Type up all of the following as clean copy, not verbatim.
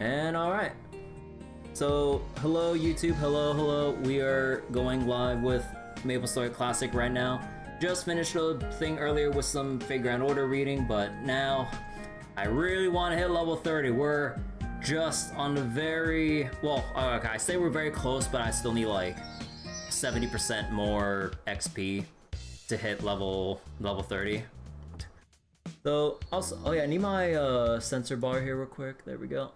And alright. So, hello YouTube, hello. We are going live with MapleStory Classic right now. Just finished a thing earlier with some Fate Grand Order reading, but now I really want to hit level 30. We're just on the very... well, okay, I say we're very close, but I still need like 70% more XP to hit level 30. So, also, oh yeah, I need my sensor bar here real quick. There we go.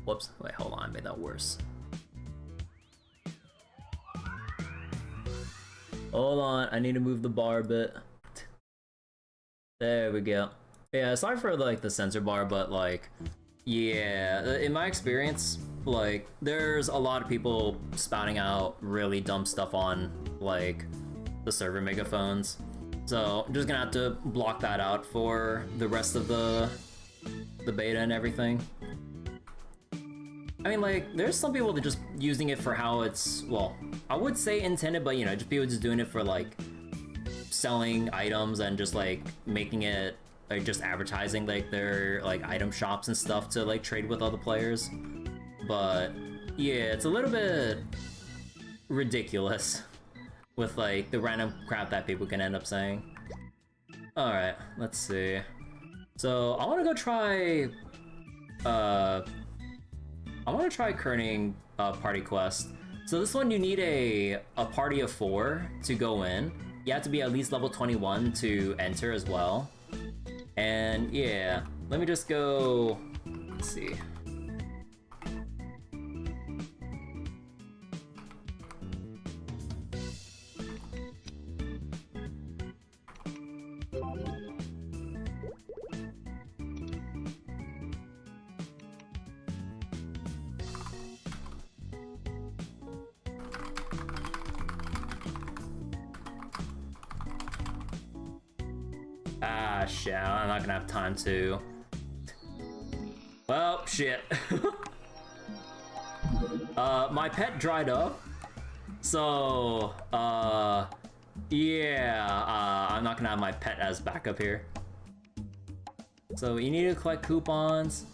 Whoops, wait, hold on, I made that worse. Hold on, I need to move the bar a bit. There we go. Yeah, sorry for like the sensor bar, but like, yeah, in my experience, like, there's a lot of people spouting out really dumb stuff on like the server megaphones. So I'm just gonna have to block that out for the rest of the beta and everything. I mean, like, there's some people that just using it for how it's, well, I would say intended, but you know, just people just doing it for like selling items and just like making it like just advertising like their like item shops and stuff to like trade with other players. But yeah, it's a little bit ridiculous with like the random crap that people can end up saying. Alright, let's see. So I want to go try Kerning Party Quest. So this one you need a party of 4 to go in. You have to be at least level 21 to enter as well. And yeah, let me just go, let's see. Ah, shit, I'm not gonna have time to. Well, shit. My pet dried up. So, yeah, I'm not gonna have my pet as backup here. So you need to collect coupons.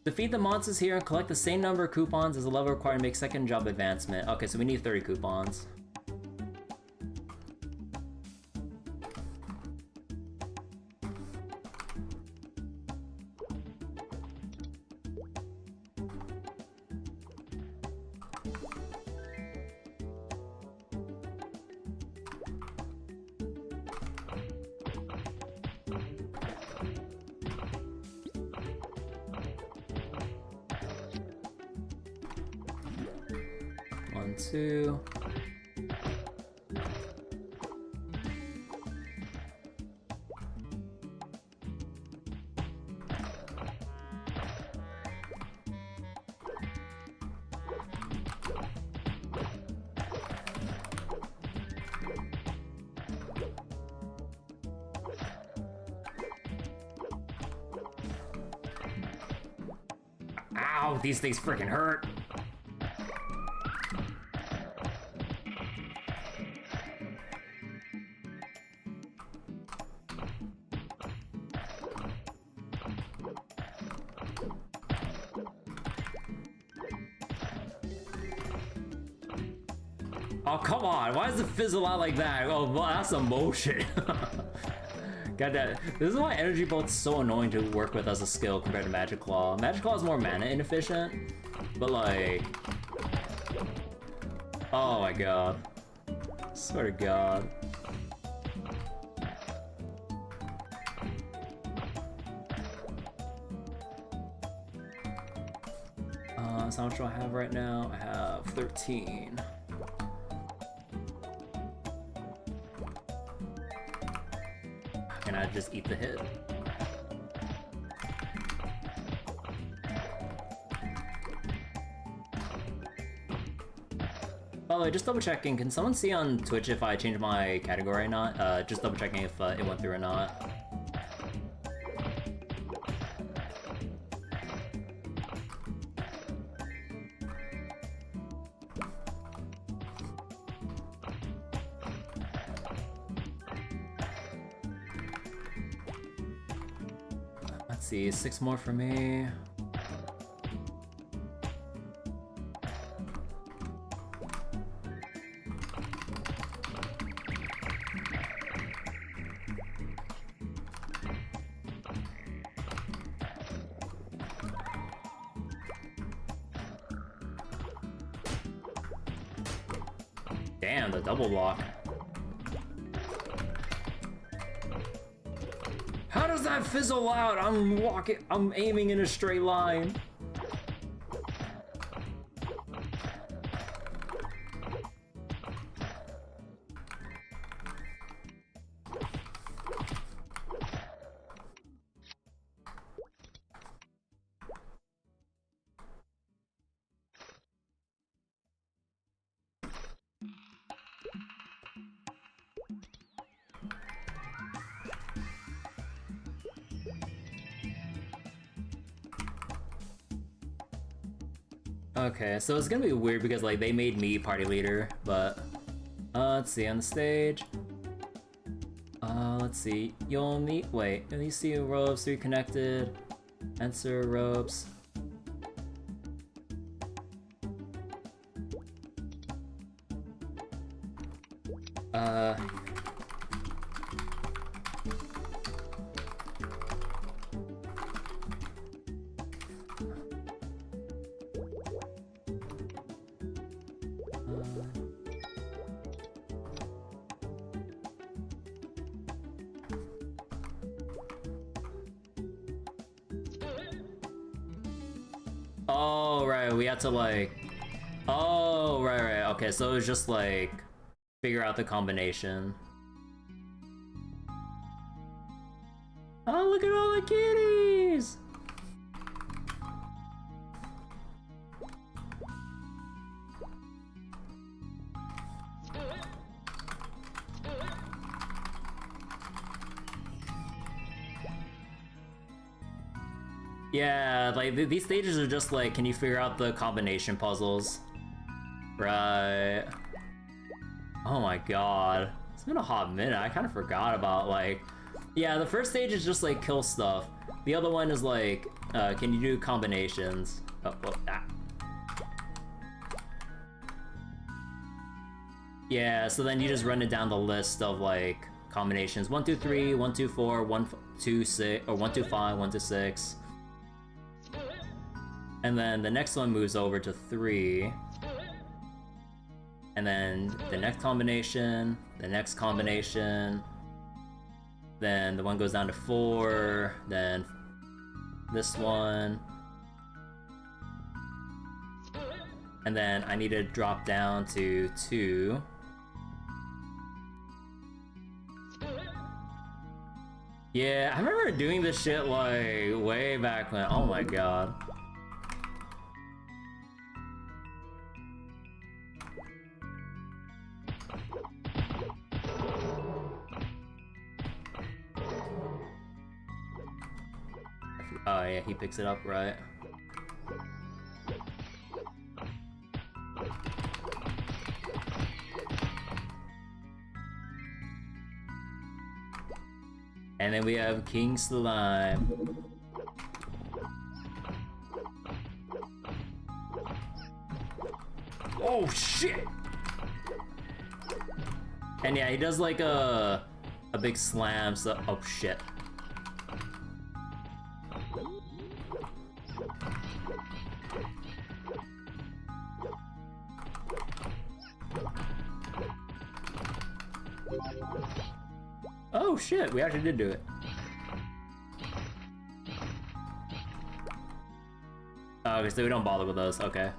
Defeat the monsters here and collect the same number of coupons as the level required to make second job advancement. Okay, so we need 30 coupons. One, two. Ow, these things freaking hurt. Oh, come on, why does it fizzle out like that? Oh, well, that's some bullshit. God, this is why Energy Bolt's so annoying to work with as a skill compared to Magic Claw. Magic Claw is more mana inefficient, but like... oh my god. Swear to god. So how much do I have right now? I have 13. Can I just eat the hit? By the way, just double checking, can someone see on Twitch if I change my category or not? Just double checking if it went through or not. Let's see, 6 more for me. Damn, the double block. How does that fizzle out? I'm aiming in a straight line. Okay, so it's gonna be weird because like they made me party leader, but let's see on the stage. Let's see. You'll need you see ropes, 3 connected. Answer ropes. Oh, right, we had to like... Oh, right, okay, so it was just like... figure out the combination. Oh, look at all the kitties! Yeah, like these stages are just like, can you figure out the combination puzzles? Right. Oh my god. It's been a hot minute. I kind of forgot about like... Yeah, the first stage is just like kill stuff. The other one is like, can you do combinations? Oh, well, ah. Yeah, so then you just run it down the list of like combinations. 1, 2, 3, 1, 2, 4, 1, 2, 6, or 1, 2, 5, 1, 2, 6. And then the next one moves over to 3. And then the next combination, the next combination. Then the one goes down to 4, then this one. And then I need to drop down to 2. Yeah, I remember doing this shit like way back when. Oh my god. Oh yeah, he picks it up, right? And then we have King Slime. Oh shit! And yeah, he does like a big slam, so oh shit. Oh shit, we actually did do it. Oh, okay, so we don't bother with those, okay.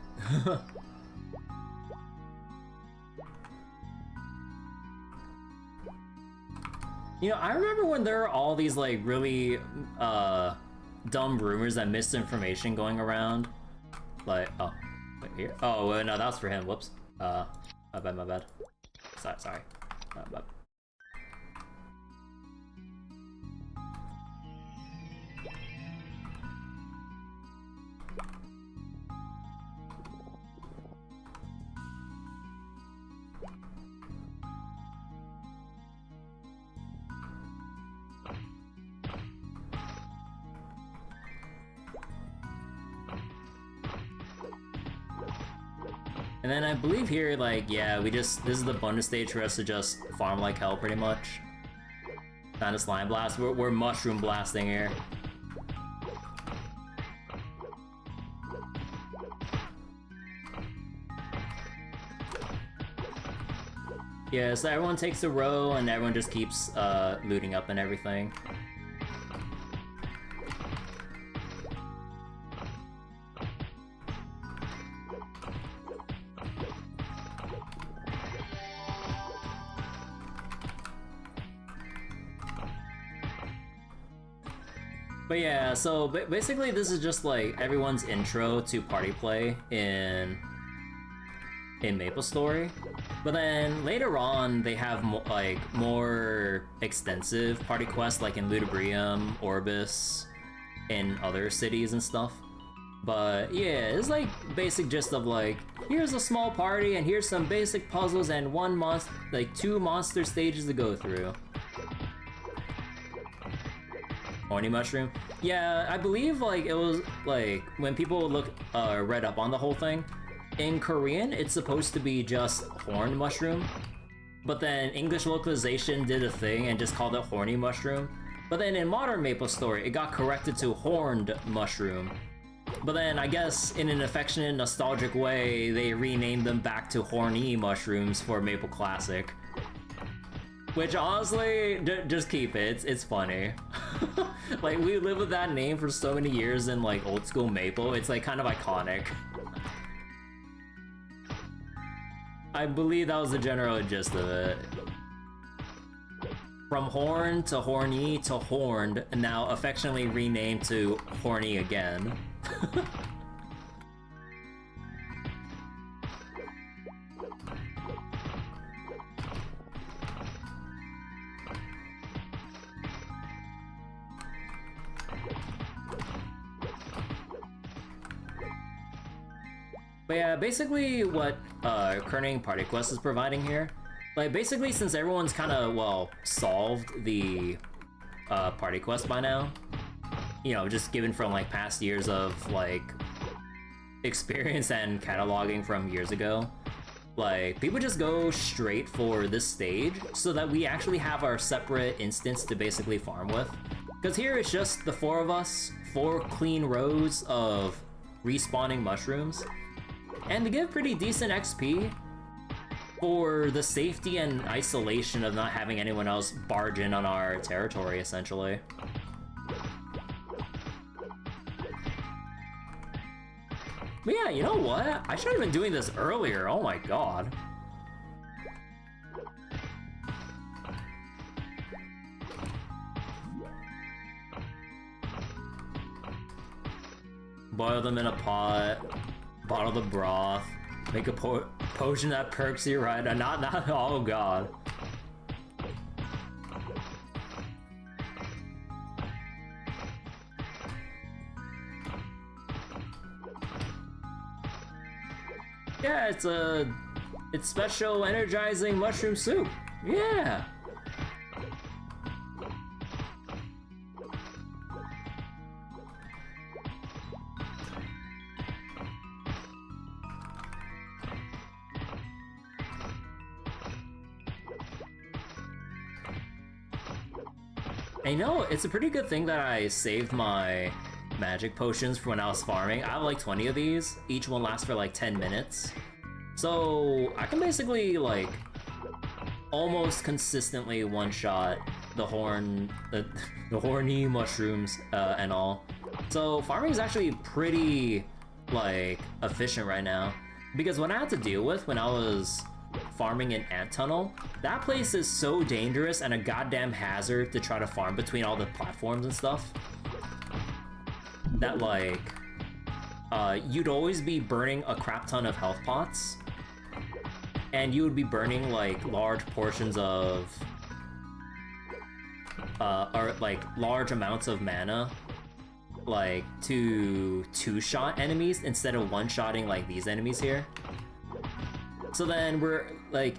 You know, I remember when there were all these like really dumb rumors and misinformation going around. Like, oh, wait, here? Oh, well, no, that was for him, whoops. My bad. Sorry. My bad. And then I believe here, like, yeah, this is the bonus stage for us to just farm like hell, pretty much. Kind of slime blast. We're mushroom blasting here. Yeah, so everyone takes a row and everyone just keeps looting up and everything. But yeah, so basically this is just like everyone's intro to party play in MapleStory. But then later on they have more extensive party quests like in Ludibrium, Orbis, in other cities and stuff. But yeah, it's like basic gist of like, here's a small party and here's some basic puzzles and two monster stages to go through. Horny mushroom? Yeah, I believe like it was like when people read up on the whole thing, in Korean it's supposed to be just horned mushroom, but then English localization did a thing and just called it horny mushroom. But then in modern MapleStory it got corrected to horned mushroom. But then I guess in an affectionate, nostalgic way they renamed them back to horny mushrooms for Maple Classic. Which honestly, just keep it. It's funny. Like we lived with that name for so many years in like old school Maple. It's like kind of iconic. I believe that was the general gist of it. From horn to horny to horned, and now affectionately renamed to horny again. But yeah, basically what Kerning Party Quests is providing here, like basically since everyone's kind of, well, solved the party quest by now, you know, just given from like past years of like experience and cataloging from years ago, like people just go straight for this stage so that we actually have our separate instance to basically farm with. Because here it's just the four of us, 4 clean rows of respawning mushrooms. And to give pretty decent XP for the safety and isolation of not having anyone else barge in on our territory, essentially. But yeah, you know what? I should have been doing this earlier, oh my god. Boil them in a pot. Bottle the broth, make a potion that perks you right. Not, oh god. Yeah, it's special energizing mushroom soup. Yeah. I know, it's a pretty good thing that I saved my magic potions for when I was farming. I have like 20 of these. Each one lasts for like 10 minutes. So I can basically like almost consistently one-shot the horny mushrooms and all. So farming is actually pretty like efficient right now. Because what I had to deal with when I was farming in Ant Tunnel, that place is so dangerous and a goddamn hazard to try to farm between all the platforms and stuff, that like you'd always be burning a crap ton of health pots, and you would be burning like large portions of or like large amounts of mana, like to two-shot enemies instead of one-shotting like these enemies here. So then we're like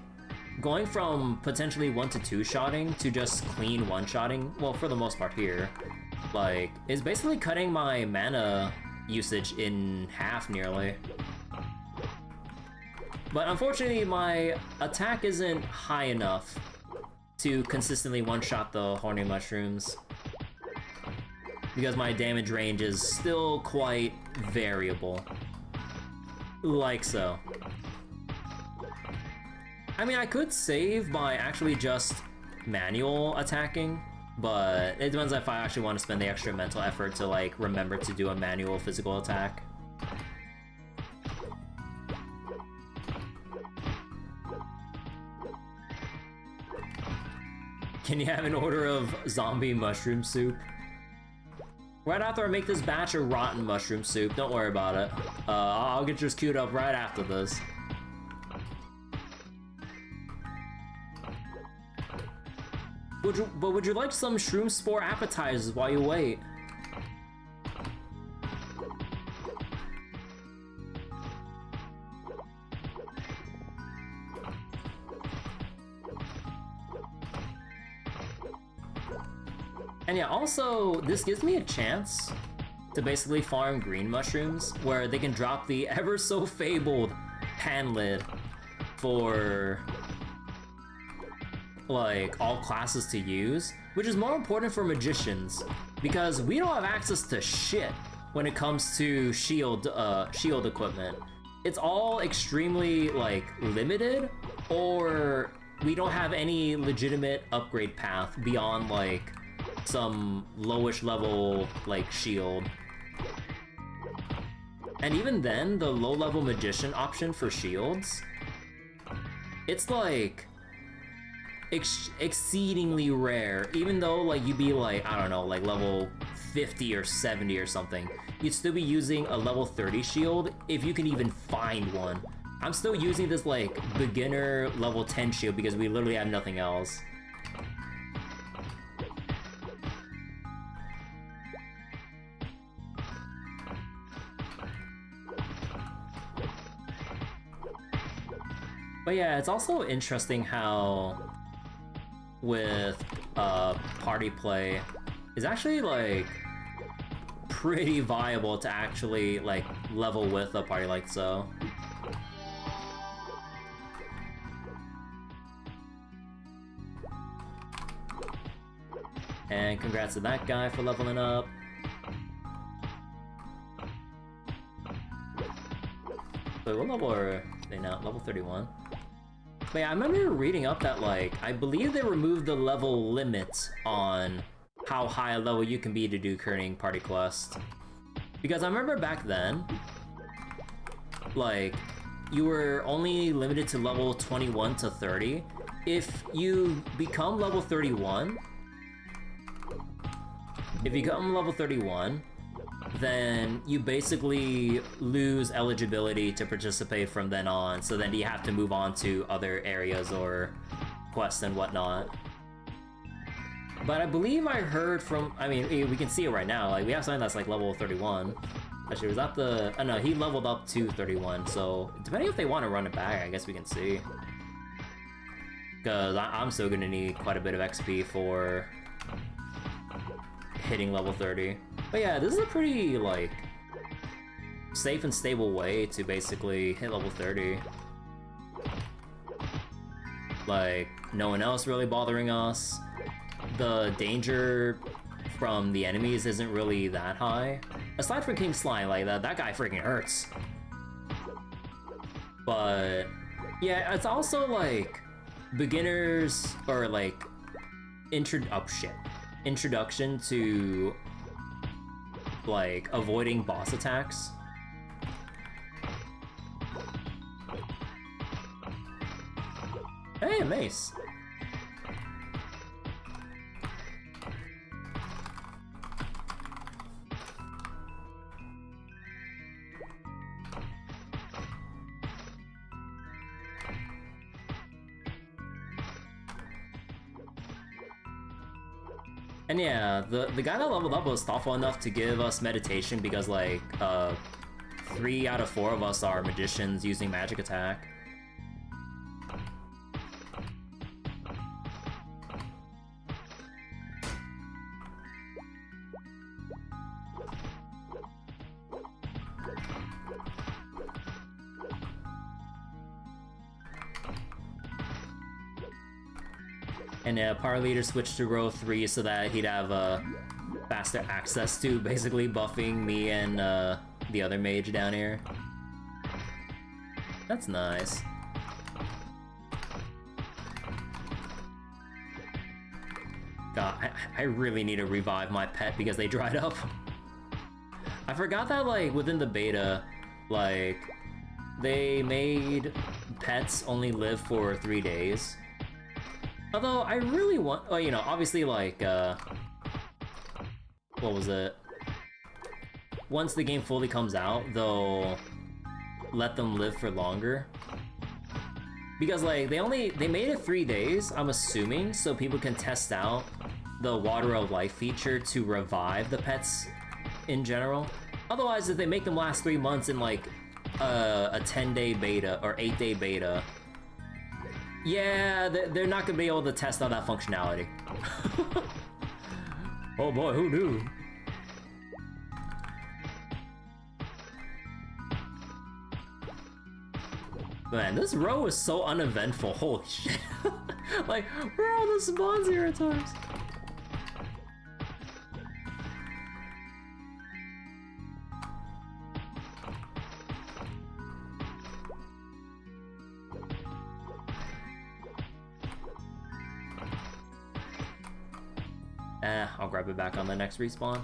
going from potentially 1 to 2-shotting to just clean one-shotting, well, for the most part here, like is basically cutting my mana usage in half nearly. But unfortunately, my attack isn't high enough to consistently one-shot the horny mushrooms, because my damage range is still quite variable. Like so. I mean, I could save by actually just manual attacking, but it depends if I actually want to spend the extra mental effort to, like, remember to do a manual physical attack. Can you have an order of zombie mushroom soup? Right after I make this batch of rotten mushroom soup, don't worry about it. I'll get yours queued up right after this. Would you like some shroom spore appetizers while you wait? And yeah, also, this gives me a chance to basically farm green mushrooms, where they can drop the ever so fabled pan lid for, like, all classes to use, which is more important for magicians, because we don't have access to shit when it comes to shield equipment. It's all extremely, like, limited, or we don't have any legitimate upgrade path beyond, like, some lowish level, like, shield. And even then, the low-level magician option for shields, it's, like, exceedingly rare. Even though, like, you'd be, like, I don't know, like, level 50 or 70 or something, you'd still be using a level 30 shield if you can even find one. I'm still using this, like, beginner level 10 shield because we literally have nothing else. But yeah, it's also interesting how with party play is actually, like, pretty viable to actually, like, level with a party like so. And congrats to that guy for leveling up. Wait, what level are they now? Level 31. But yeah, I remember reading up that, like, I believe they removed the level limit on how high a level you can be to do Kerning Party Quest. Because I remember back then, like, you were only limited to level 21 to 30. If you become level 31, then you basically lose eligibility to participate from then on, so then you have to move on to other areas or quests and whatnot. But I believe I heard from, I mean, we can see it right now, like, we have something that's like level 31. Actually, was that the, oh no, he leveled up to 31, so depending if they want to run it back, I guess we can see. Because I'm still gonna need quite a bit of XP for hitting level 30. But yeah, this is a pretty, like, safe and stable way to basically hit level 30. Like, no one else really bothering us. The danger from the enemies isn't really that high. Aside from King Slime, like, that guy freaking hurts. But yeah, it's also, like, beginners, or, like, introduction to, like, avoiding boss attacks. Hey, a mace! And yeah, the guy that leveled up was thoughtful enough to give us meditation because, like, 3 out of 4 of us are magicians using magic attack. And party leader switched to row 3 so that he'd have faster access to basically buffing me and the other mage down here. That's nice. God, I really need to revive my pet because they dried up. I forgot that, like, within the beta, like, they made pets only live for 3 days. Although, I really want... well, you know, obviously, like, what was it? Once the game fully comes out, they'll let them live for longer. Because, like, they made it 3 days, I'm assuming, so people can test out the Water of Life feature to revive the pets in general. Otherwise, if they make them last 3 months in, like, a 10-day beta or 8-day beta, yeah, they're not gonna be able to test out that functionality. Oh boy, who knew? Man, this row is so uneventful. Holy shit. Like, where are all the spawns here at times? I'll grab it back on the next respawn.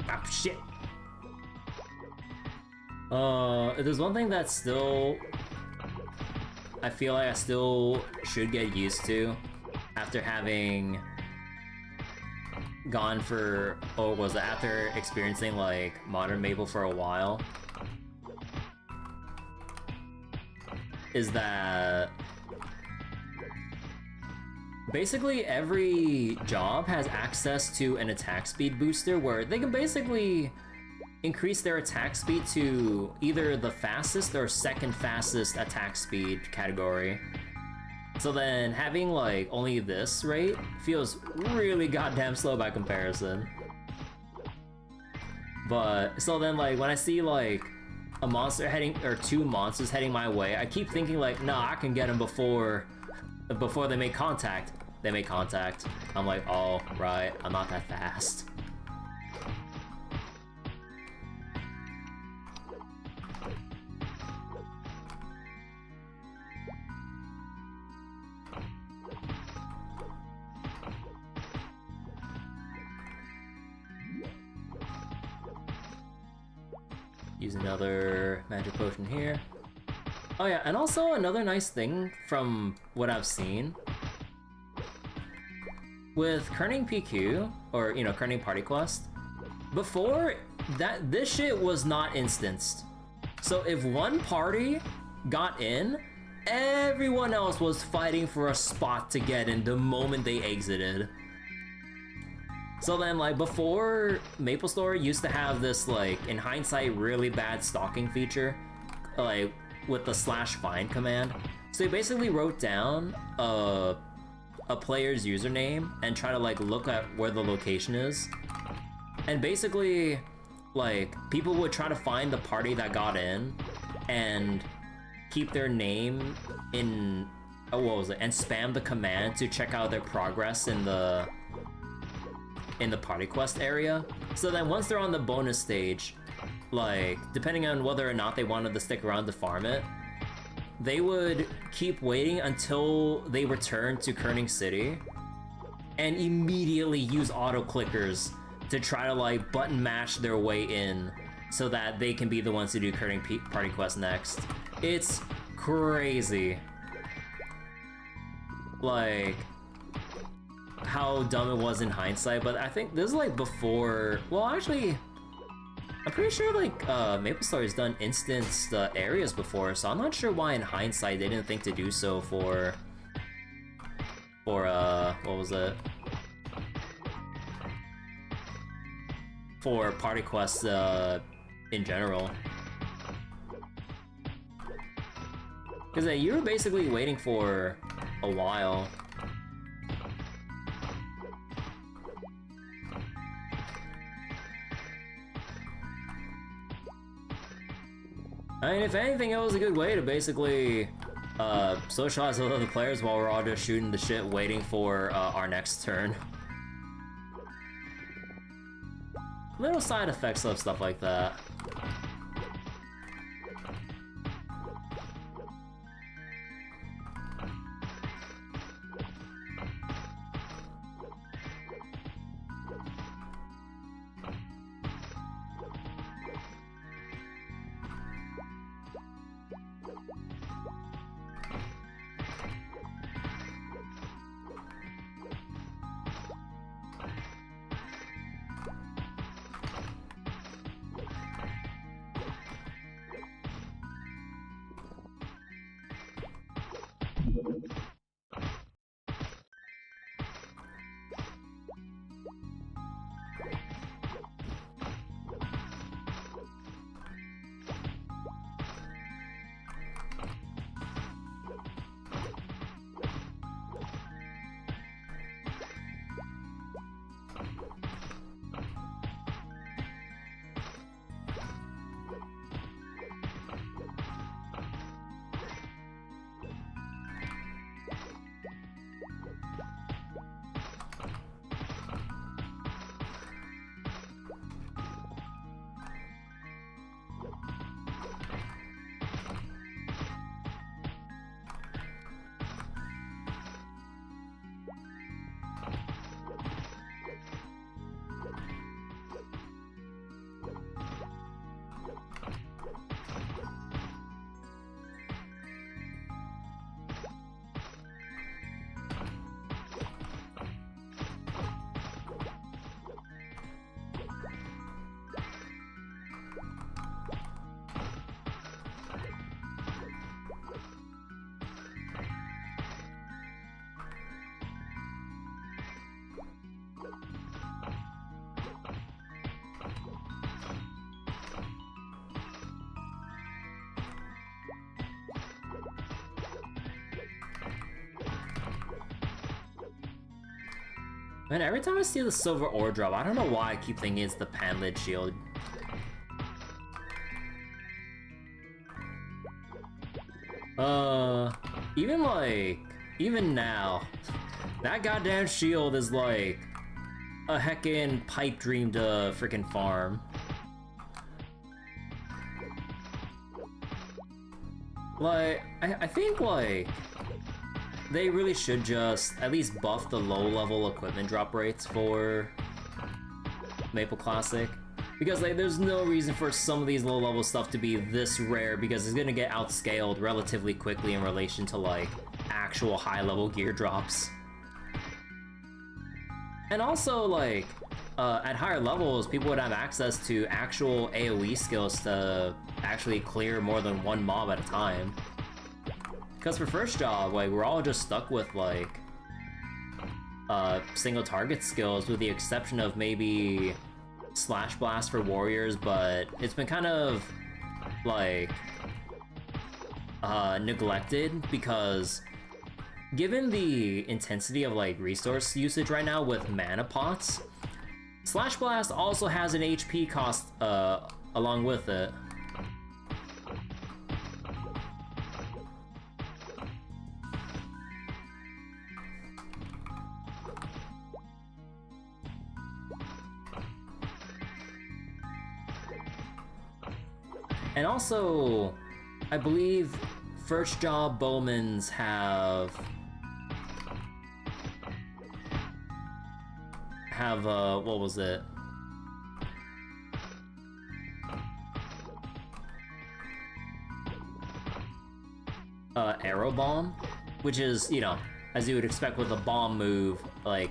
Ah, shit! If there's one thing that still... I feel like I still should get used to after having gone for... oh, was it after experiencing, like, Modern Maple for a while? Is that... basically every job has access to an attack speed booster where they can basically increase their attack speed to either the fastest or second fastest attack speed category. So then having like only this rate feels really goddamn slow by comparison. But so then like when I see like a monster heading or 2 monsters heading my way, I keep thinking like, nah, I can get them before they make contact. They make contact. I'm like, oh right, I'm not that fast. Use another magic potion here. Oh yeah, and also another nice thing from what I've seen with Kerning PQ, or you know, Kerning Party Quest, before that this shit was not instanced. So if one party got in, everyone else was fighting for a spot to get in the moment they exited. So then, like, before MapleStory used to have this, like, in hindsight, really bad stalking feature, like, with the /find command. So you basically wrote down a player's username and try to, like, look at where the location is. And basically, like, people would try to find the party that got in and keep their name in, oh, what was it? And spam the command to check out their progress in the party quest area. So then once they're on the bonus stage, like, depending on whether or not they wanted to stick around to farm it, they would keep waiting until they returned to Kerning City and immediately use auto clickers to try to, like, button mash their way in so that they can be the ones to do Kerning Party Quest next. It's crazy. Like, how dumb it was in hindsight, but I think this is like before, well actually, I'm pretty sure like MapleStory has done instanced areas before, so I'm not sure why in hindsight they didn't think to do so for what was it? For Party Quest in general. Because you were basically waiting for a while. I mean, if anything, it was a good way to basically socialize with other players while we're all just shooting the shit waiting for our next turn. Little side effects of stuff like that. Man, every time I see the silver ore drop, I don't know why I keep thinking it's the pan-lid shield. Even now, that goddamn shield is like a heckin' pipe dream to freaking farm. Like, I think like they really should just at least buff the low-level equipment drop rates for Maple Classic. Because like, there's no reason for some of these low-level stuff to be this rare, because it's gonna get outscaled relatively quickly in relation to like actual high-level gear drops. And also like, at higher levels, people would have access to actual AoE skills to actually clear more than one mob at a time. Because for first job, like, we're all just stuck with, like, single target skills, with the exception of maybe Slash Blast for warriors, but it's been kind of, like, neglected, because given the intensity of, like, resource usage right now with mana pots, Slash Blast also has an HP cost, along with it. And also, I believe first job Bowmans have what was it? Arrow Bomb, which is, you know, as you would expect with a bomb move, like,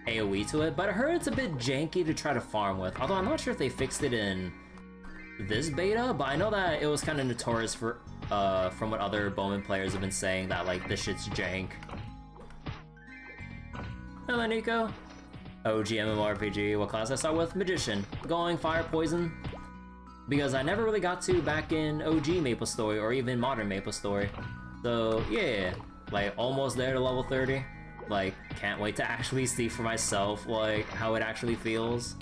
AoE to it, but I heard it's a bit janky to try to farm with, although I'm not sure if they fixed it in this beta, but I know that it was kind of notorious for, from what other Bowman players have been saying, that, like, this shit's jank. Hello, Nico. OG MMORPG, what class I start with? Magician. Going Fire Poison. because I never really got to back in OG MapleStory or even modern MapleStory. So yeah, like almost there to level 30. Like, can't wait to actually see for myself, like, how it actually feels.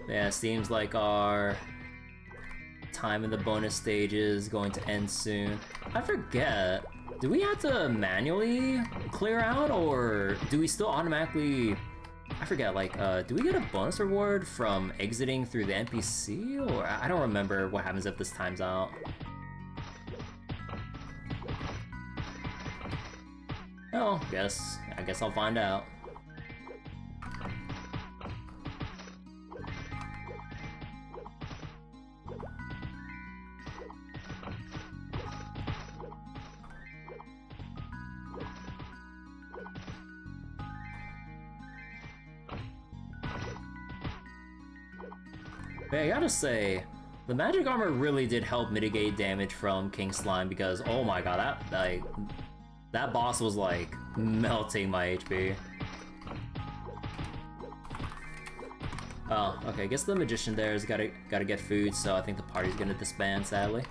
Yeah, seems like our time in the bonus stage is going to end soon. I forget, do we have to manually clear out, or do we still automatically... I forget, like, do we get a bonus reward from exiting through the NPC, or I don't remember what happens if this time's out. Oh, I guess I'll find out. But I gotta say, the magic armor really did help mitigate damage from King Slime, because oh my god, that boss was like melting my HP. Oh, okay, I guess the magician there has gotta get food, so I think the party's gonna disband, sadly.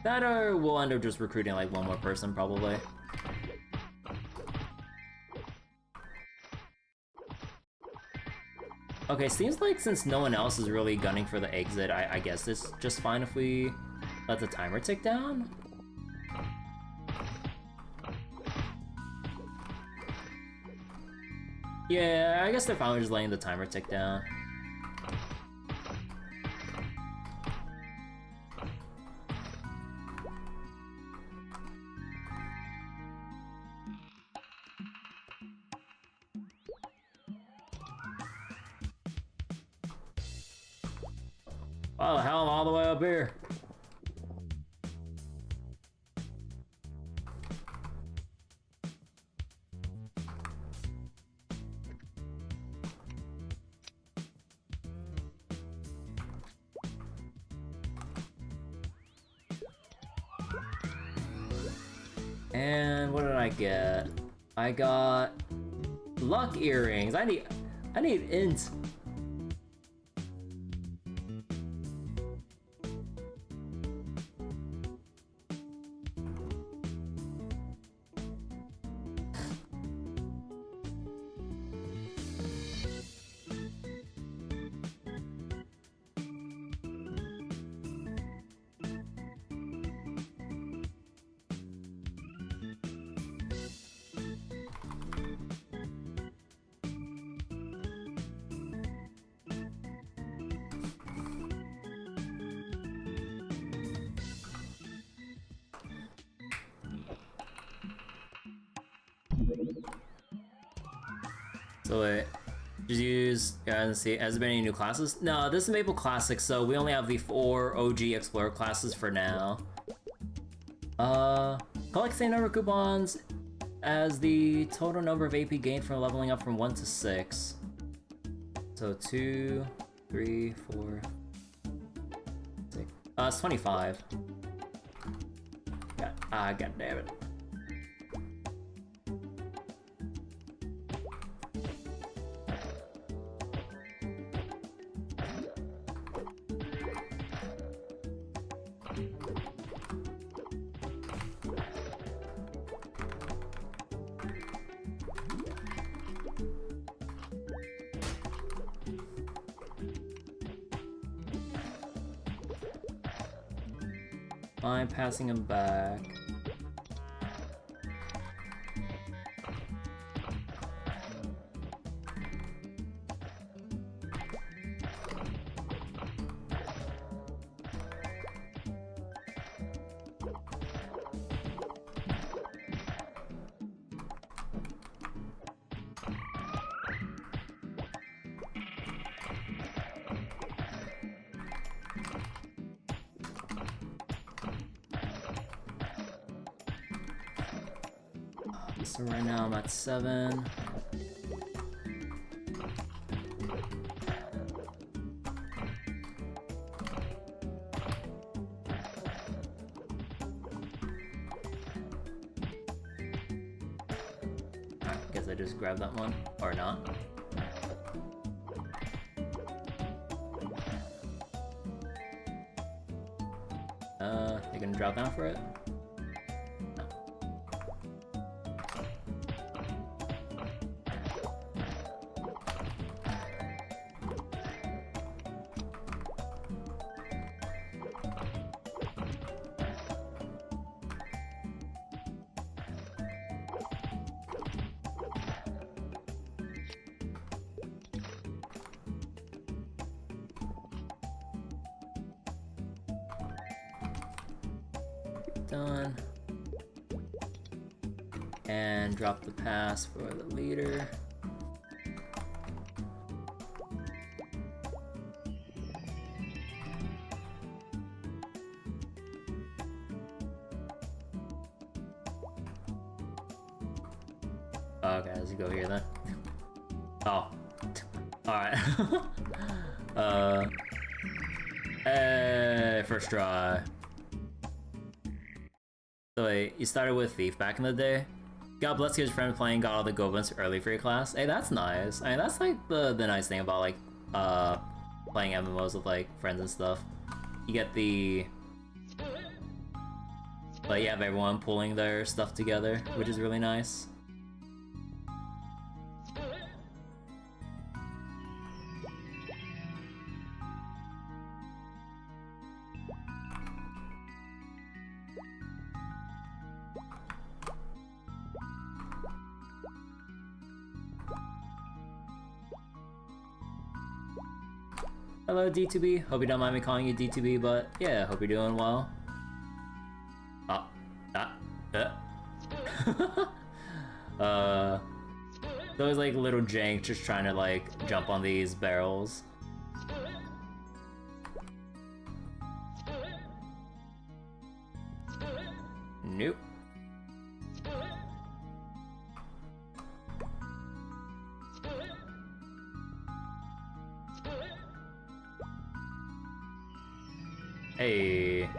That or we'll end up just recruiting like one more person, probably. Okay, seems like since no one else is really gunning for the exit, I guess it's just fine if we let the timer tick down? Yeah, I guess they're fine with just letting the timer tick down. Oh, hell, I'm all the way up here. And what did I get? I got luck earrings. I need int. So wait, just use, yeah, let's see, has there been any new classes? No, this is Maple Classic, so we only have the 4 OG Explorer classes for now. Collect the same number of coupons as the total number of AP gained from leveling up from 1 to 6. So 2, 3, 4, 6. It's 25. God damn it. I'm passing him back. So right now I'm at 7. Alright, guess I just grabbed that one. Or not. You gonna drop down for it? No. Done. And drop the pass for the leader. Okay, let's go here then. Oh. Alright. Hey, first try. So wait, you started with Thief back in the day? God bless you, his friend playing got all the goblins early for your class. Hey, that's nice. I mean, that's like the nice thing about like playing MMOs with like friends and stuff. You get the like you have everyone pulling their stuff together, which is really nice. Hello D2B, hope you don't mind me calling you D2B, but yeah, hope you're doing well. Those like little jank just trying to like jump on these barrels. Nope. Hey.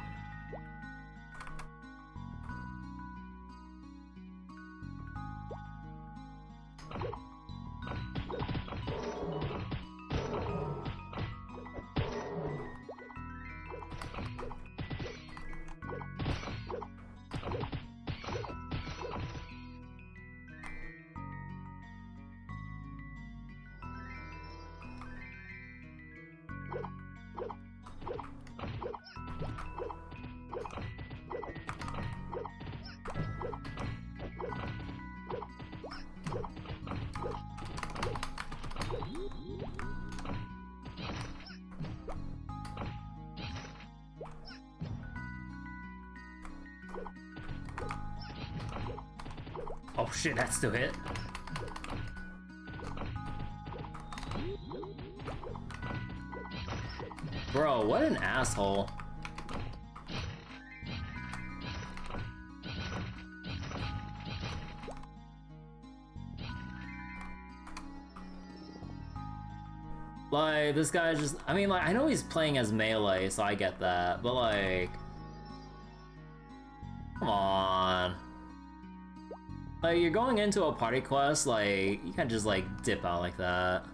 Oh shit, that still hit. Bro, what an asshole. Like, this guy just, I mean, like, I know he's playing as melee, so I get that, but like, come on. Like, you're going into a party quest, like, you can't just, like, dip out like that.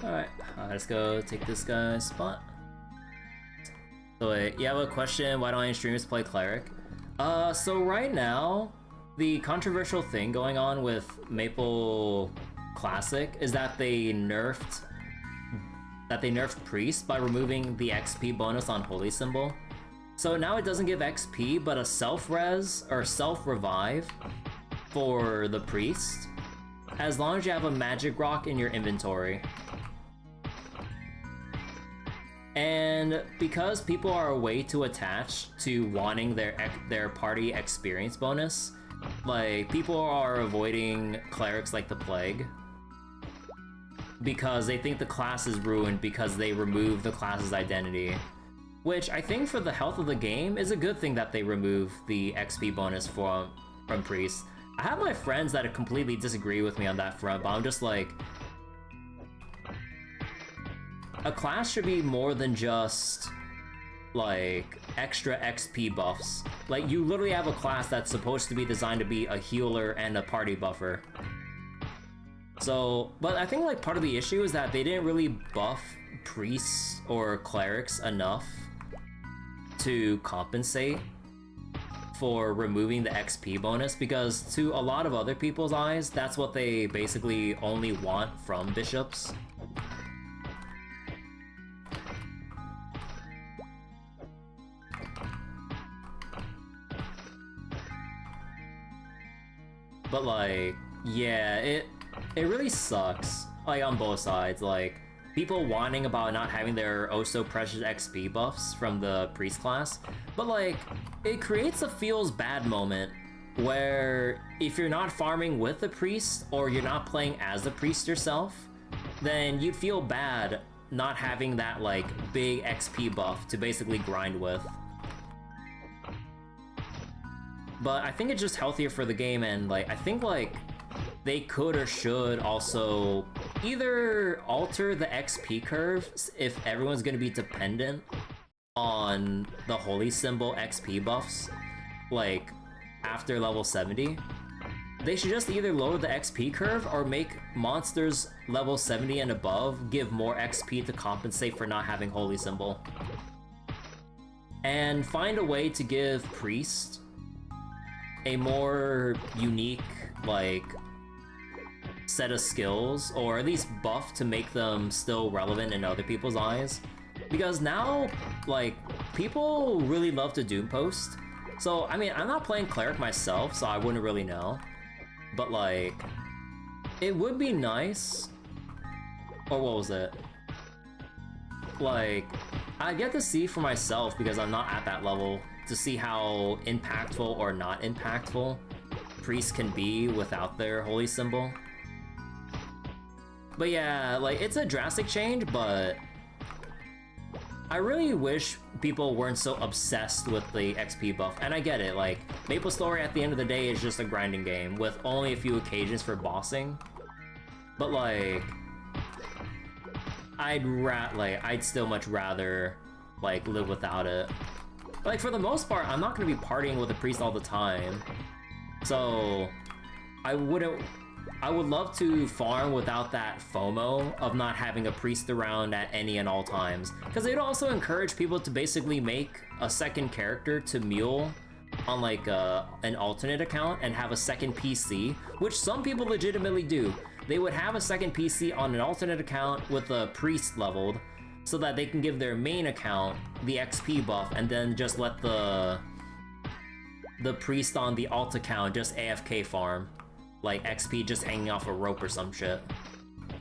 Alright, let's go take this guy's spot. So wait, you have a question, why don't any streamers play Cleric? So right now, the controversial thing going on with Maple Classic is that they nerfed Priest by removing the XP bonus on Holy Symbol. So now it doesn't give XP, but a self-res or self-revive for the Priest, as long as you have a magic rock in your inventory. And because people are way too attached to wanting their party experience bonus, like, people are avoiding clerics like the plague because they think the class is ruined because they remove the class's identity. Which I think for the health of the game is a good thing that they remove the XP bonus from priests. I have my friends that completely disagree with me on that front, but I'm just like, a class should be more than just like extra XP buffs. Like, you literally have a class that's supposed to be designed to be a healer and a party buffer. So, but I think like part of the issue is that they didn't really buff priests or clerics enough to compensate for removing the XP bonus, because to a lot of other people's eyes, that's what they basically only want from bishops. But like, yeah, it really sucks, like, on both sides. Like, people whining about not having their oh so precious XP buffs from the priest class, but like, it creates a feels bad moment where if you're not farming with the priest or you're not playing as the priest yourself, then you'd feel bad not having that like big XP buff to basically grind with. But I think it's just healthier for the game, and like, I think like they could or should also either alter the XP curve if everyone's going to be dependent on the holy symbol XP buffs, like after level 70. They should just either lower the XP curve or make monsters level 70 and above give more XP to compensate for not having holy symbol. And find a way to give priest a more unique, like, set of skills, or at least buff to make them still relevant in other people's eyes. Because now, like, people really love to doom post. So, I mean, I'm not playing cleric myself, so I wouldn't really know. But like, it would be nice, or what was it? Like, I get to see for myself, because I'm not at that level, to see how impactful or not impactful priests can be without their holy symbol. But yeah, like, it's a drastic change, but I really wish people weren't so obsessed with the XP buff. And I get it, like, MapleStory at the end of the day is just a grinding game with only a few occasions for bossing. But like, I'd still much rather like live without it. But, like, for the most part, I'm not gonna be partying with a priest all the time. So I would love to farm without that FOMO of not having a priest around at any and all times. Because they'd also encourage people to basically make a second character to mule on like an alternate account and have a second PC, which some people legitimately do. They would have a second PC on an alternate account with a priest leveled, so that they can give their main account the XP buff and then just let the priest on the alt account just AFK farm. Like, XP just hanging off a rope or some shit.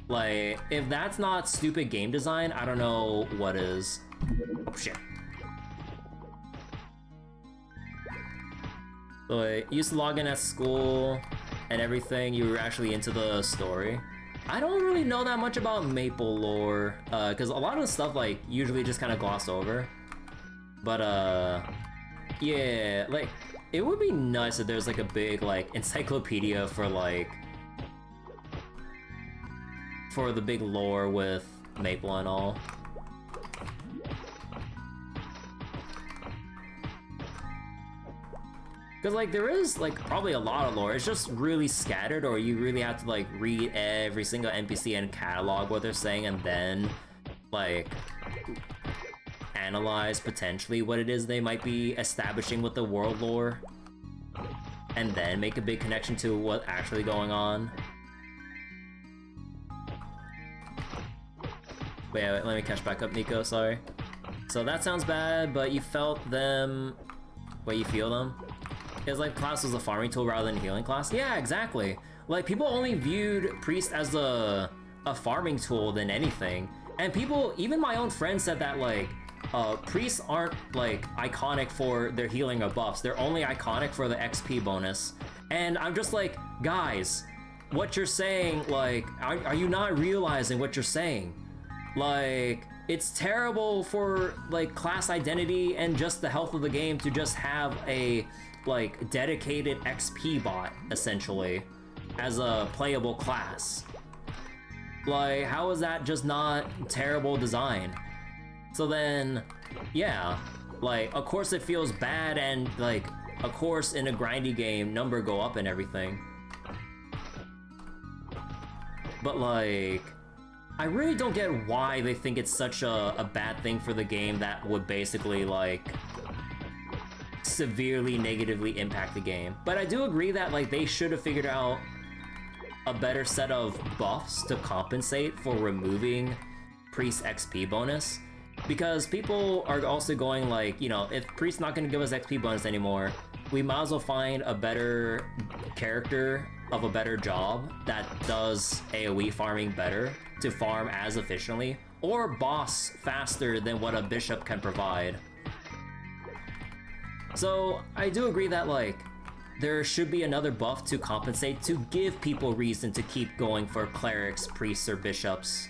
Like, if that's not stupid game design, I don't know what is. Oh shit. So I used to log in at school and everything, you were actually into the story. I don't really know that much about Maple lore, because a lot of the stuff, like, usually just kind of gloss over. But, yeah, like, it would be nice if there's, like, a big, like, encyclopedia for, like, for the big lore with Maple and all. Because, like, there is, like, probably a lot of lore. It's just really scattered, or you really have to, like, read every single NPC and catalog what they're saying, and then, like, analyze potentially what it is they might be establishing with the world lore, and then make a big connection to what's actually going on. Wait, let me catch back up, Nico, sorry. So that sounds bad, but you felt them... Wait, you feel them? It's like class was a farming tool rather than a healing class? Yeah, exactly. Like, people only viewed priest as a farming tool than anything. And people, even my own friends said that, like, priests aren't, like, iconic for their healing or buffs. They're only iconic for the XP bonus. And I'm just like, guys, what you're saying, like, are you not realizing what you're saying? Like, it's terrible for, like, class identity and just the health of the game to just have a, like, dedicated XP bot, essentially, as a playable class. Like, how is that just not terrible design? So then, yeah, like, of course it feels bad, and, like, of course in a grindy game, number go up and everything. But, like, I really don't get why they think it's such a bad thing for the game that would basically, like, severely negatively impact the game. But I do agree that, like, they should have figured out a better set of buffs to compensate for removing Priest XP bonus. Because people are also going like, you know, if Priest's not going to give us XP bonus anymore, we might as well find a better character of a better job that does AoE farming better to farm as efficiently, or boss faster than what a bishop can provide. So I do agree that, like, there should be another buff to compensate to give people reason to keep going for clerics, priests, or bishops.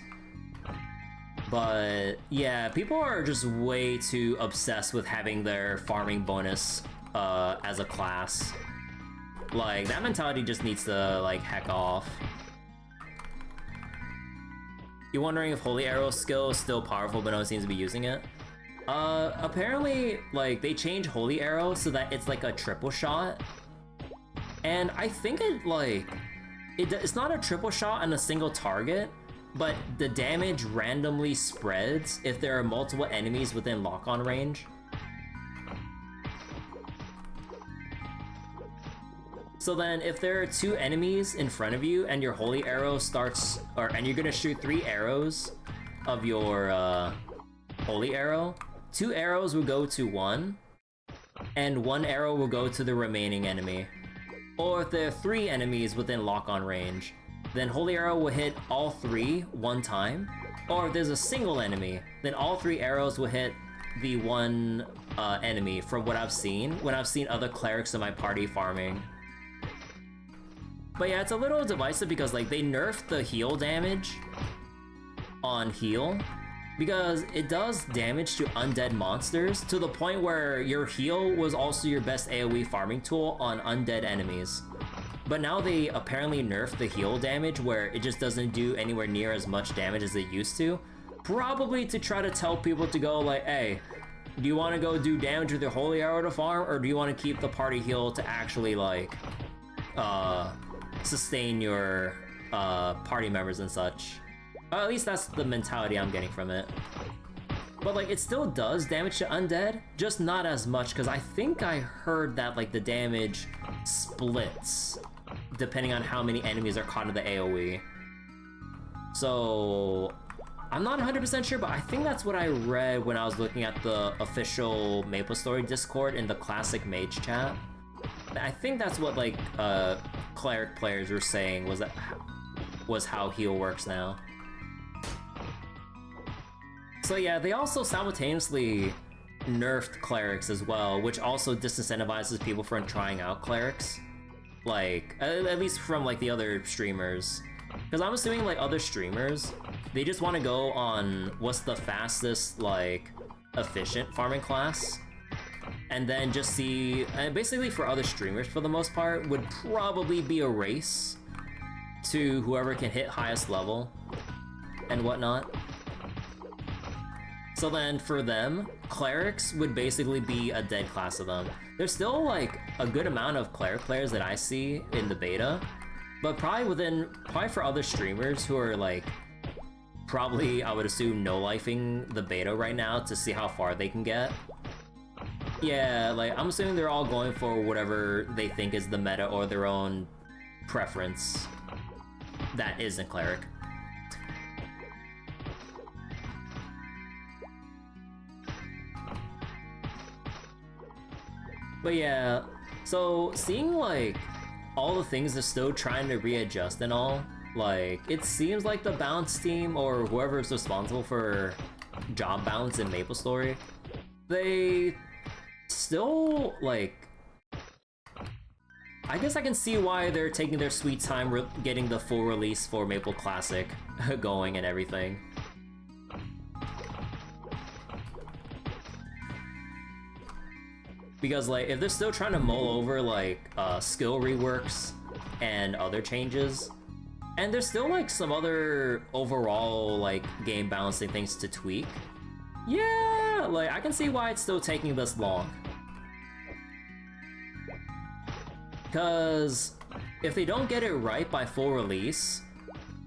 But yeah, people are just way too obsessed with having their farming bonus as a class. Like, that mentality just needs to, like, heck off. You wondering if Holy Arrow's skill is still powerful but no one seems to be using it? Apparently, like, they changed Holy Arrow so that it's like a triple shot. And I think it, like, it's not a triple shot on a single target, but the damage randomly spreads if there are multiple enemies within lock-on range. So then if there are 2 enemies in front of you and your Holy Arrow starts, and you're gonna shoot 3 arrows of your Holy Arrow, 2 arrows will go to 1, and 1 arrow will go to the remaining enemy. Or if there are 3 enemies within lock-on range, then Holy Arrow will hit all 3 one time. Or if there's a single enemy, then all 3 arrows will hit the 1 enemy, from what I've seen when I've seen other clerics in my party farming. But yeah, it's a little divisive because, like, they nerfed the heal damage on heal, because it does damage to undead monsters to the point where your heal was also your best AoE farming tool on undead enemies. But now they apparently nerfed the heal damage where it just doesn't do anywhere near as much damage as it used to. Probably to try to tell people to go like, hey, do you want to go do damage with your Holy Arrow to farm, or do you want to keep the party heal to actually, like, sustain your party members and such? At least that's the mentality I'm getting from it. But, like, it still does damage to undead, just not as much, because I think I heard that, like, the damage splits depending on how many enemies are caught in the AoE. So I'm not 100% sure, but I think that's what I read when I was looking at the official MapleStory Discord in the classic mage chat. I think that's what, like, cleric players were saying was how heal works now. So yeah, they also simultaneously nerfed clerics as well, which also disincentivizes people from trying out clerics. Like, at least from, like, the other streamers. Because I'm assuming, like, other streamers, they just want to go on what's the fastest, like, efficient farming class. And then just see, and basically for other streamers for the most part, would probably be a race to whoever can hit highest level and whatnot. So then for them, clerics would basically be a dead class of them. There's still, like, a good amount of cleric players that I see in the beta, but probably for other streamers who are, like, probably, I would assume, no-lifing the beta right now to see how far they can get. Yeah, like, I'm assuming they're all going for whatever they think is the meta or their own preference that isn't cleric. But yeah, so seeing, like, all the things they're still trying to readjust and all, Like, it seems like the balance team, or whoever is responsible for job balance in MapleStory, they still, like... I guess I can see why they're taking their sweet time getting the full release for Maple Classic going and everything. Because, like, if they're still trying to mull over, like, skill reworks and other changes, and there's still, like, some other overall, like, game balancing things to tweak, yeah, like, I can see why it's still taking this long. Because if they don't get it right by full release,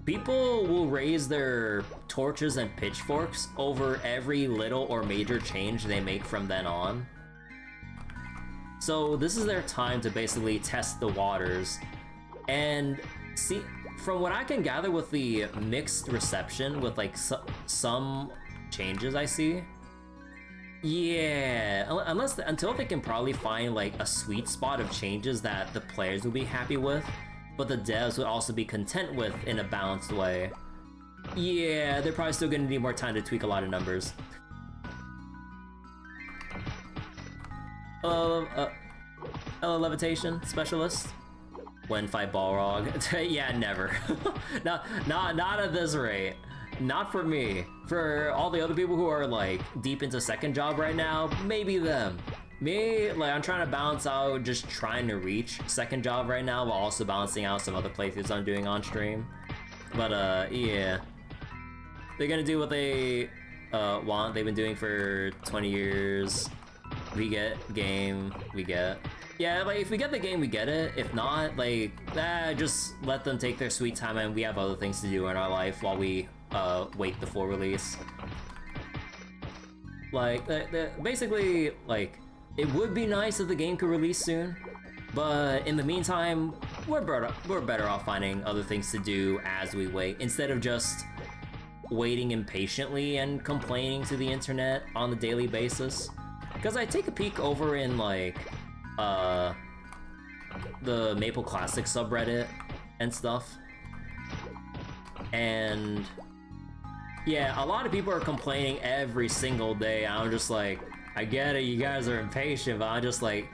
people will raise their torches and pitchforks over every little or major change they make from then on. So this is their time to basically test the waters, and see, from what I can gather with the mixed reception with like some changes I see, yeah, until they can probably find like a sweet spot of changes that the players will be happy with, but the devs would also be content with in a balanced way. Yeah, they're probably still gonna need more time to tweak a lot of numbers. Levitation specialist. When fight Balrog. Yeah, never. not at this rate. Not for me. For all the other people who are like deep into second job right now, maybe them. Me, like, I'm trying to balance out just trying to reach second job right now while also balancing out some other playthroughs I'm doing on stream. But yeah. They're gonna do what they want. They've been doing for 20 years. We get game, we get. Yeah, like, if we get the game, we get it. If not, like, just let them take their sweet time, and we have other things to do in our life while we wait the full release. Like, basically, like, it would be nice if the game could release soon, but in the meantime, we're better off finding other things to do as we wait, instead of just waiting impatiently and complaining to the internet on a daily basis. Because I take a peek over in, like, the Maple Classic subreddit and stuff, and yeah, a lot of people are complaining every single day. I'm just like, I get it, you guys are impatient, but I'm just like,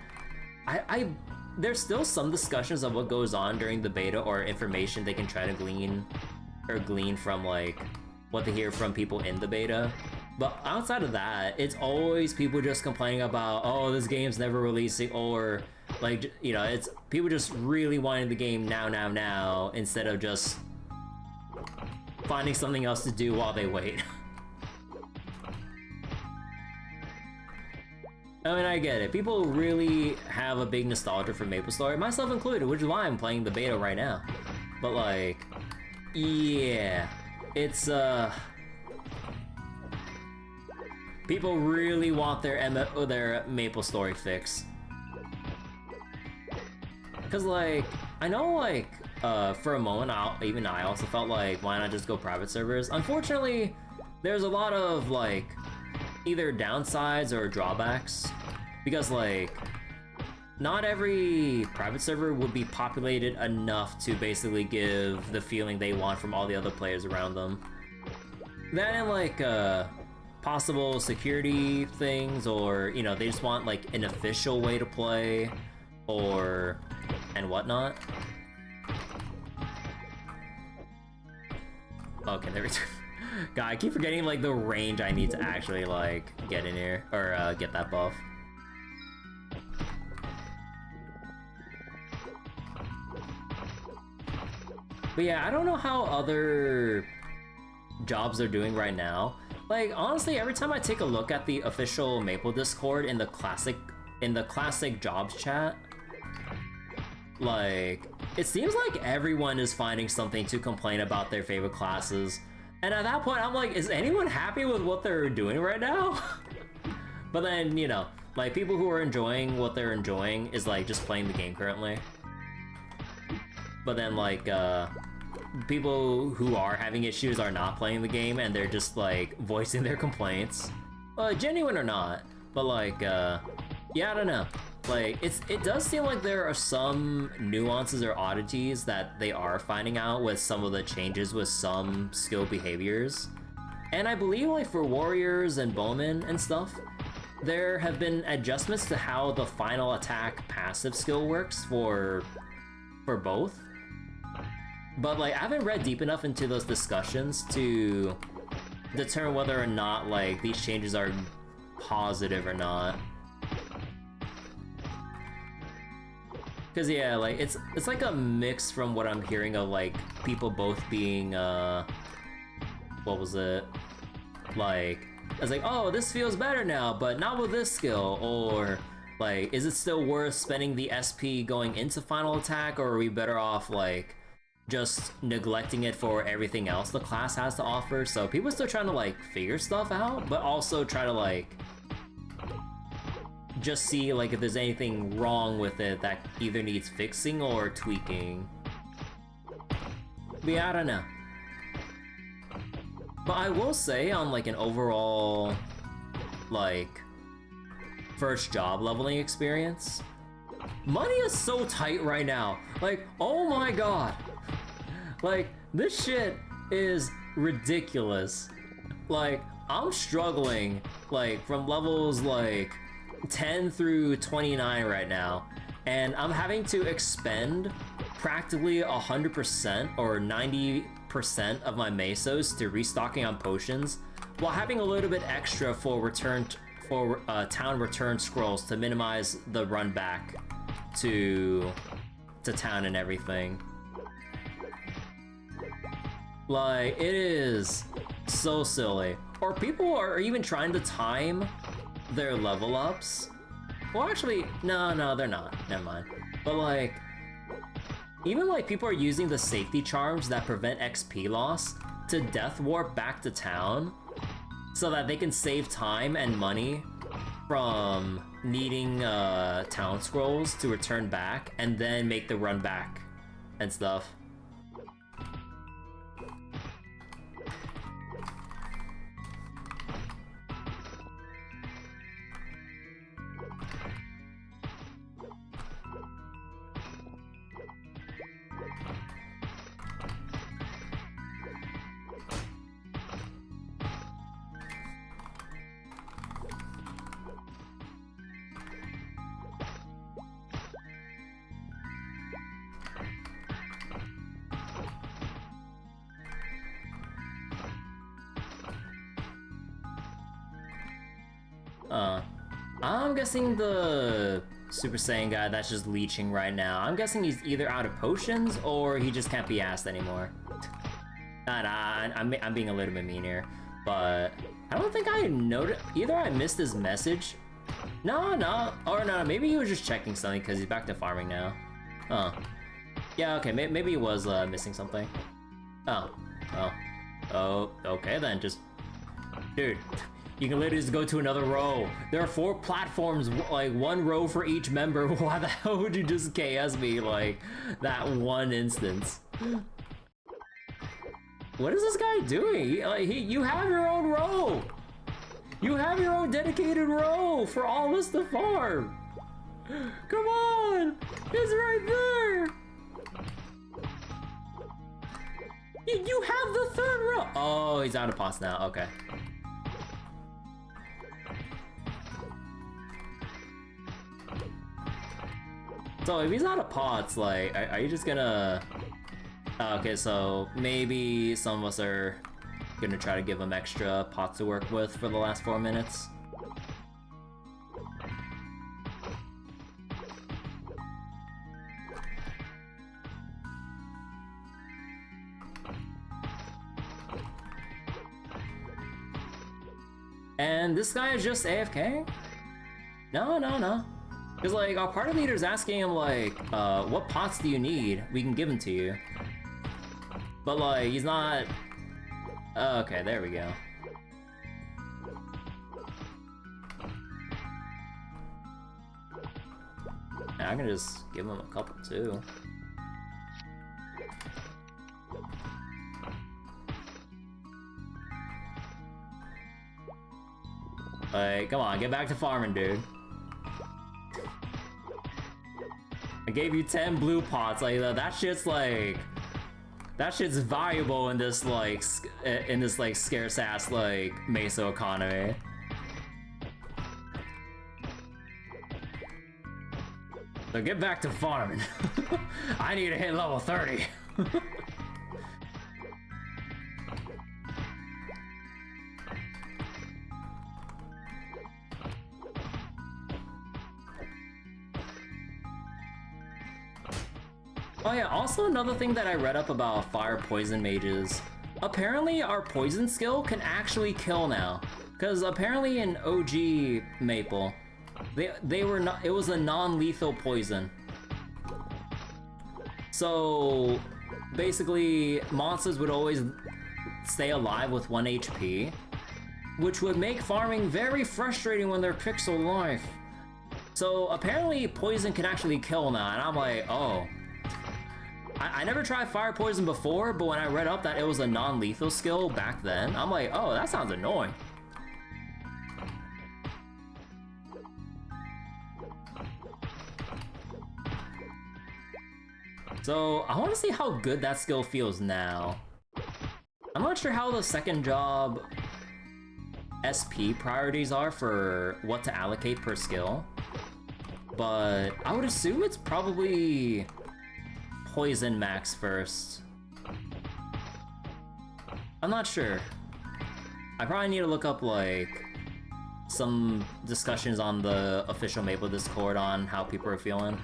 there's still some discussions of what goes on during the beta, or information they can try to glean from, like, what they hear from people in the beta. But outside of that, it's always people just complaining about, oh, this game's never releasing, or, like, you know, it's people just really wanting the game now, instead of just finding something else to do while they wait. I mean, I get it. People really have a big nostalgia for MapleStory, myself included, which is why I'm playing the beta right now. But, like, yeah, it's, people really want their MapleStory fix. Cause, like, I know, like, for a moment, I also felt like, why not just go private servers? Unfortunately, there's a lot of, like, either downsides or drawbacks. Because, like, not every private server would be populated enough to basically give the feeling they want from all the other players around them. That and, like, possible security things, or, you know, they just want, like, an official way to play, or, and whatnot. Okay, there we go. God, I keep forgetting, like, the range I need to actually, like, get in here, or, get that buff. But yeah, I don't know how other jobs are doing right now. Like, honestly, every time I take a look at the official Maple Discord in the classic jobs chat, like, it seems like everyone is finding something to complain about their favorite classes. And at that point, I'm like, is anyone happy with what they're doing right now? But then, you know, like, people who are enjoying what they're enjoying is, like, just playing the game currently. But then, like, people who are having issues are not playing the game, and they're just, like, voicing their complaints. Genuine or not. But, like, yeah, I don't know. Like, it does seem like there are some nuances or oddities that they are finding out with some of the changes with some skill behaviors. And I believe, like, for warriors and bowmen and stuff, there have been adjustments to how the final attack passive skill works for both. But, like, I haven't read deep enough into those discussions to determine whether or not, like, these changes are positive or not. Cause yeah, like it's like a mix from what I'm hearing of like people both being what was it? Like it's like, oh, this feels better now, but not with this skill, or like, is it still worth spending the SP going into final attack, or are we better off like just neglecting it for everything else the class has to offer? So people are still trying to like figure stuff out, but also try to like just see like if there's anything wrong with it that either needs fixing or tweaking. But yeah, I don't know. But I will say on like an overall like first job leveling experience, money is so tight right now. Like, oh my god. Like, this shit is ridiculous. Like, I'm struggling like from levels like 10 through 29 right now, and I'm having to expend practically 100% or 90% of my mesos to restocking on potions, while having a little bit extra for town return scrolls to minimize the run back to town and everything. Like, it is so silly. Or people are even trying to time their level ups. Well, actually, no, they're not. Never mind. But like, even like people are using the safety charms that prevent XP loss to death warp back to town so that they can save time and money from needing town scrolls to return back and then make the run back and stuff. I'm guessing the Super Saiyan guy that's just leeching right now, I'm guessing he's either out of potions or he just can't be asked anymore. I'm being a little bit mean here, but I don't think I noticed. Either I missed his message. No, or no, maybe he was just checking something because he's back to farming now. Oh. Yeah, okay, maybe he was missing something. Oh, okay then, just... Dude. You can literally just go to another row. There are 4 platforms, like 1 row for each member. Why the hell would you just KS me like that one instance? What is this guy doing? You have your own row. You have your own dedicated row for all of us to farm. Come on, it's right there. You have the 3rd row. Oh, he's out of pots now. Okay. So if he's out of pots, like, are you just gonna... okay, so maybe some of us are gonna try to give him extra pots to work with for the last 4 minutes. And this guy is just AFK? No. Because, like, our party leader's asking him, like, what pots do you need? We can give them to you. But, like, he's not... okay, there we go. Yeah, I can just give him a couple, too. Like, come on, get back to farming, dude. gave you 10 blue pots. Like that shit's like, that shit's valuable in this like scarce ass like meso economy. So get back to farming. I need to hit level 30. Oh yeah, also another thing that I read up about fire poison mages. Apparently our poison skill can actually kill now. Because apparently in OG Maple, they were not, it was a non-lethal poison. So basically monsters would always stay alive with 1 HP, which would make farming very frustrating when they're pixel life. So apparently poison can actually kill now, and I'm like, oh. I never tried fire poison before, but when I read up that it was a non-lethal skill back then, I'm like, oh, that sounds annoying. So I want to see how good that skill feels now. I'm not sure how the second job SP priorities are for what to allocate per skill, but I would assume it's probably poison max first. I'm not sure. I probably need to look up like some discussions on the official Maple Discord on how people are feeling.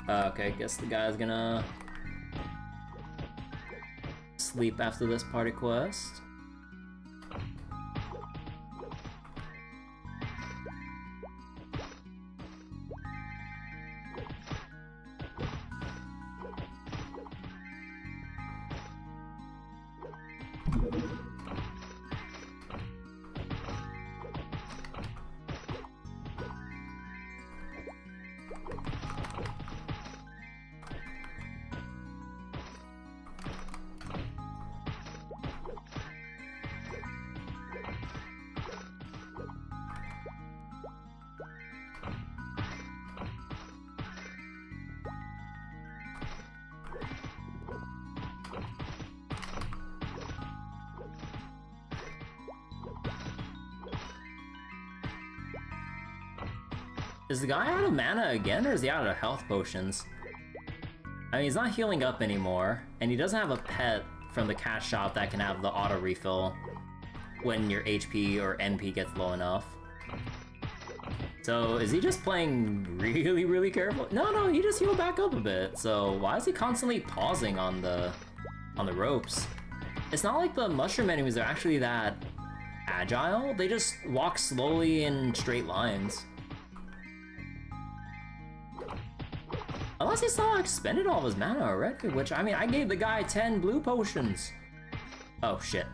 Okay, guess the guy's gonna sleep after this party quest. Is the guy out of mana again, or is he out of health potions? I mean, he's not healing up anymore, and he doesn't have a pet from the cash shop that can have the auto refill when your HP or MP gets low enough. So is he just playing really, really careful? No, he just healed back up a bit. So why is he constantly pausing on the ropes? It's not like the mushroom enemies are actually that agile. They just walk slowly in straight lines. Unless he saw expended all of his mana already, which, I mean, I gave the guy 10 blue potions. Oh, shit.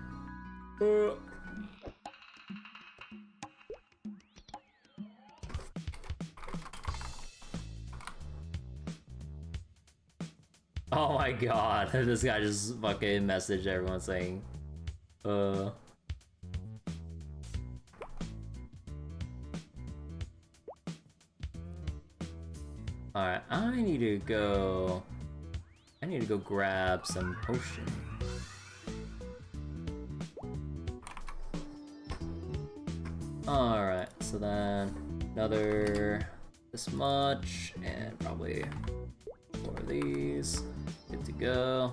Oh my god, this guy just fucking messaged everyone saying, Alright, I need to go grab some potion. Alright, so then another this much, and probably 4 of these. Good to go.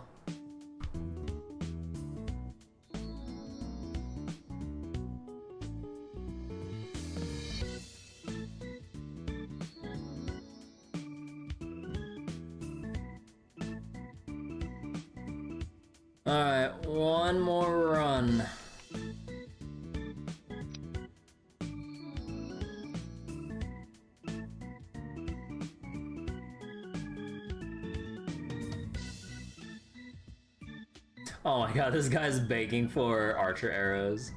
Alright, one more run. Oh my god, this guy's begging for archer arrows.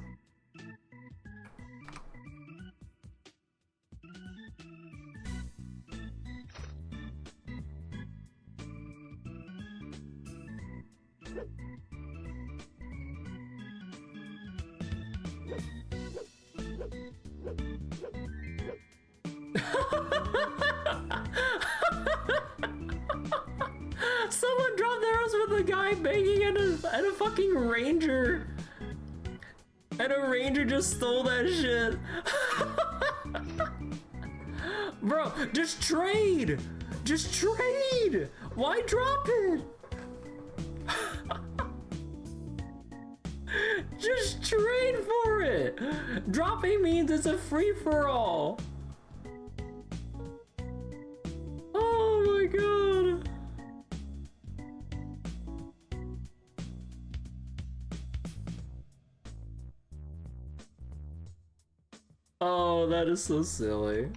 the guy begging and a fucking ranger. And a ranger just stole that shit. Bro, just trade! Just trade! Why drop it? Just trade for it! Dropping means it's a free-for-all. Oh my god. Oh, that is so silly.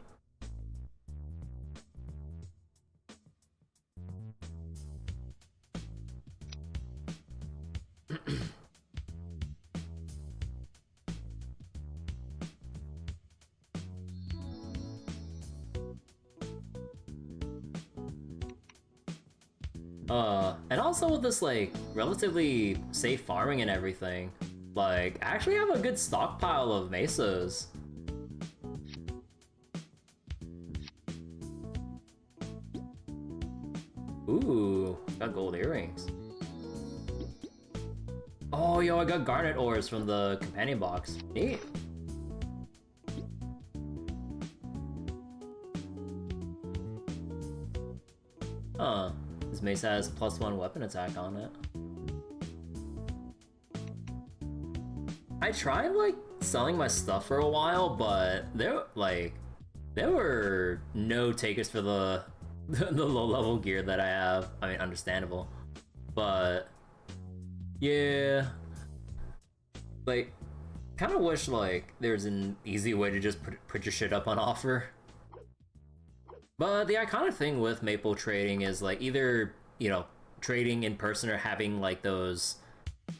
And also with this, like, relatively safe farming and everything, like, I actually have a good stockpile of mesas. Ooh, got gold earrings. Oh, yo, I got garnet ores from the companion box. Neat. Huh. This mace has +1 weapon attack on it. I tried, like, selling my stuff for a while, but there were no takers for the low-level gear that I have. I mean, understandable. But yeah, like, kind of wish, like, there's an easy way to just put your shit up on offer. But the iconic thing with Maple trading is, like, either, you know, trading in person or having, like, those,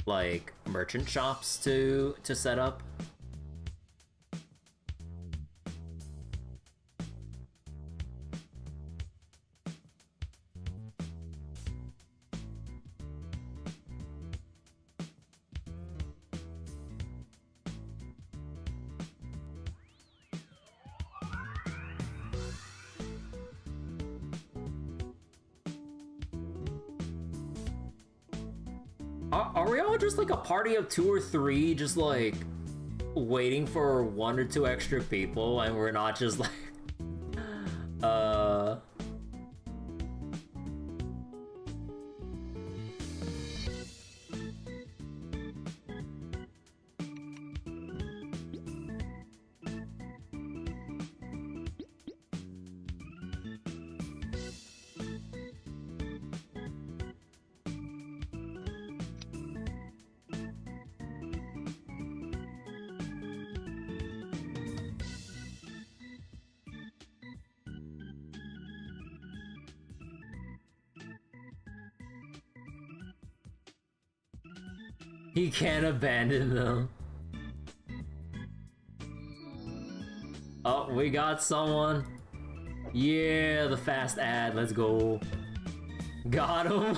like, merchant shops to set up. Are we all just like a party of 2 or 3, just like waiting for 1 or 2 extra people, and we're not just like, he can't abandon them. Oh, we got someone. Yeah, the fast ad, let's go. Got him.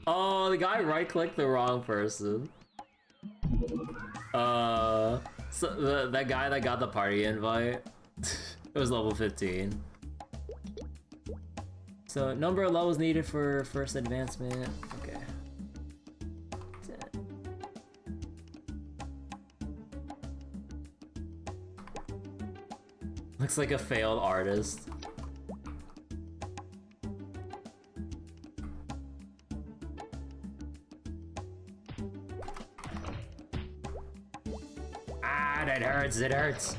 Oh, the guy right-clicked the wrong person. So that guy that got the party invite, it was level 15. So, number of levels needed for first advancement. Okay. 10. Looks like a failed artist. Ah, that hurts, it hurts.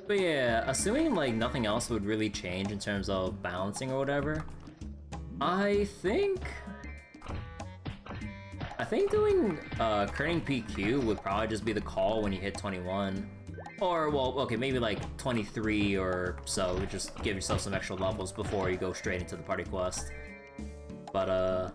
But yeah, assuming like nothing else would really change in terms of balancing or whatever, I think doing Kerning PQ would probably just be the call when you hit 21. Or, well, okay, maybe like 23 or so, just give yourself some extra levels before you go straight into the party quest. But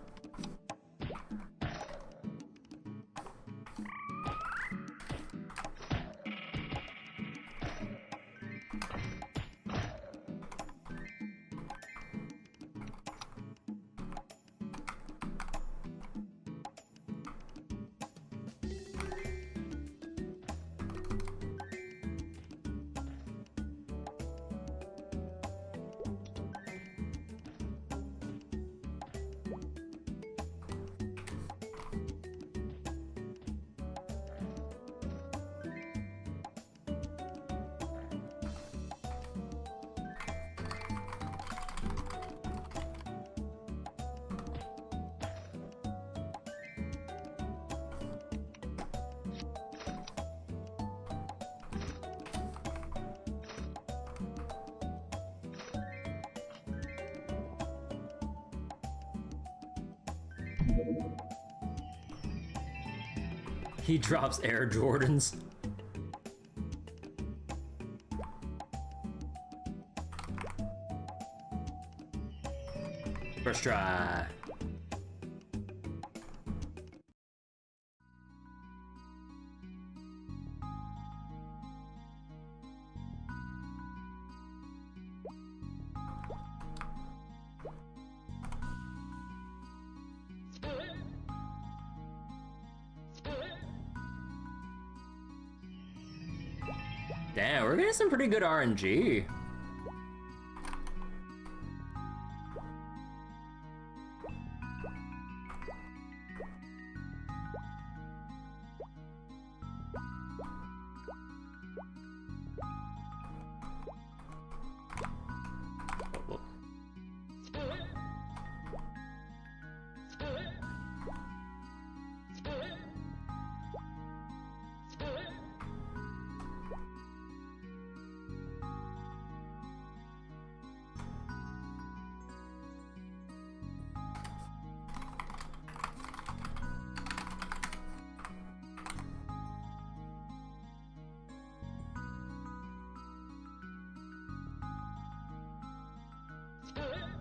He drops Air Jordans. First try. Damn, we're getting some pretty good RNG.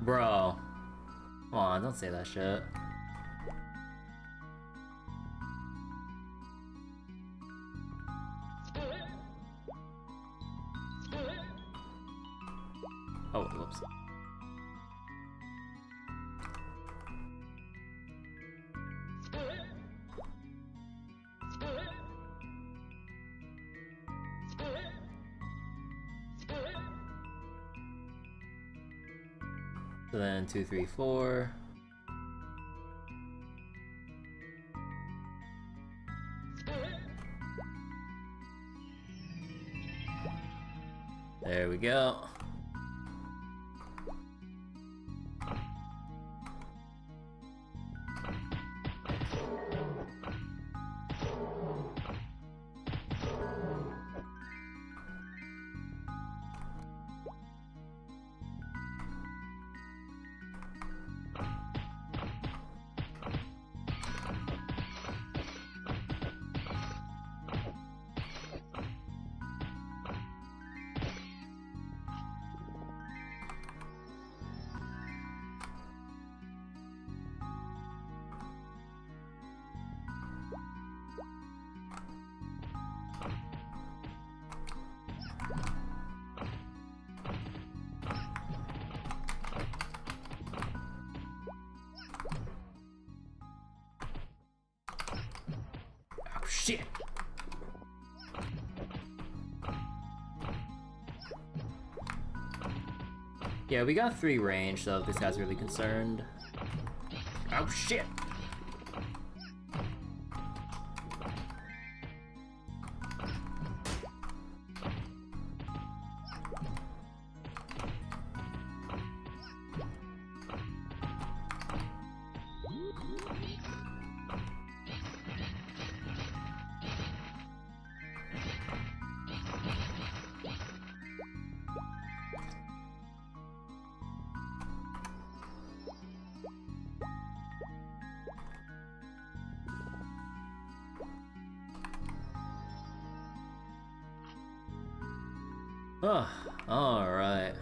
Bro. Come on, don't say that shit. Oh, whoops. So then 2, 3, 4. There we go. Shit! Yeah, we got 3 range, so this guy's really concerned. Oh shit! Oh, alright.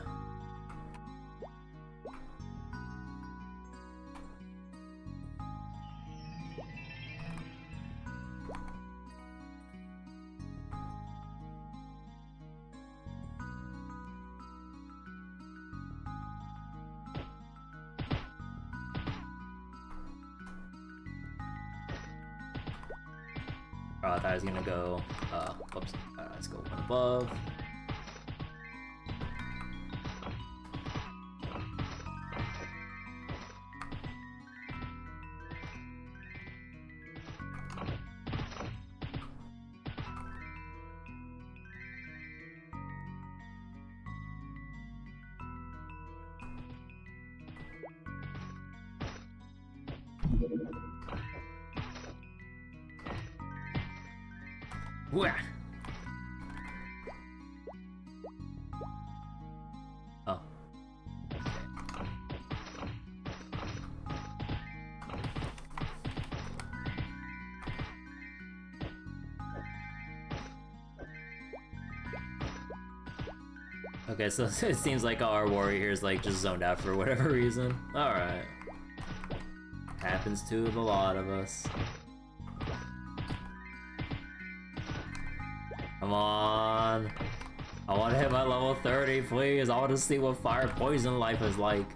I thought I was gonna go, whoops, let's go one above. Wah! Oh. Okay, so it seems like our warrior here is like just zoned out for whatever reason. Alright. Happens to the lot of us. Come on. I want to hit my level 30, please. I want to see what fire poison life is like.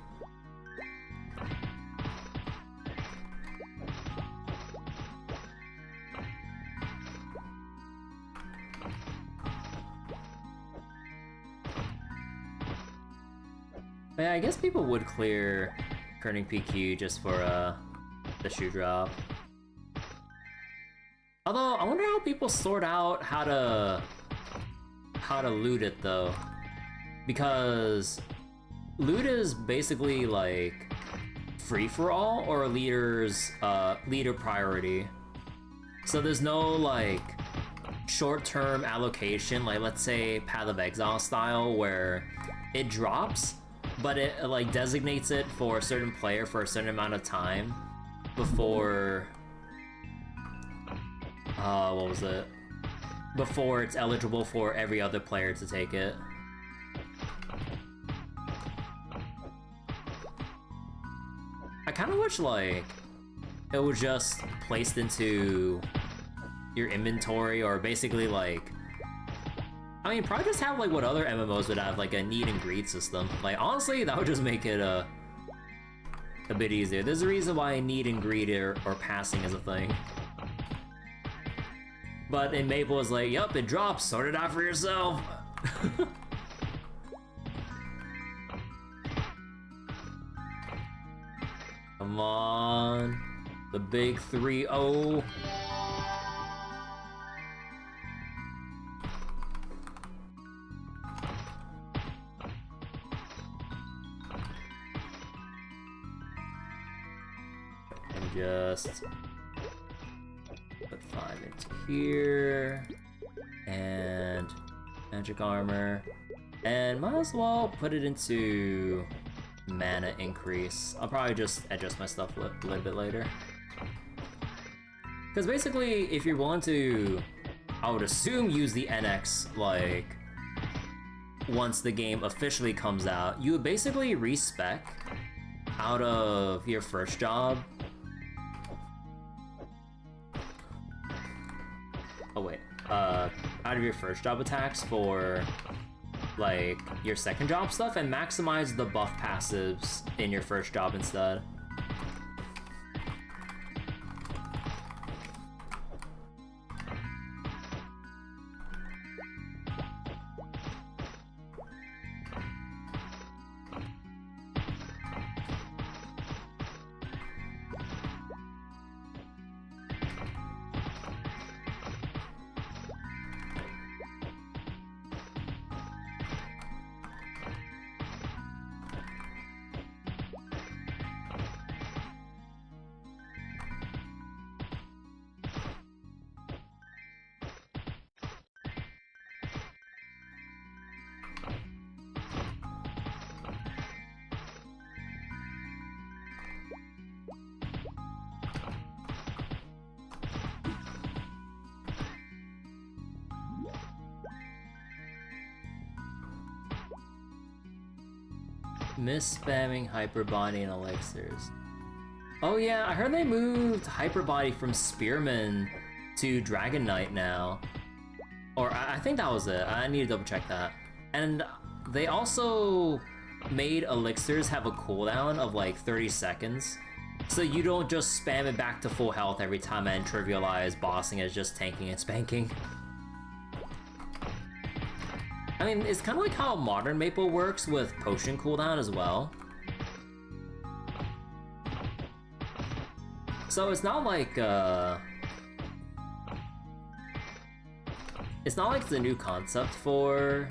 Yeah, I guess people would clear Kerning PQ just for the shoe drop. Although I wonder how people sort out how to loot it though, because loot is basically like free for all or leader priority. So there's no like short-term allocation, like let's say Path of Exile style, where it drops, but it like designates it for a certain player for a certain amount of time before what was it? Before it's eligible for every other player to take it. I kind of wish like it was just placed into your inventory, or basically like, I mean, probably just have like what other MMOs would have, like a need and greed system. Like honestly, that would just make it a bit easier. There's a reason why need and greed or passing is a thing. But in Maple is like, yup, it drops, sort it out for yourself. Come on, the big 3-0. And just put 5 into here, and magic armor, and might as well put it into mana increase. I'll probably just adjust my stuff a little bit later. Because basically, if you're willing to, I would assume, use the NX, like, once the game officially comes out, you would basically respec out of your first job. Oh wait, out of your first job attacks for like your second job stuff, and maximize the buff passives in your first job instead. Miss spamming Hyperbody and elixirs. Oh yeah, I heard they moved Hyperbody from Spearman to Dragon Knight now. Or I think that was it. I need to double check that. And they also made elixirs have a cooldown of like 30 seconds. So you don't just spam it back to full health every time and trivialize bossing as just tanking and spanking. I mean, it's kind of like how modern Maple works with potion cooldown as well. So it's not like it's not like it's a new concept for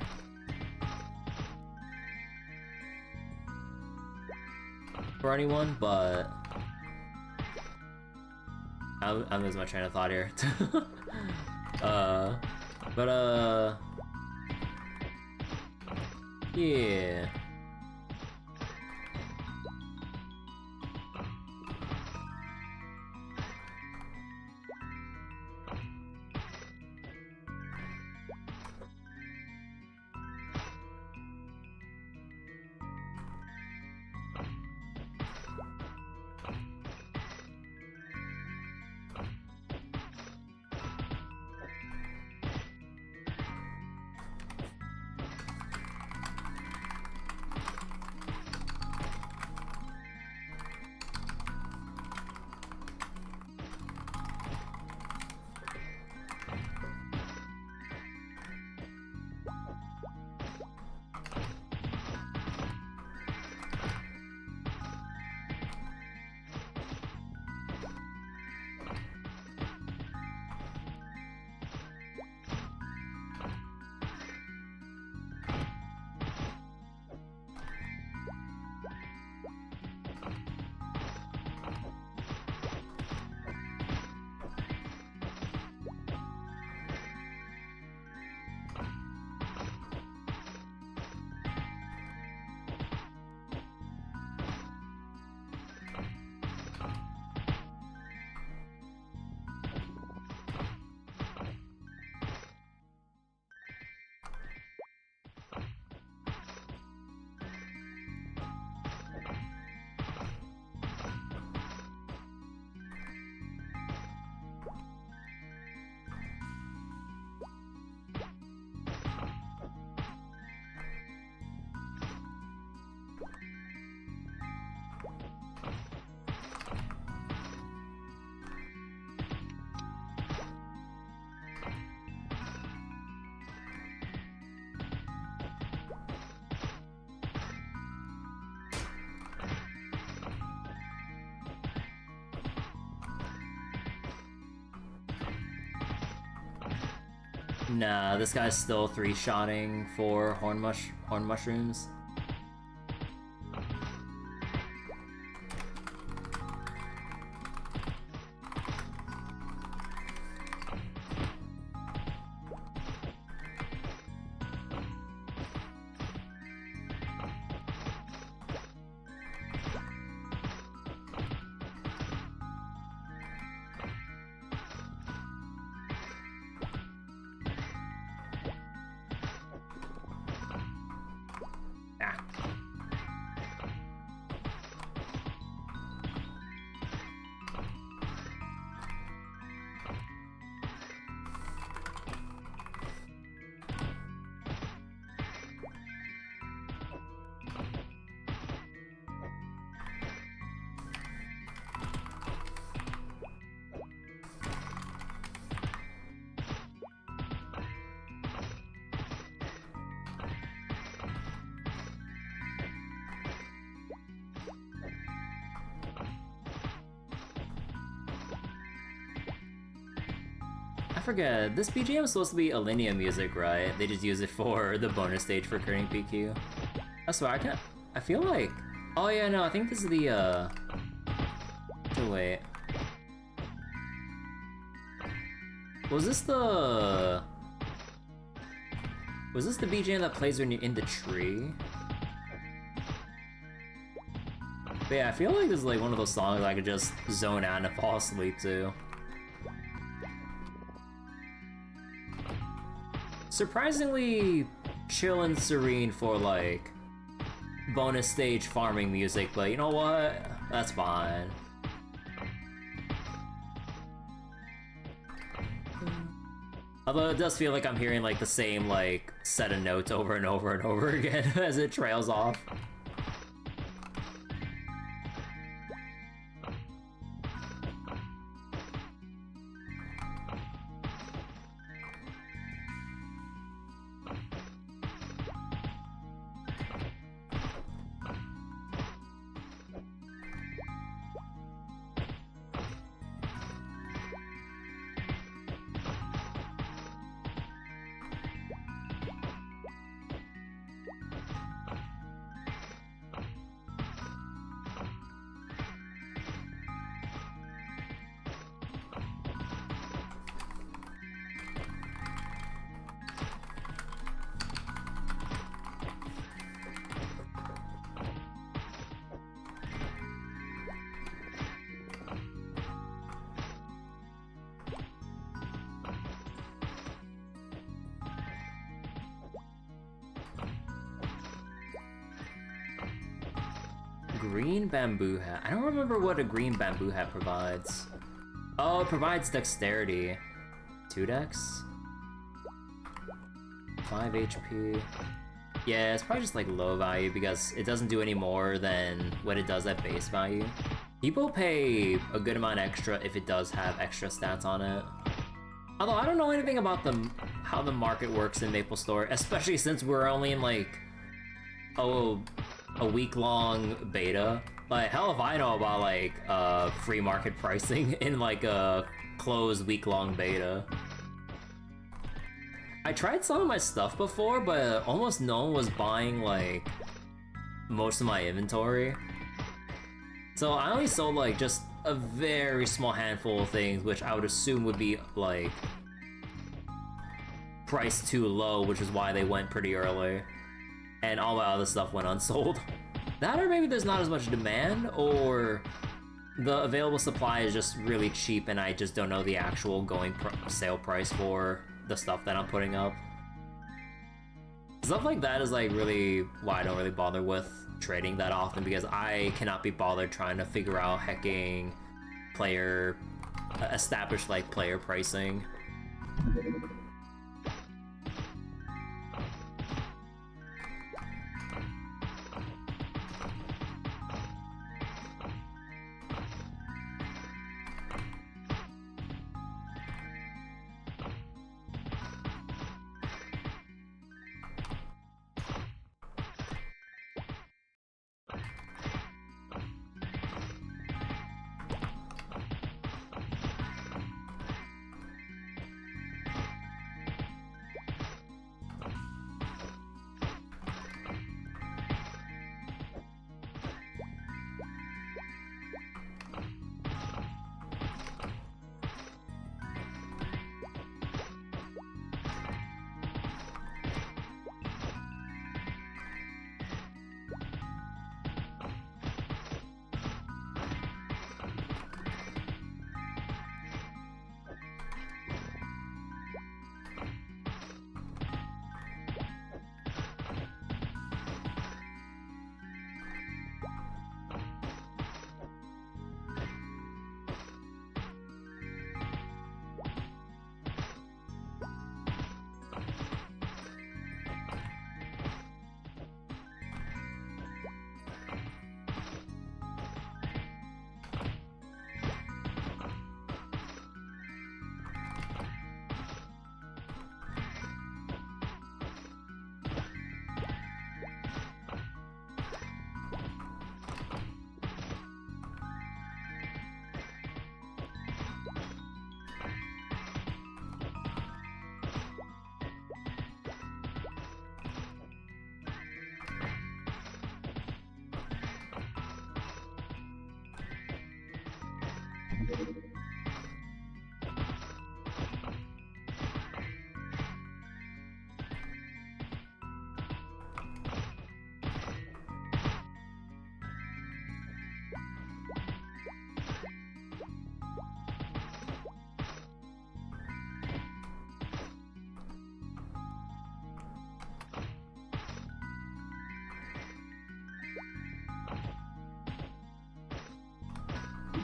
anyone, but I'm losing my train of thought here. Yeah. Nah, this guy's still 3-shotting for horn mushrooms. I forget, this BGM is supposed to be Alinea music, right? They just use it for the bonus stage for Kerning PQ. I swear, I feel like... Oh yeah, no, I think this is the, Oh, wait. Was this the BGM that plays when you're in the tree? But yeah, I feel like this is like one of those songs I could just zone out and fall asleep to. Surprisingly chill and serene for like bonus stage farming music, but you know what? That's fine. Although it does feel like I'm hearing like the same like set of notes over and over and over again as it trails off. Green bamboo hat. I don't remember what a green bamboo hat provides. Oh, it provides dexterity. 2 dex? 5 HP. Yeah, it's probably just like low value because it doesn't do any more than what it does at base value. People pay a good amount extra if it does have extra stats on it. Although I don't know anything about how the market works in MapleStory, especially since we're only in like a week-long beta. Like, hell if I know about like free market pricing in like a closed week-long beta. I tried selling my stuff before, but almost no one was buying like most of my inventory. So I only sold like just a very small handful of things, which I would assume would be like priced too low, which is why they went pretty early. And all my other stuff went unsold. That, or maybe there's not as much demand, or the available supply is just really cheap and I just don't know the actual going sale price for the stuff that I'm putting up. Stuff like that is like really why I don't really bother with trading that often, because I cannot be bothered trying to figure out hecking established like player pricing.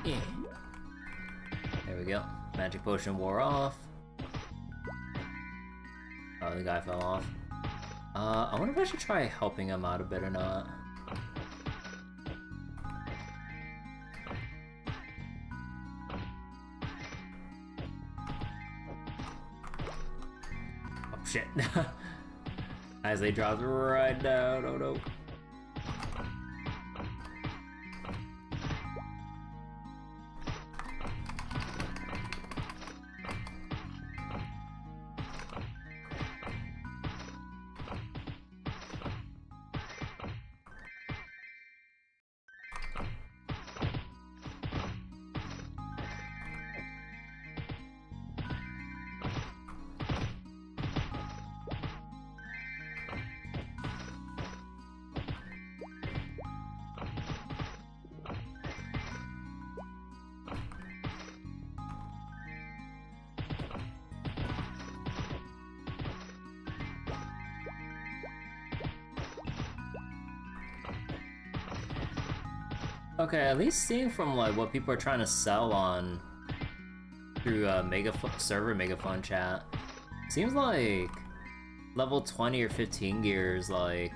There we go. Magic potion wore off. Oh, the guy fell off. I wonder if I should try helping him out a bit or not. Oh shit. As they dropped right down, oh no. Okay, at least seeing from like what people are trying to sell on through server Megafon chat, seems like level 20 or 15 gear is like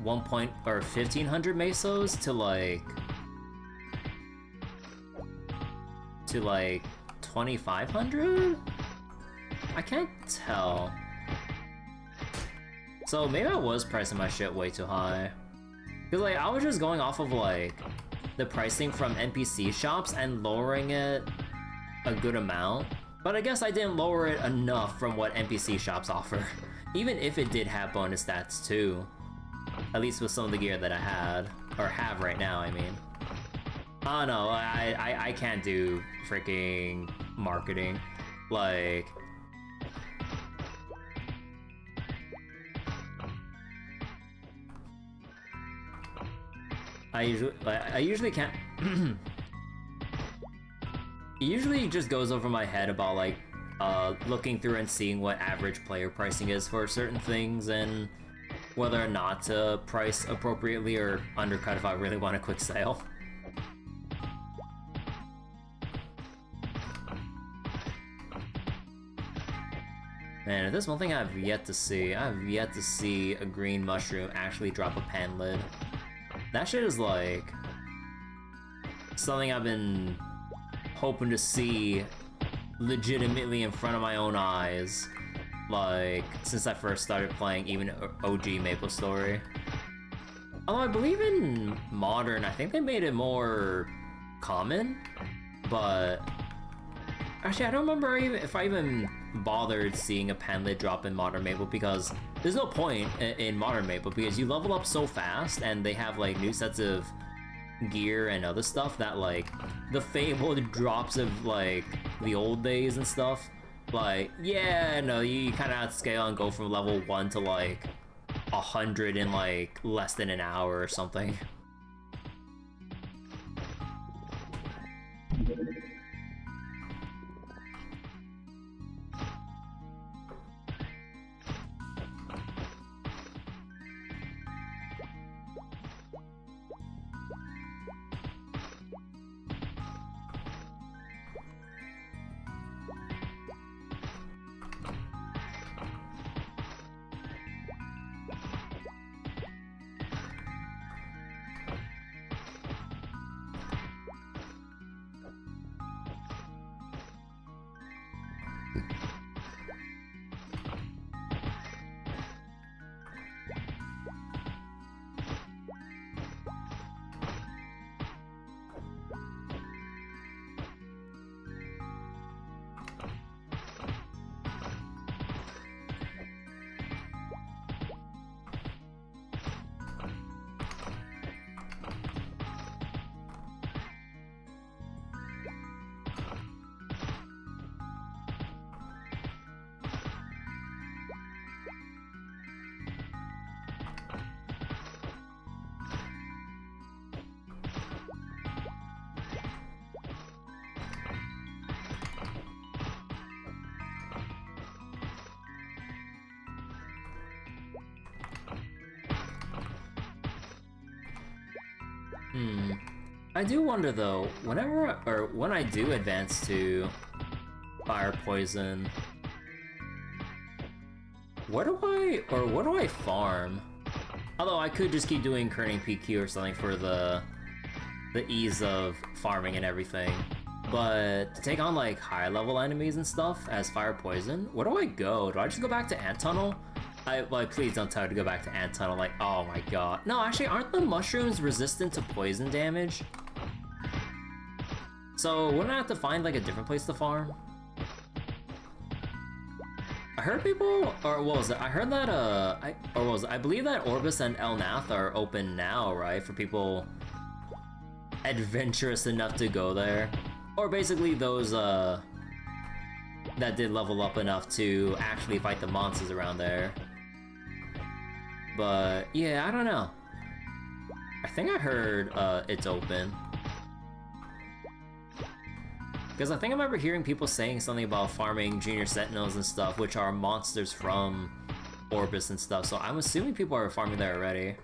1500 mesos to like 2500? I can't tell. So maybe I was pricing my shit way too high. Cause like I was just going off of like the pricing from NPC shops and lowering it a good amount. But I guess I didn't lower it enough from what NPC shops offer. Even if it did have bonus stats too. At least with some of the gear that I had. Or have right now, I mean. Oh no, I can't do freaking marketing. Like... I usually can't. It usually just goes over my head about like looking through and seeing what average player pricing is for certain things and whether or not to price appropriately or undercut if I really want a quick sale. Man, if there's one thing I've yet to see, I've yet to see a green mushroom actually drop a pan lid. That shit is like something I've been hoping to see legitimately in front of my own eyes, like since I first started playing even OG MapleStory. Although I believe in Modern, I think they made it more common, but actually I don't remember if I even bothered seeing a pan lid drop in Modern Maple because there's no point in Modern Maple because you level up so fast and they have like new sets of gear and other stuff that like the fabled drops of like the old days and stuff, like yeah, no, you kind of outscale and go from level 1 to like 100 in like less than an hour or something. I do wonder though, when I do advance to fire poison, what do I farm? Although I could just keep doing Kerning PQ or something for the ease of farming and everything. But to take on like high level enemies and stuff as fire poison, where do I go? Do I just go back to Ant Tunnel? Like, please don't tell me to go back to Ant Tunnel, like, oh my god. No, actually, aren't the mushrooms resistant to poison damage? So, wouldn't I have to find, like, a different place to farm? I heard people, or what was it? I heard that, I believe that Orbis and El Nath are open now, right? For people adventurous enough to go there. Or basically those, that did level up enough to actually fight the monsters around there. But, yeah, I don't know. I think I heard, it's open. Because I think I remember hearing people saying something about farming Junior Sentinels and stuff, which are monsters from Orbis and stuff, so I'm assuming people are farming there already.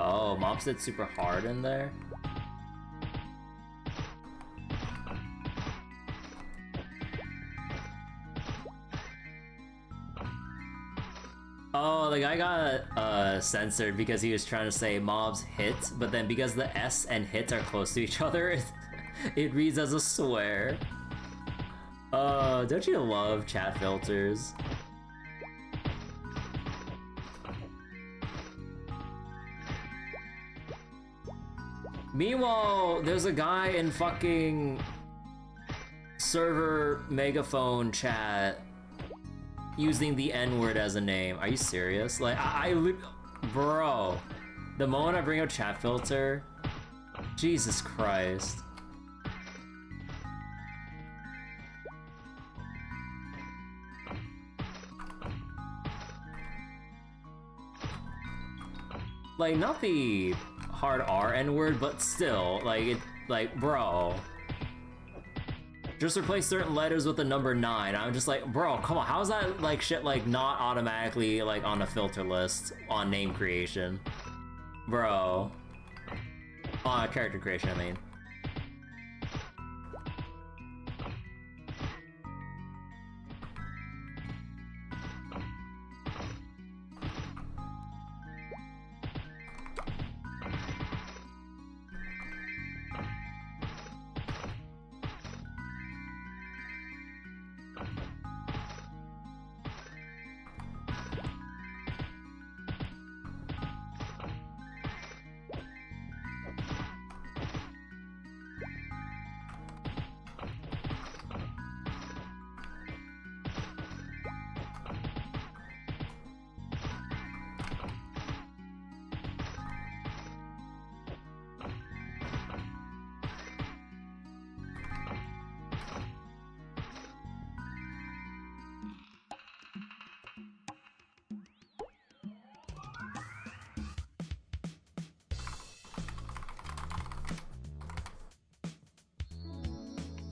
Oh, mobs hit super hard in there? Oh, the guy got censored because he was trying to say mobs hit, but then because the S and hit are close to each other, it reads as a swear. Oh, don't you love chat filters? Meanwhile, there's a guy in fucking server megaphone chat using the N-word as a name. Are you serious? Like, bro, the moment I bring up chat filter, Jesus Christ. Like, not the hard R N-word, but still, like, bro. Just replace certain letters with the number 9. I'm just like, bro, come on, how's that, like, shit, like, not automatically, like, on a filter list on name creation? Bro. On character creation, I mean.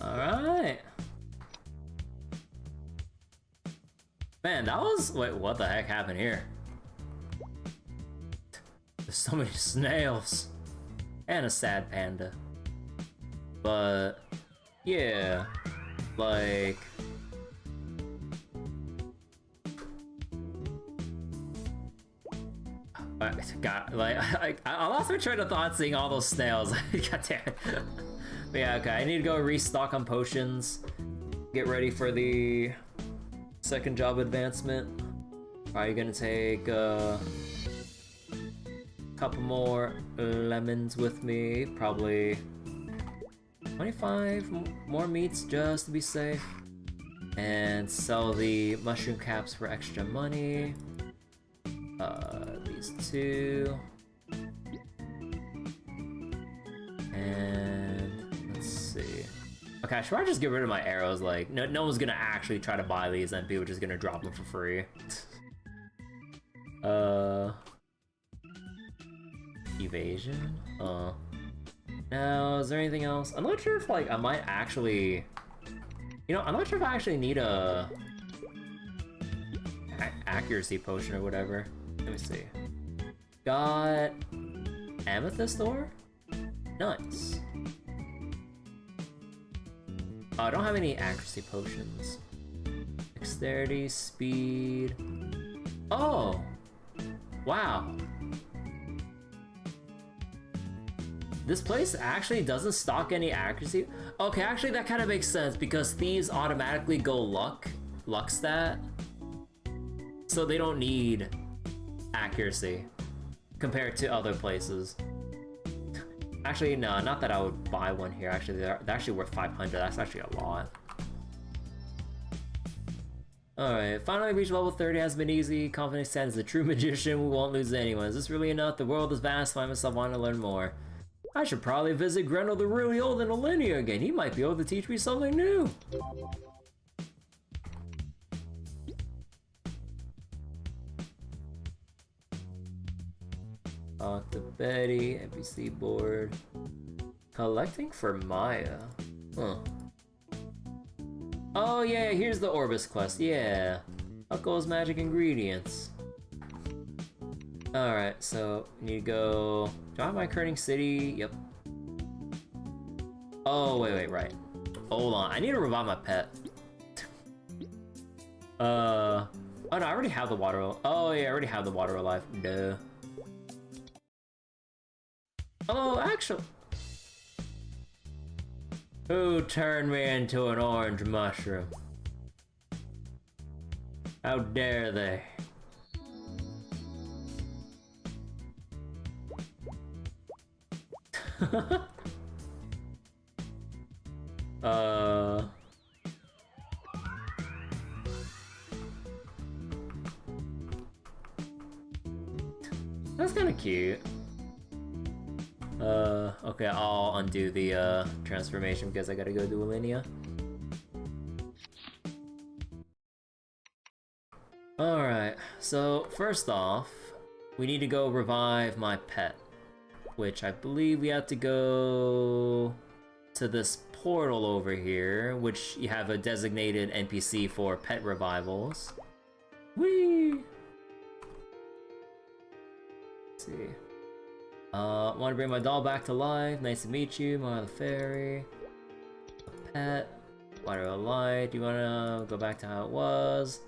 Alright. Man, that was... Wait, what the heck happened here? There's so many snails. And a sad panda. But... yeah. Like... God, like, I lost my train of thought seeing all those snails. God damn it. But yeah, okay, I need to go restock on potions. Get ready for the second job advancement. Probably gonna take a couple more lemons with me. Probably 25 more meats just to be safe. And sell the mushroom caps for extra money. These two. And let's see. Okay, I should probably just get rid of my arrows. Like, no one's gonna actually try to buy these, and people are just gonna drop them for free. Evasion? Now, is there anything else? I'm not sure if, like, I might actually... You know, I'm not sure if I actually need a... accuracy potion or whatever. Let me see. Got... Amethyst ore? Nice. I don't have any accuracy potions. Dexterity, speed... Oh! Wow. This place actually doesn't stock any accuracy. Okay, actually that kind of makes sense because thieves automatically go luck stat. So they don't need accuracy compared to other places. Actually, no, not that I would buy one here. Actually, they're actually worth 500. That's actually a lot. Alright, finally reached level 30 has been easy. Confidence stands the true magician. We won't lose anyone. Is this really enough? The world is vast. I myself want to learn more. I should probably visit Grendel the really old in Alinea again. He might be able to teach me something new. Talk to Betty, NPC board. Collecting for Maya. Huh. Oh yeah, here's the Orbis quest, yeah. Uncle's magic ingredients. Alright, so I need to go... Do I have my Kerning City? Yep. Oh, wait, right. Hold on, I need to revive my pet. Oh no, I already have the water... Oh yeah, I already have the water alive. Duh. Oh, actually... Who turned me into an orange mushroom? How dare they? That's kind of cute. Okay, I'll undo the transformation because I gotta go do Alinea. Alright, so first off, we need to go revive my pet, which I believe we have to go to this portal over here, which you have a designated NPC for pet revivals. Whee! Let's see. Want to bring my doll back to life. Nice to meet you, Mara the Fairy. A pet. Water of light. Do you want to go back to how it was?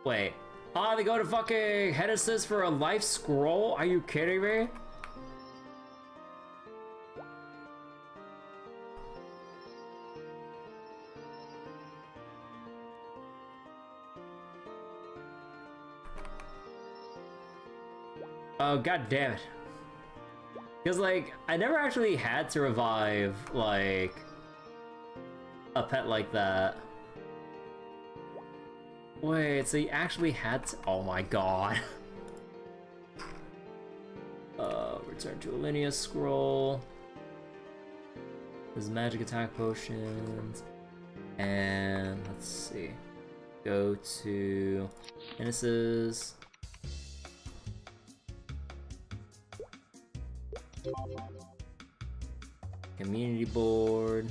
Wait. Oh, they go to fucking head assist for a life scroll? Are you kidding me? Oh, god damn it. Because, like, I never actually had to revive, like, a pet like that. Wait, so you actually had to— oh my god. Return to Alinea scroll. There's magic attack potions. And, let's see. Go to Genesis. Community board.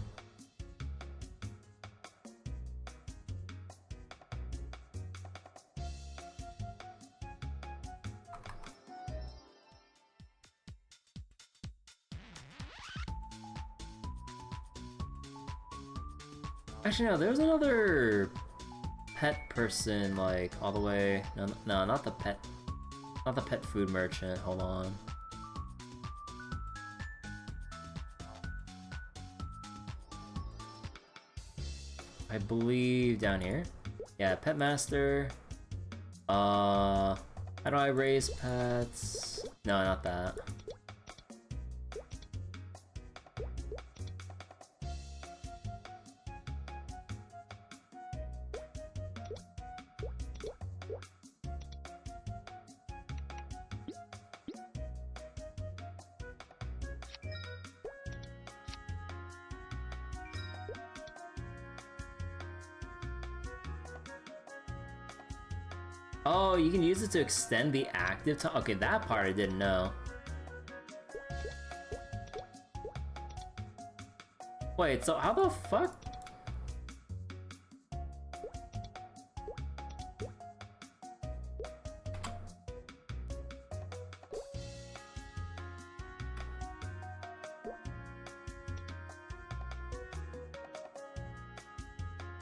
Actually, no, there's another pet person, like, all the way... No, not the pet... Not the pet food merchant, hold on. I believe down here. Yeah, pet master. How do I raise pets? No, not that. Oh, you can use it to extend the active time. Okay, that part I didn't know. Wait, so how the fuck?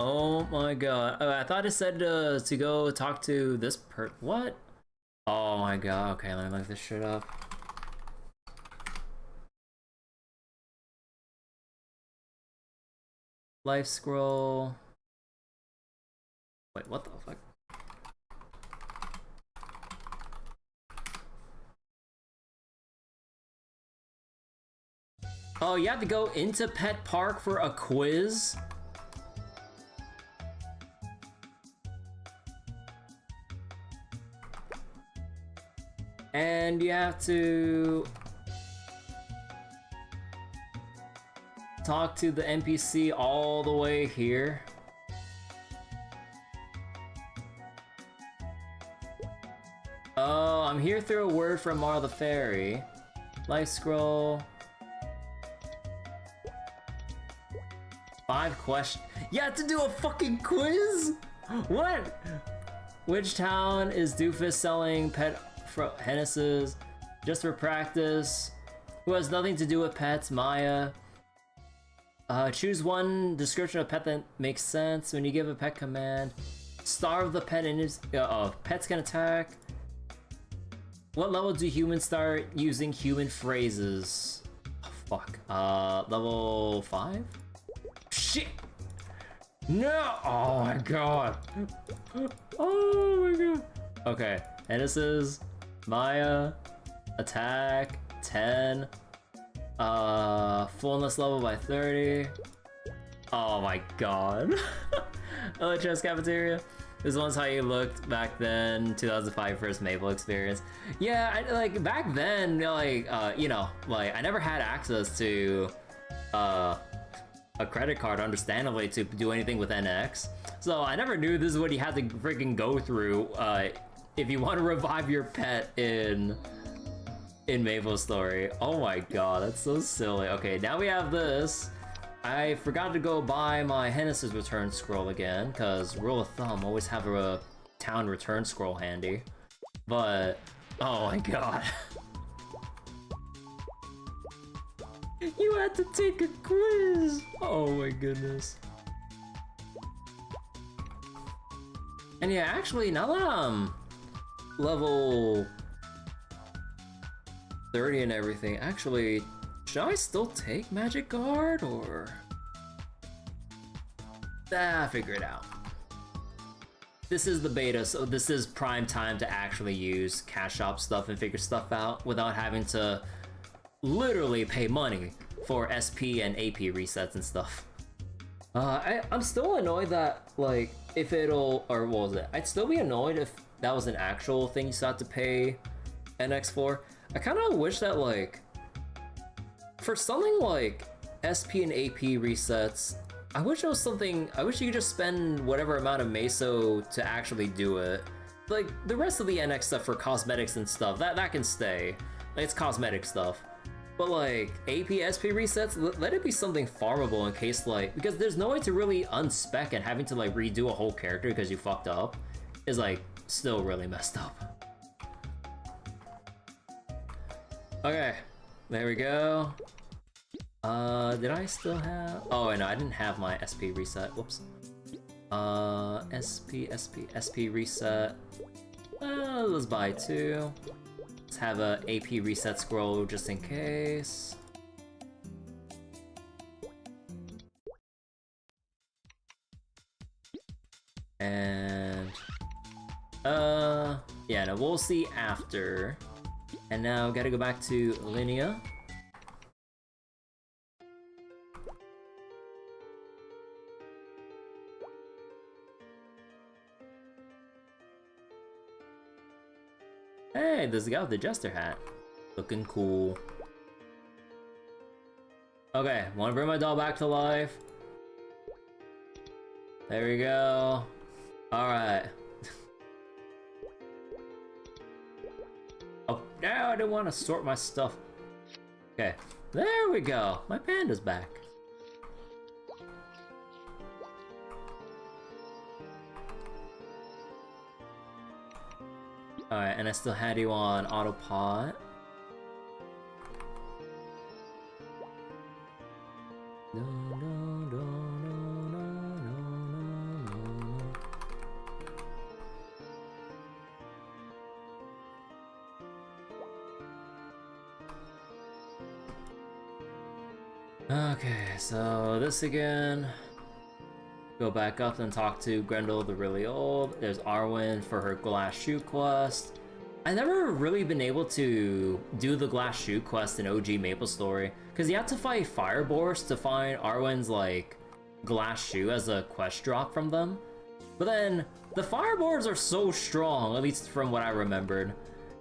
Oh my god. Oh, I thought it said to go talk to this what? Oh my god. Okay, let me look this shit up. Life scroll. Wait, what the fuck? Oh, you have to go into Pet Park for a quiz? And you have to talk to the NPC all the way here. Oh, I'm here through a word from Mar the Fairy. Life scroll. 5 questions. You have to do a fucking quiz? What? Which town is Doofus selling pet harnesses just for practice? Who has nothing to do with pets? Maya. Choose one description of pet that makes sense. When you give a pet command, starve the pet and pets can attack. What level do humans start using human phrases? Oh, fuck. Level 5? Shit! No! Oh my god! Oh my god! Okay, and this is Maya, attack, 10, fullness level by 30. Oh my god. LHS cafeteria. This one's how you looked back then, 2005 first Maple experience. Yeah, like back then, like, you know, like I never had access to, a credit card, understandably, to do anything with NX. So I never knew this is what you had to freaking go through if you want to revive your pet in MapleStory. Oh my god, that's so silly. Okay, now we have this. I forgot to go buy my Hennessy's return scroll again, because rule of thumb, always have a town return scroll handy. But, oh my god. You had to take a quiz! Oh my goodness. And yeah, actually, now that I'm level 30 and everything, actually, should I still take Magic Guard, or? Figure it out. This is the beta, so this is prime time to actually use cash shop stuff and figure stuff out without having to literally pay money for SP and AP resets and stuff. I'm still annoyed that, like, if it'll, or what was it? I'd still be annoyed if that was an actual thing you still had to pay NX for. I kind of wish that, like, for something like SP and AP resets, I wish it was something, I wish you could just spend whatever amount of Meso to actually do it. Like, the rest of the NX stuff for cosmetics and stuff, that can stay. Like, it's cosmetic stuff. But like, AP, SP resets, let it be something farmable in case like, because there's no way to really unspec and having to like redo a whole character because you fucked up is like, still really messed up. Okay, there we go. Did I still have, oh no, I didn't have my SP reset, whoops. SP reset. Let's buy 2. Let's have a AP reset scroll just in case. And yeah, no, we'll see after. And now gotta go back to Linea. Hey, there's a guy with the jester hat. Looking cool. Okay, wanna bring my doll back to life? There we go. Alright. I didn't want to sort my stuff. Okay, there we go. My panda's back. Alright, and I still had you on autopilot. Okay, so this again. Go back up and talk to Grendel the really old. There's Arwen for her glass shoe quest. I've never really been able to do the glass shoe quest in OG MapleStory because you have to fight Fireborst to find Arwen's like glass shoe as a quest drop from them. But then the Fireborsts are so strong, at least from what I remembered,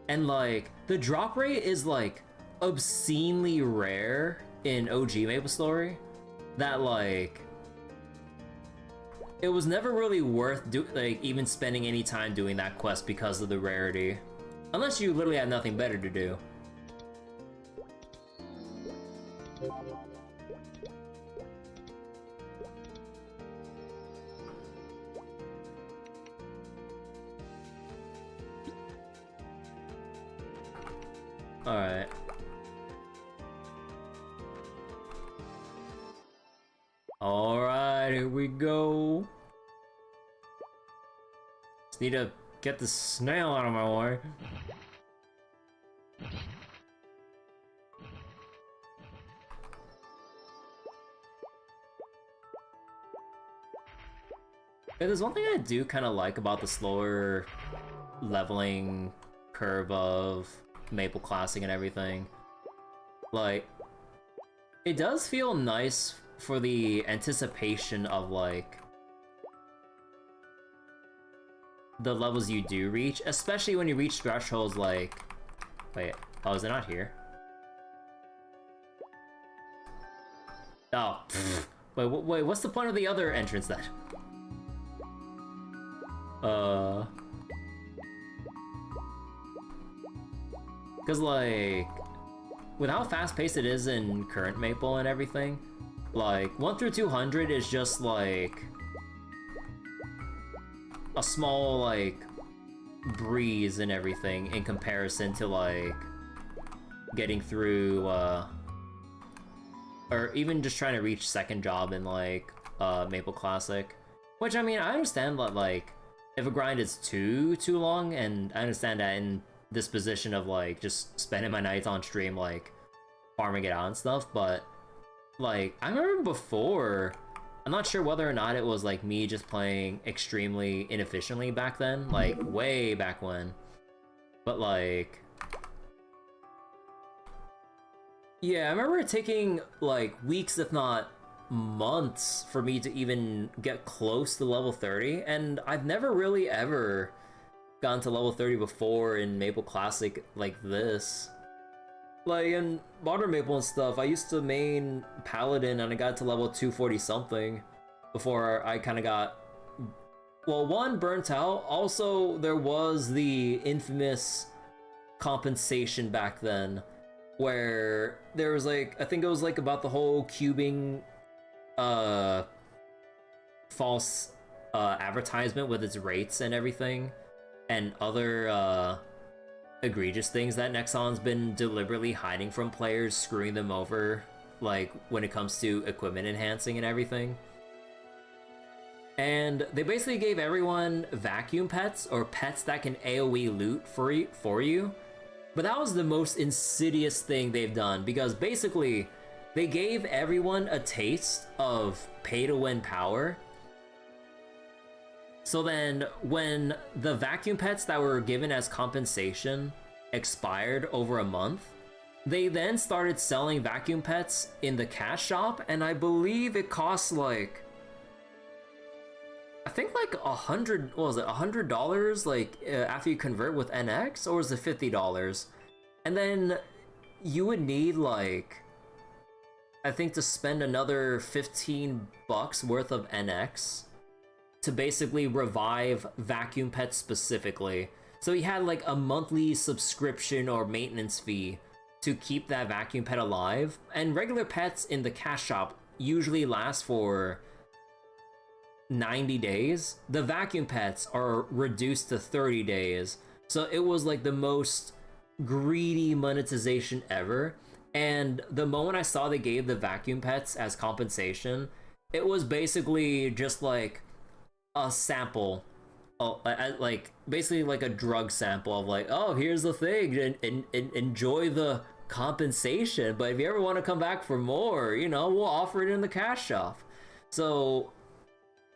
and like the drop rate is like obscenely rare in OG MapleStory that like it was never really worth even spending any time doing that quest because of the rarity. Unless you literally have nothing better to do. Alright. Alright, here we go. Just need to get the snail out of my way. Yeah, there's one thing I do kind of like about the slower leveling curve of Maple Classic and everything. Like, it does feel nice for the anticipation of, like, the levels you do reach, especially when you reach thresholds like... Wait, oh, is it not here? Oh, wait, what's the point of the other entrance then? Because, like, with how fast-paced it is in current Maple and everything, like, 1 through 200 is just, like, a small, like, breeze and everything in comparison to, like, getting through, or even just trying to reach second job in, like, Maple Classic. Which, I mean, I understand that, like, if a grind is too long, and I understand that in this position of, like, just spending my nights on stream, like, farming it out and stuff, but, like, I remember before, I'm not sure whether or not it was, like, me just playing extremely inefficiently back then, like, way back when, but, like, yeah, I remember it taking, like, weeks, if not months, for me to even get close to level 30, and I've never really ever gotten to level 30 before in Maple Classic like this. Like, in Modern Maple and stuff, I used to main Paladin and I got to level 240 something before I kind of got, well, one, burnt out. Also, there was the infamous compensation back then where there was, like, I think it was, like, about the whole cubing false advertisement with its rates and everything, and other egregious things that Nexon's been deliberately hiding from players, screwing them over, like, when it comes to equipment enhancing and everything. And they basically gave everyone vacuum pets, or pets that can AoE loot for you. But that was the most insidious thing they've done, because basically they gave everyone a taste of pay-to-win power. So then, when the vacuum pets that were given as compensation expired over a month, they then started selling vacuum pets in the cash shop, and I believe it costs, like, I think like $100, what was it, $100, like, after you convert with NX, or was it $50? And then you would need, like, I think to spend another $15 worth of NX to basically revive vacuum pets specifically. So he had like a monthly subscription or maintenance fee to keep that vacuum pet alive. And regular pets in the cash shop usually last for 90 days. The vacuum pets are reduced to 30 days. So it was like the most greedy monetization ever. And the moment I saw they gave the vacuum pets as compensation, it was basically just like a sample, like basically like a drug sample of like, oh, here's the thing, and enjoy the compensation, but if you ever want to come back for more, you know, we'll offer it in the cash shop. So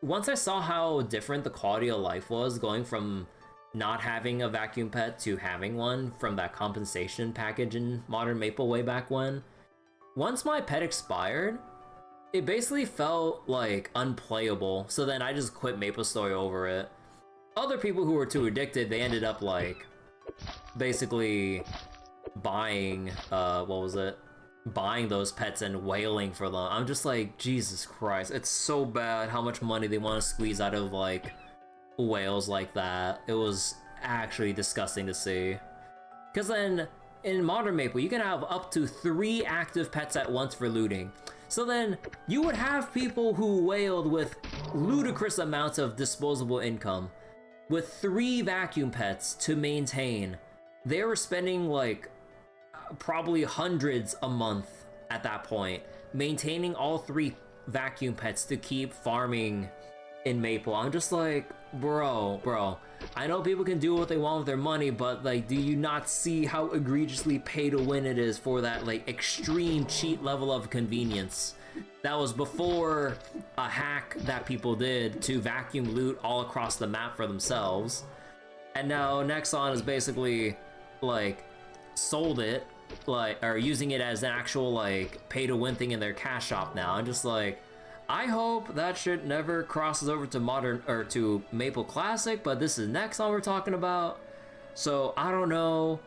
once I saw how different the quality of life was going from not having a vacuum pet to having one from that compensation package in Modern Maple way back when, once my pet expired, it basically felt like unplayable. So then I just quit MapleStory over it. Other people who were too addicted, they ended up like basically buying buying those pets and wailing for them. I'm just like, Jesus Christ, it's so bad how much money they want to squeeze out of like whales like that. It was actually disgusting to see. Because then in Modern Maple, you can have up to 3 active pets at once for looting. So then you would have people who whaled with ludicrous amounts of disposable income with 3 vacuum pets to maintain. They were spending like probably hundreds a month at that point maintaining all 3 vacuum pets to keep farming in Maple. I'm just like, bro, I know people can do what they want with their money, but like, do you not see how egregiously pay to win it is for that like extreme cheat level of convenience? That was before a hack that people did to vacuum loot all across the map for themselves. And now Nexon is basically like sold it, like, or using it as an actual like pay to win thing in their cash shop now. I'm just like, I hope that shit never crosses over to Modern or to Maple Classic, but this is Nexon we're talking about. So I don't know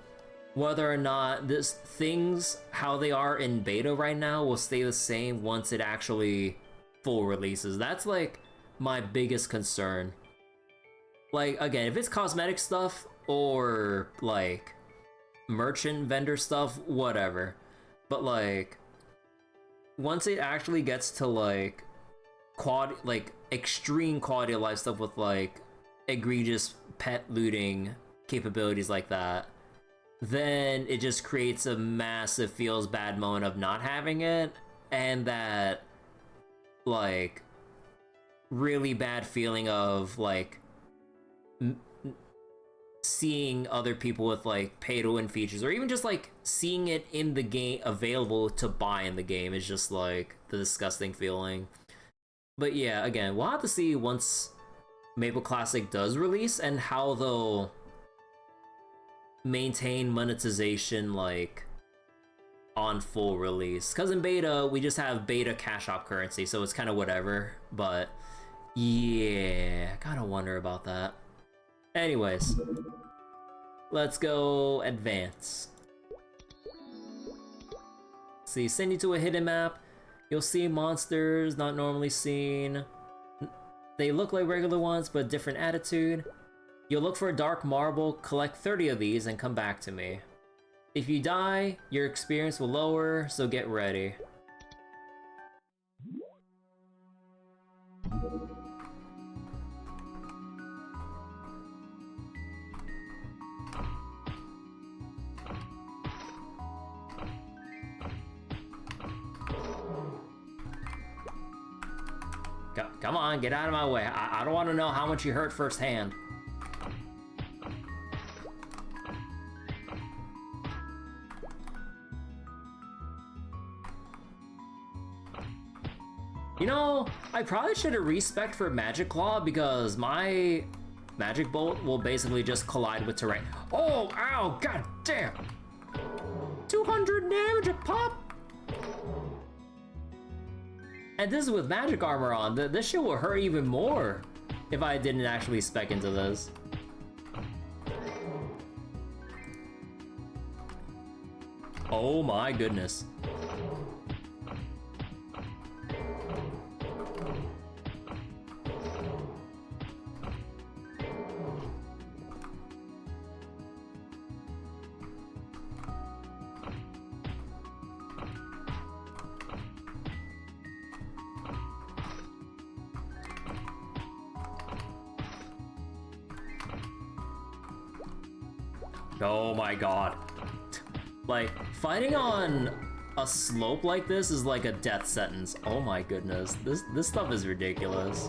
whether or not this things how they are in beta right now will stay the same once it actually full releases. That's like my biggest concern. Like, again, if it's cosmetic stuff or like merchant vendor stuff, whatever, but like once it actually gets to like extreme quality of life stuff with like egregious pet looting capabilities like that, then it just creates a massive feels bad moment of not having it, and that like really bad feeling of like seeing other people with like pay to win features, or even just like seeing it in the game available to buy in the game, is just like the disgusting feeling. But yeah, again, we'll have to see once Maple Classic does release and how they'll maintain monetization like on full release, because in beta we just have beta cash shop currency, so it's kind of whatever. But yeah, I kind of wonder about that. Anyways, let's go advance. See, send you to a hidden map. You'll see monsters not normally seen. They look like regular ones, but different attitude. You'll look for a dark marble, collect 30 of these, and come back to me. If you die, your experience will lower, so get ready. Come on, get out of my way. I don't want to know how much you hurt firsthand. You know, I probably should have respec for Magic Claw, because my Magic Bolt will basically just collide with terrain. Oh, ow, god damn! 200 damage a pop! And this is with magic armor on. This shit will hurt even more if I didn't actually spec into this. Oh my goodness. Oh my god. Like, fighting on a slope like this is like a death sentence. Oh my goodness. This stuff is ridiculous.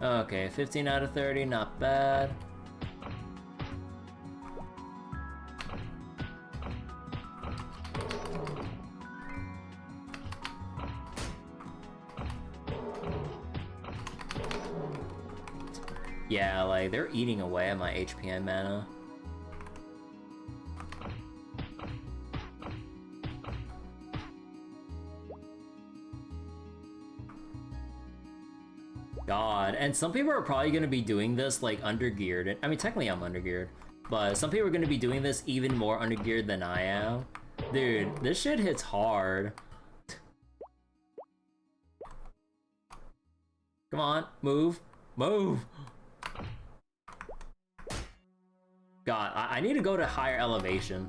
Okay, 15 out of 30, not bad. Yeah, like, they're eating away at my HP and mana. God, and some people are probably going to be doing this, like, undergeared. I mean, technically I'm undergeared, but some people are going to be doing this even more undergeared than I am. Dude, this shit hits hard. Come on, move, move! God, I need to go to higher elevation.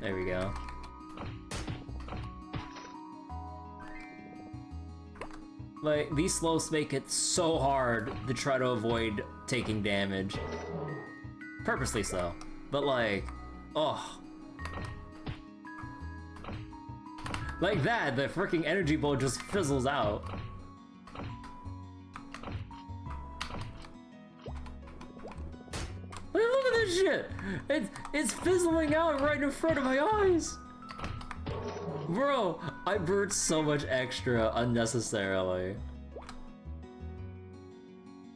There we go. Like, these slopes make it so hard to try to avoid taking damage. Purposely so. But like, oh. Like that, the freaking energy bolt just fizzles out. Look at this shit! It's fizzling out right in front of my eyes! Bro, I burned so much extra unnecessarily.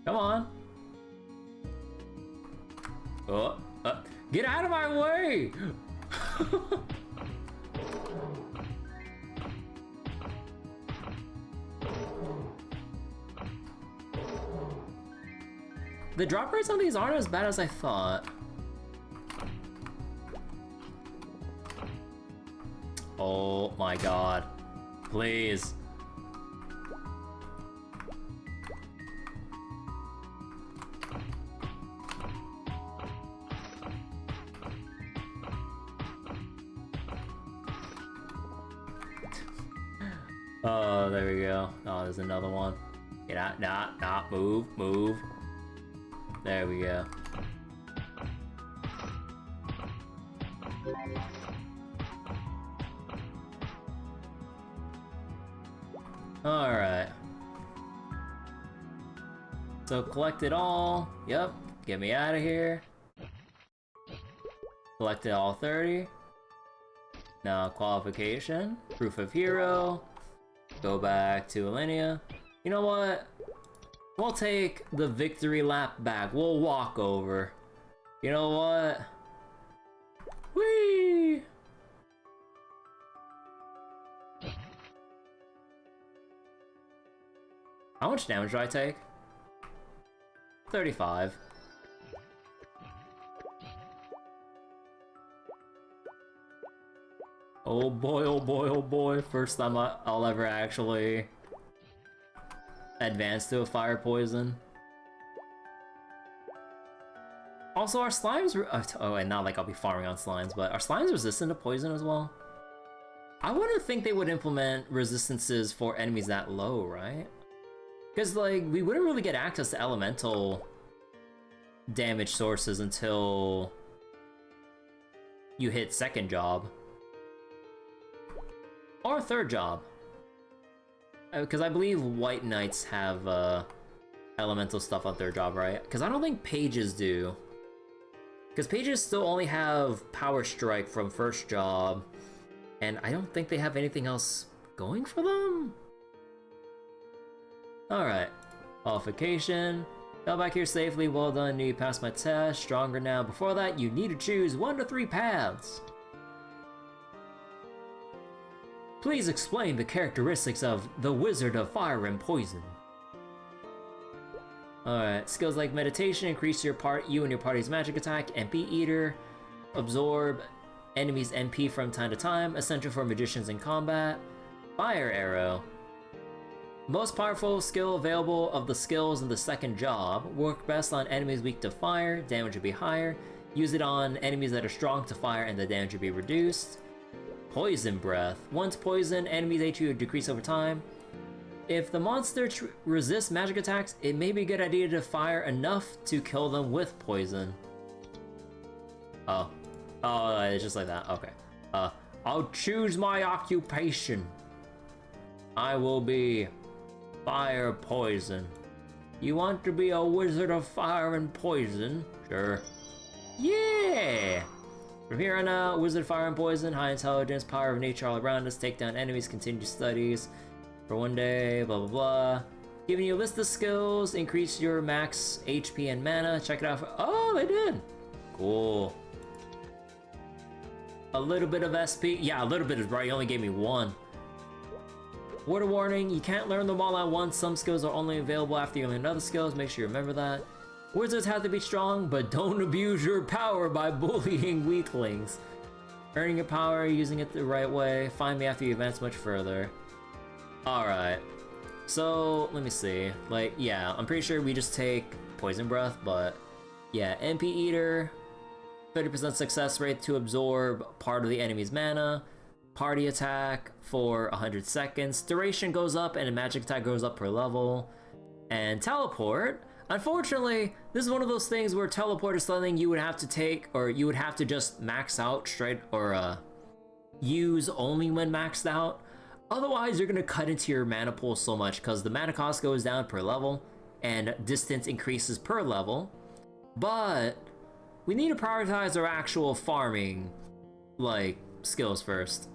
Come on. Oh, get out of my way! The drop rates on these aren't as bad as I thought. Oh my god. Please. Oh, there we go. Oh, there's another one. Get out, not move, move. There we go. Alright. So collect it all. Yep. Get me out of here. Collected all 30. Now qualification. Proof of hero. Go back to Alinea. You know what? We'll take the victory lap back. We'll walk over. You know what? Whee! How much damage do I take? 35. Oh boy, oh boy, oh boy. First time I'll ever actually advance to a fire poison. Also, our slimes oh, and not like I'll be farming on slimes, but are slimes resistant to poison as well? I wouldn't think they would implement resistances for enemies that low, right? Because, like, we wouldn't really get access to elemental damage sources until you hit second job. Or third job. Because I believe White Knights have elemental stuff on third job, right? Because I don't think pages do. Because pages still only have Power Strike from first job, and I don't think they have anything else going for them? Alright. Qualification. Got back here safely, well done, you passed my test, stronger now. Before that, you need to choose 1 to 3 paths. Please explain the characteristics of the Wizard of Fire and Poison. Alright, skills like meditation increase you and your party's magic attack, MP Eater, absorb enemies' MP from time to time, essential for magicians in combat. Fire Arrow. Most powerful skill available of the skills in the second job, work best on enemies weak to fire, damage will be higher, use it on enemies that are strong to fire and the damage will be reduced. Poison Breath. Once poisoned, enemies HP decrease over time. If the monster resists magic attacks, it may be a good idea to fire enough to kill them with poison. Oh. Oh, it's just like that. Okay. I'll choose my occupation. I will be fire poison. You want to be a wizard of fire and poison? Sure. Yeah! From here on out, wizard of fire and poison, high intelligence, power of nature all around us, take down enemies, continue studies for one day, blah blah blah. Giving you a list of skills, increase your max HP and mana. Check it out for— oh, they did! Cool. A little bit of SP. Yeah, a little bit is right. He only gave me one. Word of warning, you can't learn them all at once. Some skills are only available after you learn other skills. Make sure you remember that. Wizards have to be strong, but don't abuse your power by bullying weaklings. Earning your power, using it the right way. Find me after you advance much further. Alright. So, let me see. Like, yeah, I'm pretty sure we just take Poison Breath, but yeah, MP Eater. 30% success rate to absorb part of the enemy's mana. Party attack for 100 seconds. Duration goes up and a magic attack goes up per level. And teleport. Unfortunately, this is one of those things where teleport is something you would have to take, or you would have to just max out straight, or use only when maxed out. Otherwise, you're gonna cut into your mana pool so much because the mana cost goes down per level and distance increases per level. But we need to prioritize our actual farming, like, skills first.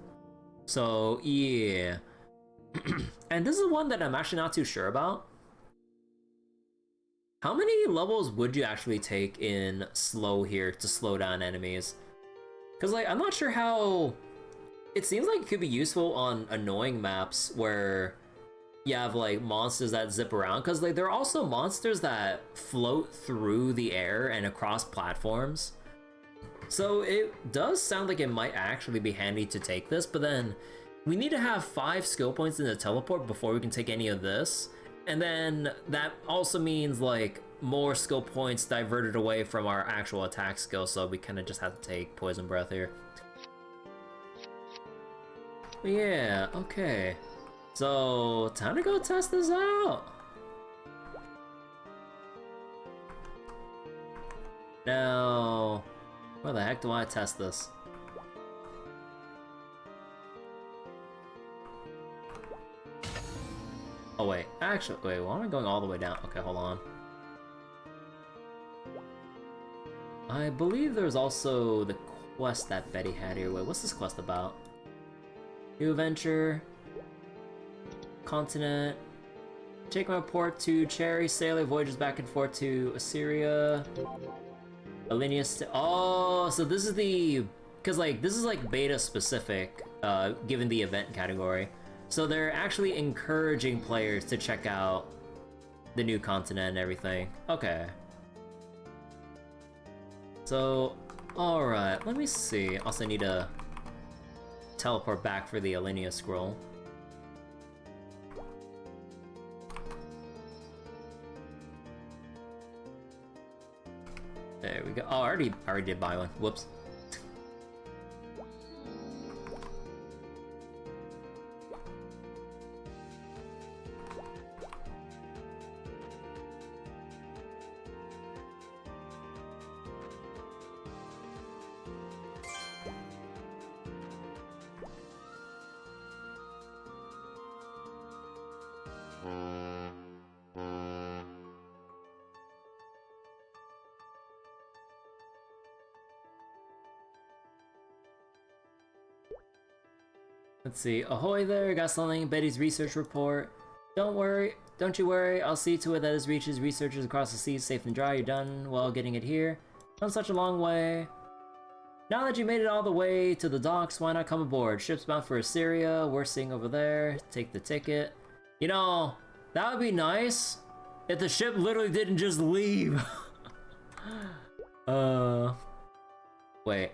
So, yeah. And this is one that I'm actually not too sure about. How many levels would you actually take in slow here to slow down enemies? Because, like, I'm not sure how... It seems like it could be useful on annoying maps where you have, like, monsters that zip around. Because, like, there are also monsters that float through the air and across platforms. So it does sound like it might actually be handy to take this, but then we need to have 5 skill points in the teleport before we can take any of this. And then that also means, like, more skill points diverted away from our actual attack skill, so we kind of just have to take Poison Breath here. But yeah, okay. So, time to go test this out! Now, where the heck do I test this? Oh wait, actually, wait, why am I going all the way down? Okay, hold on. I believe there's also the quest that Betty had here. Wait, what's this quest about? New adventure. Continent. Take my port to Cherry. Sailor voyages back and forth to Assyria. Alenia. Oh, so this is the... Because, like, this is, like, beta specific, given the event category. So they're actually encouraging players to check out the new continent and everything. Okay. So, alright, let me see. Also need to teleport back for the Alenia scroll. There we go. Oh, I already did buy one. Whoops. Let's see. Ahoy there, got something. Betty's research report. Don't you worry. I'll see to it that it reaches researchers across the seas safe and dry. You're done well getting it here. Come such a long way. Now that you made it all the way to the docks, why not come aboard? Ship's bound for Assyria. We're seeing over there. Take the ticket. You know, that would be nice if the ship literally didn't just leave. Wait.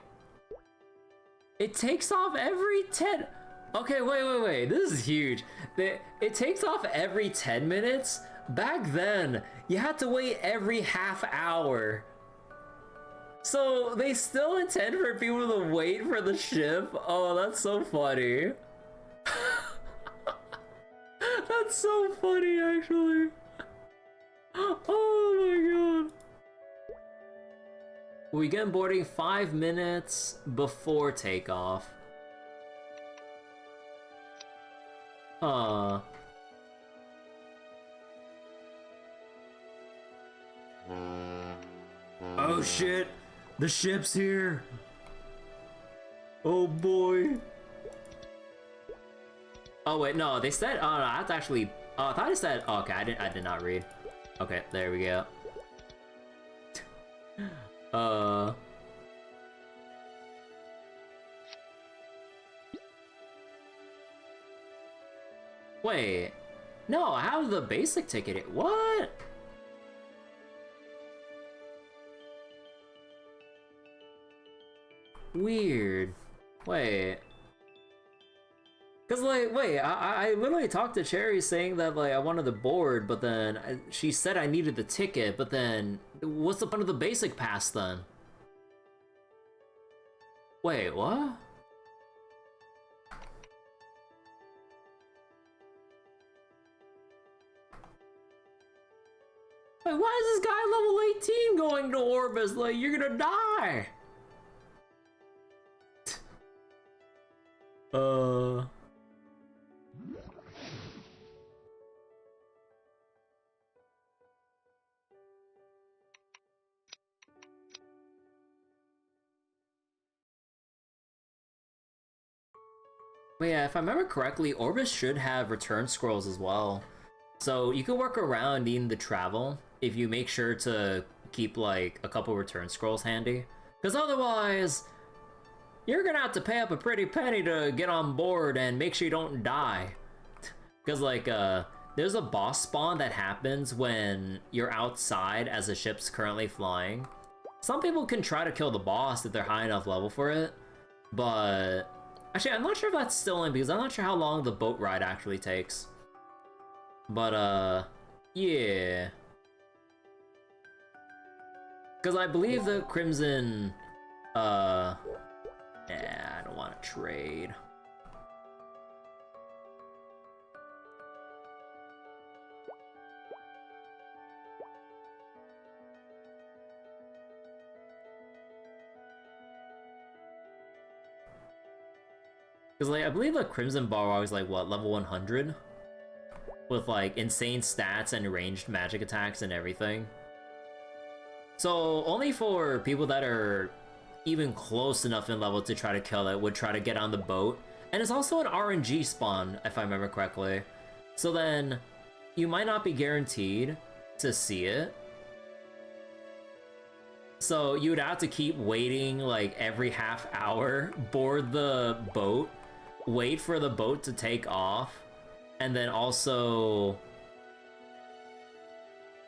It takes off every 10... Okay, wait. This is huge. It takes off every 10 minutes? Back then, you had to wait every half hour. So they still intend for people to wait for the ship? Oh, that's so funny. That's so funny, actually. Oh my god. We get boarding 5 minutes before takeoff. Oh shit! The ship's here! Oh boy! Oh wait, no, they said, oh no, I have to actually, oh, I thought it said, oh, okay, I did not read. Okay, there we go. Wait. No, I have the basic ticket. What? Weird. Wait. Cause like, wait, I literally talked to Cherry saying that like I wanted the board, but then she said I needed the ticket, but then what's the point of the basic pass then? Wait, what? Wait, why is this guy level 18 going to Orbis? Like, you're gonna die! But yeah, if I remember correctly, Orbis should have return scrolls as well. So you can work around needing the travel if you make sure to keep like a couple return scrolls handy. Because otherwise, you're gonna have to pay up a pretty penny to get on board and make sure you don't die. Because like, there's a boss spawn that happens when you're outside as the ship's currently flying. Some people can try to kill the boss if they're high enough level for it, but actually, I'm not sure if that's still in because I'm not sure how long the boat ride actually takes. But, yeah. Because I believe the Crimson, yeah, I don't want to trade. Because, like, I believe the Crimson Balrog is, like, what, level 100? With, like, insane stats and ranged magic attacks and everything. So, only for people that are even close enough in level to try to kill it would try to get on the boat. And it's also an RNG spawn, if I remember correctly. So then, you might not be guaranteed to see it. So you would have to keep waiting, like, every half hour, board the boat, wait for the boat to take off, and then also,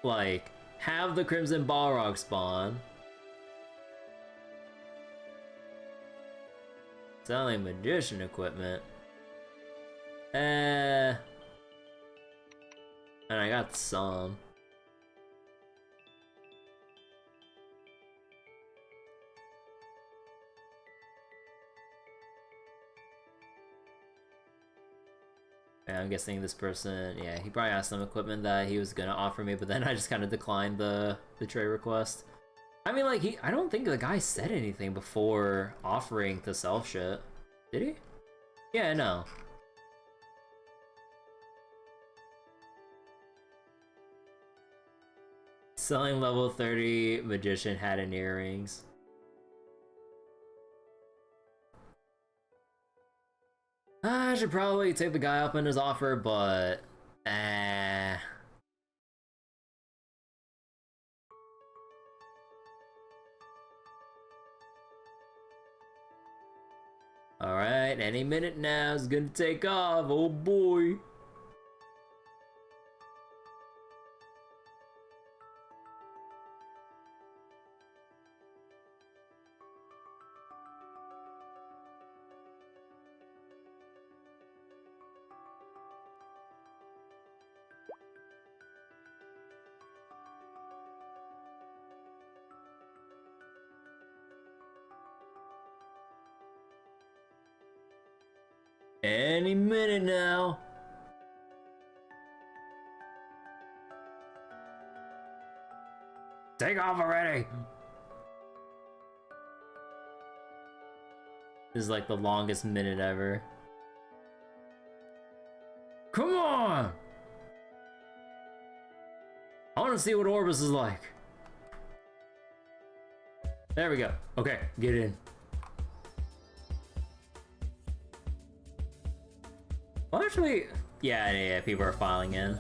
like, have the Crimson Balrog spawn. Selling magician equipment. And I got some. Yeah, I'm guessing this person, yeah, he probably has some equipment that he was gonna offer me, but then I just kind of declined the trade request. I mean, like, I don't think the guy said anything before offering to sell shit. Did he? Yeah, no. Selling level 30 magician hat and earrings. I should probably take the guy up on his offer, but... Alright, any minute now is gonna take off, oh boy. Any minute now. Take off already. This is like the longest minute ever. Come on! I want to see what Orbis is like. There we go. Okay, get in. Well, actually, yeah, people are filing in.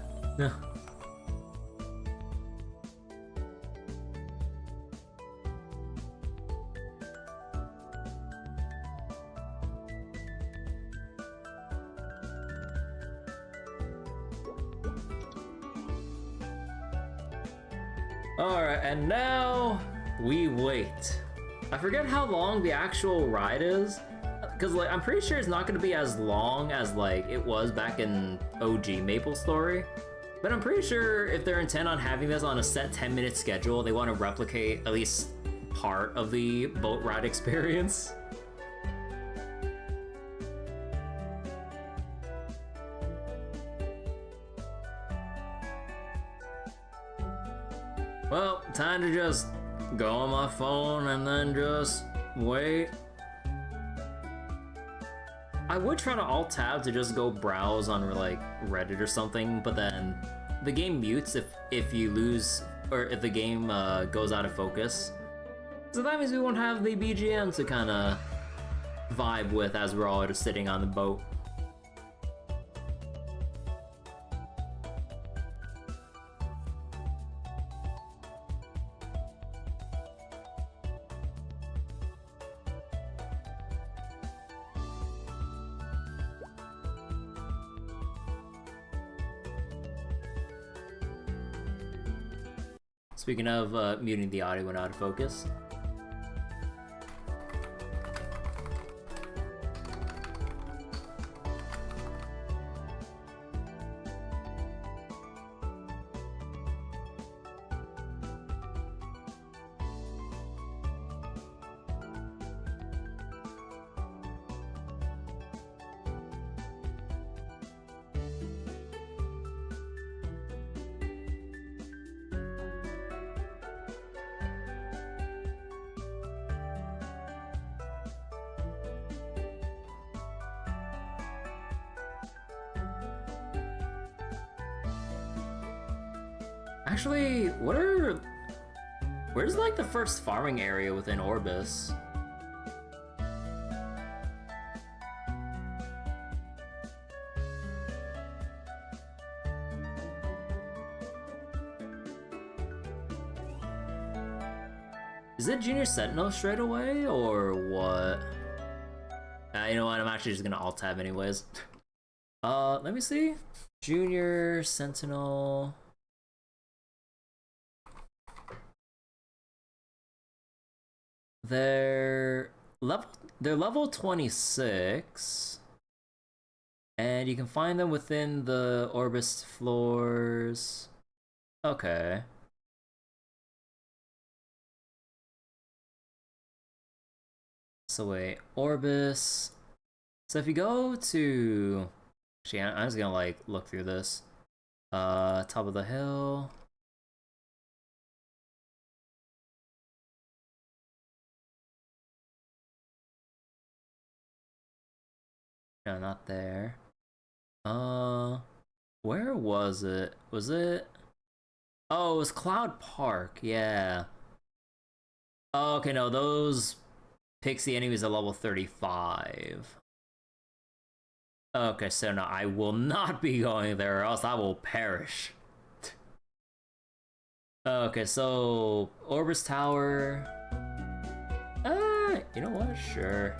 Alright, and now we wait. I forget how long the actual ride is, because like I'm pretty sure it's not going to be as long as like it was back in OG MapleStory. But I'm pretty sure if they're intent on having this on a set 10-minute schedule, they want to replicate at least part of the boat ride experience. Well, time to just go on my phone and then just wait. I would try to alt-tab to just go browse on like Reddit or something, but then the game mutes if you lose or if the game goes out of focus. So that means we won't have the BGM to kind of vibe with as we're all just sitting on the boat. Speaking of muting the audio when out of focus. Actually, where's like the first farming area within Orbis? Is it Junior Sentinel straight away, or what? You know what, I'm actually just gonna alt-tab anyways. Let me see. Junior Sentinel... They're level 26, and you can find them within the Orbis floors. Okay. So wait, Orbis. So if you go to, actually, I'm just gonna like look through this. Top of the hill. No, not there. Where was it? Was it? Oh, it was Cloud Park, yeah. Oh, okay, no, those Pixie enemies are level 35. Okay, so no, I will not be going there or else I will perish. Okay, so Orbis Tower. You know what? Sure.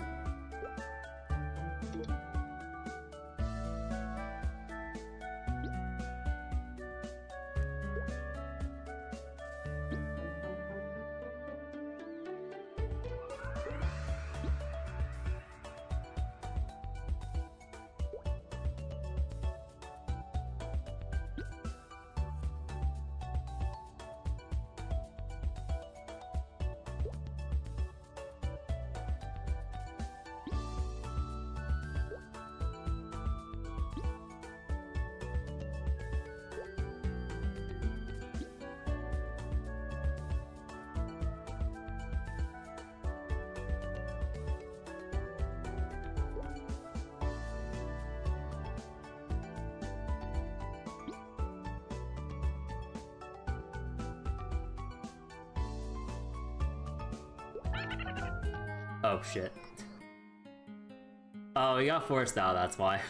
Oh shit. Oh, we got forced out, that's why.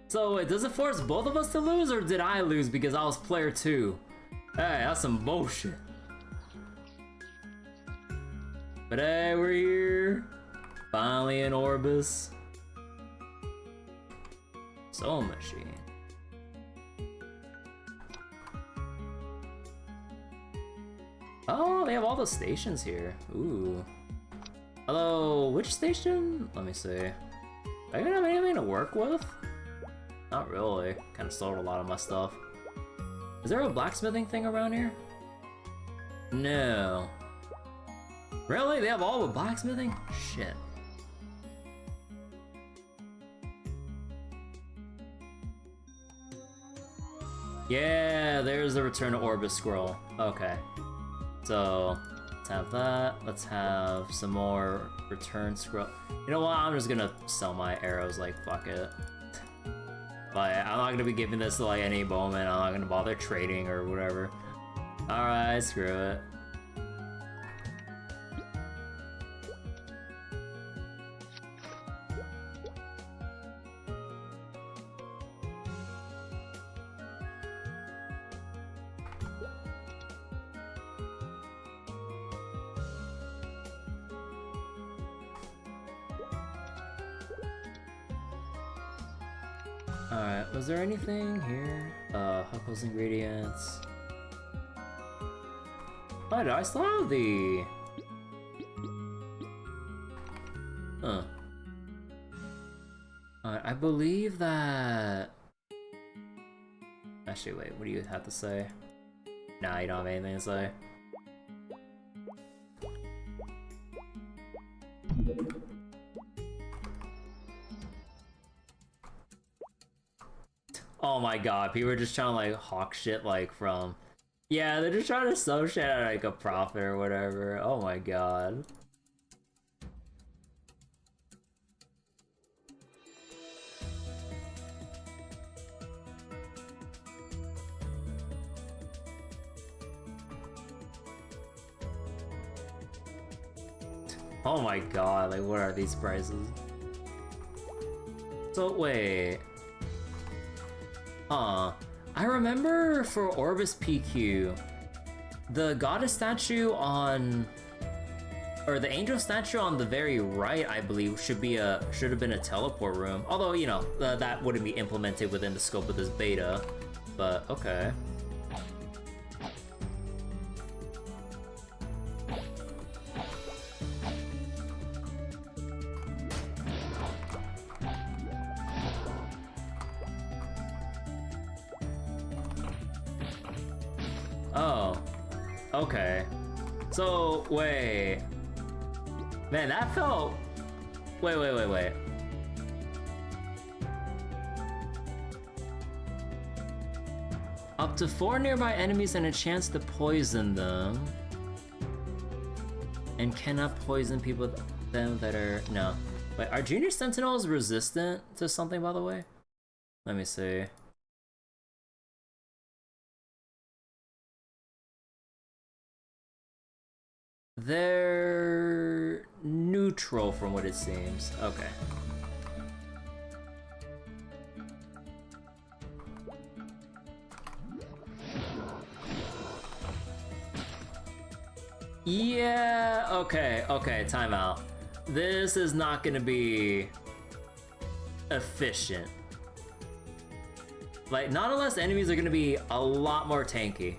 So wait, does it force both of us to lose, or did I lose because I was player 2? Hey, that's some bullshit. But hey, we're here. Finally in Orbis. Soul Machine. Oh, they have all the stations here. Ooh. Hello, which station? Let me see. Do I even have anything to work with? Not really. Kind of sold a lot of my stuff. Is there a blacksmithing thing around here? No. Really? They have all the blacksmithing? Shit. Yeah, there's the Return to Orbis scroll. Okay. So, let's have that. Let's have some more Return scroll. You know what? I'm just gonna sell my arrows, like, fuck it. Like, I'm not gonna be giving this to, like, any bowman. I'm not gonna bother trading or whatever. Alright, screw it. Alright, was there anything here? Huckle's ingredients. Oh, I still have the... Huh. Alright, I believe that... Actually, wait, what do you have to say? Nah, you don't have anything to say. Oh my god, people are just trying to like hawk shit like from... Yeah, they're just trying to sell shit at like a profit or whatever. Oh my god. Oh my god, like what are these prices? So wait. I remember for Orbis PQ, the goddess statue on, or the angel statue on the very right, I believe, should have been a teleport room. Although, you know, that wouldn't be implemented within the scope of this beta, but okay. Oh, okay. So, wait. Man, that felt... Wait. Up to 4 nearby enemies and a chance to poison them. And cannot poison people them that are... No. Wait, are Junior Sentinels resistant to something, by the way? Let me see. They're neutral from what it seems. Okay. Yeah, okay, time out. This is not gonna be efficient. Like, not unless enemies are gonna be a lot more tanky.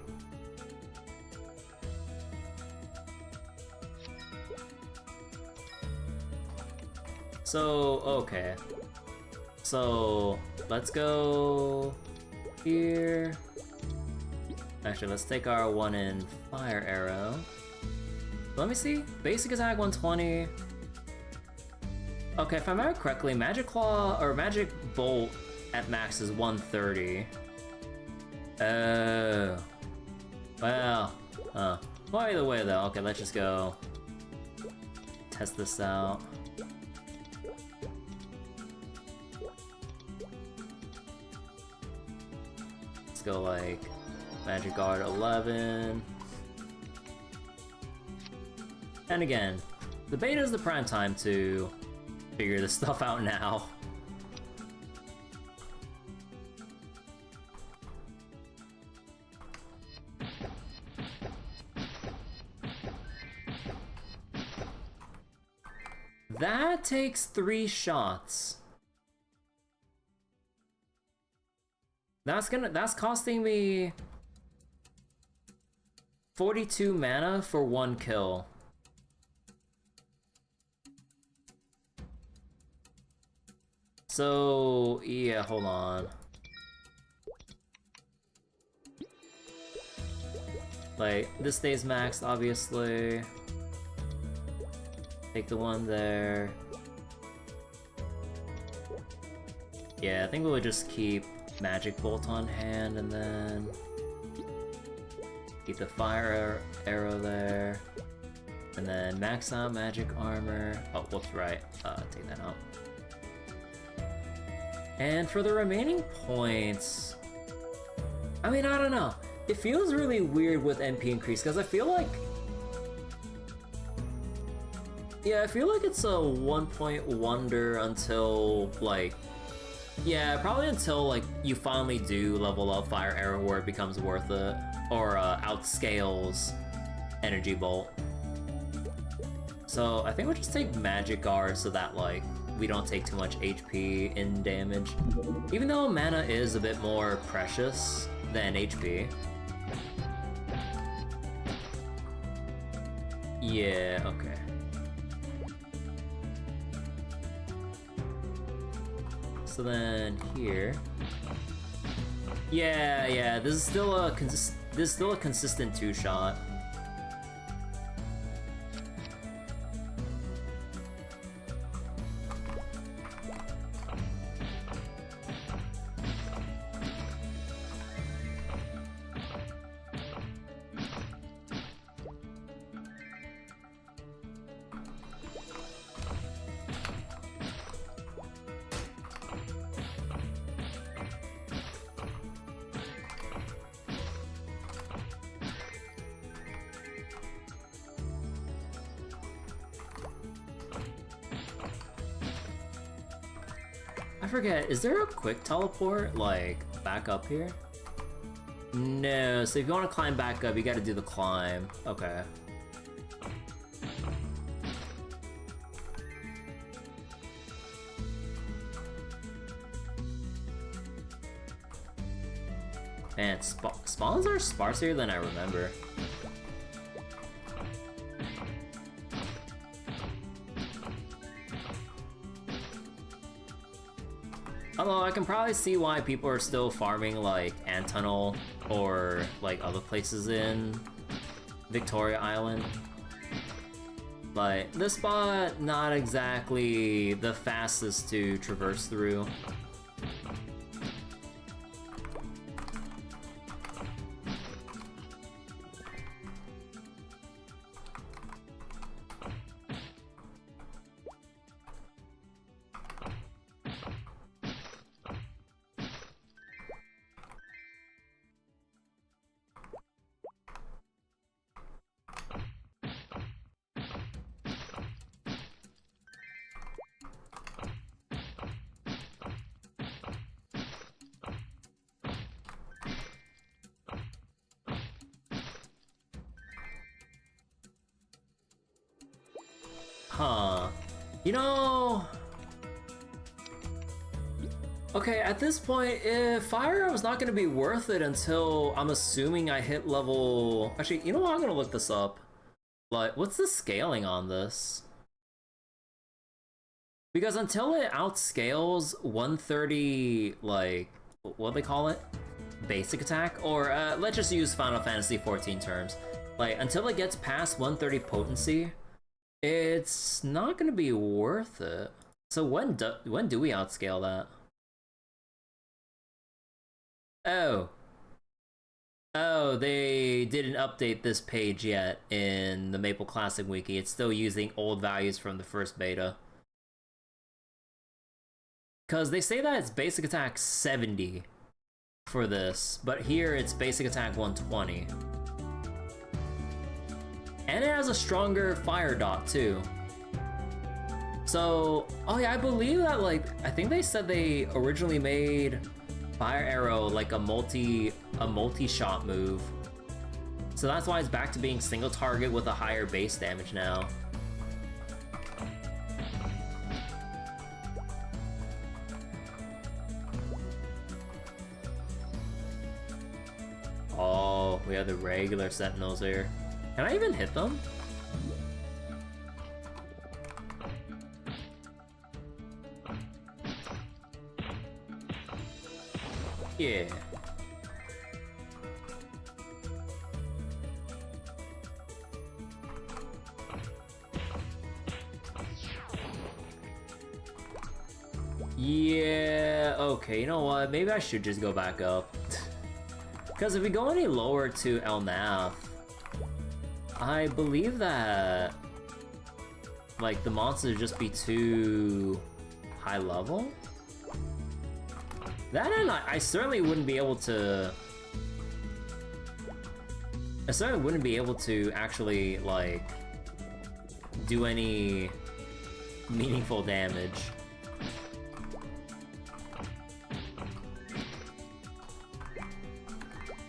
So, okay. So, let's go here. Actually, let's take our one in fire arrow. Let me see. Basic attack 120. Okay, if I remember correctly, Magic Claw or Magic Bolt at max is 130. Oh. Well. Well, either way though. Okay, let's just go test this out. Let's go like Magic Guard 11. And again, the beta is the prime time to figure this stuff out now. That takes 3 shots. That's costing me 42 mana for 1 kill. So, yeah, hold on. Like, this stays maxed, obviously. Take the one there. Yeah, I think we'll just keep Magic Bolt on hand, and then keep the fire arrow there. And then max out Magic Armor. Oh, whoops, right. Take that out. And for the remaining points... I mean, I don't know. It feels really weird with MP increase, because I feel like... Yeah, I feel like it's a 1-point wonder until, like... Yeah, probably until, like, you finally do level up Fire Arrow where it becomes worth it. Or, outscales Energy Bolt. So, I think we'll just take Magic Guard so that, like, we don't take too much HP in damage. Even though mana is a bit more precious than HP. Yeah, okay. So then here, yeah, this is still a consistent 2-shot. I forget, is there a quick teleport, like, back up here? No, so if you want to climb back up, you gotta do the climb. Okay. Man, spawns are sparser than I remember. Although I can probably see why people are still farming like Ant Tunnel or like other places in Victoria Island. Like, this spot, not exactly the fastest to traverse through. Huh. You know... Okay, at this point, if Fire Arrow is not going to be worth it until I'm assuming I hit level... Actually, you know what? I'm going to look this up. Like, what's the scaling on this? Because until it outscales 130, like, what do they call it? Basic attack? Or, let's just use Final Fantasy XIV terms. Like, until it gets past 130 potency, it's not gonna be worth it. So when do we outscale that? Oh, they didn't update this page yet in the Maple Classic Wiki. It's still using old values from the first beta. Because they say that it's basic attack 70 for this, but here it's basic attack 120. And it has a stronger fire dot too. So, oh yeah, I believe that, like, I think they said they originally made Fire Arrow like a multi-shot move. So that's why it's back to being single target with a higher base damage now. Oh, we have the regular sentinels here. Can I even hit them? Yeah. Yeah, okay, you know what? Maybe I should just go back up. Because if we go any lower to El Naf, I believe that, like, the monsters just be too high level? That and I certainly wouldn't be able to... I certainly wouldn't be able to actually, like, do any meaningful damage.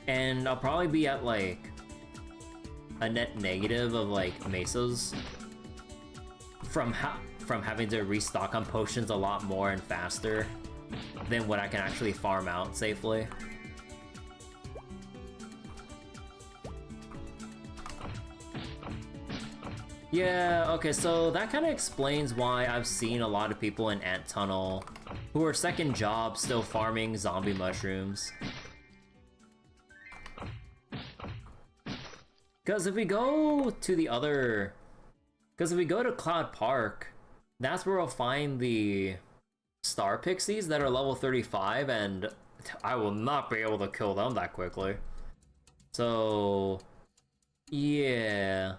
And I'll probably be at, like, a net negative of, like, mesas from having to restock on potions a lot more and faster than what I can actually farm out safely. Yeah, okay, so that kind of explains why I've seen a lot of people in Ant Tunnel who are second job still farming zombie mushrooms. Because if we go to the other... Because if we go to Cloud Park, that's where we'll find the Star Pixies that are level 35, and I will not be able to kill them that quickly. So... yeah...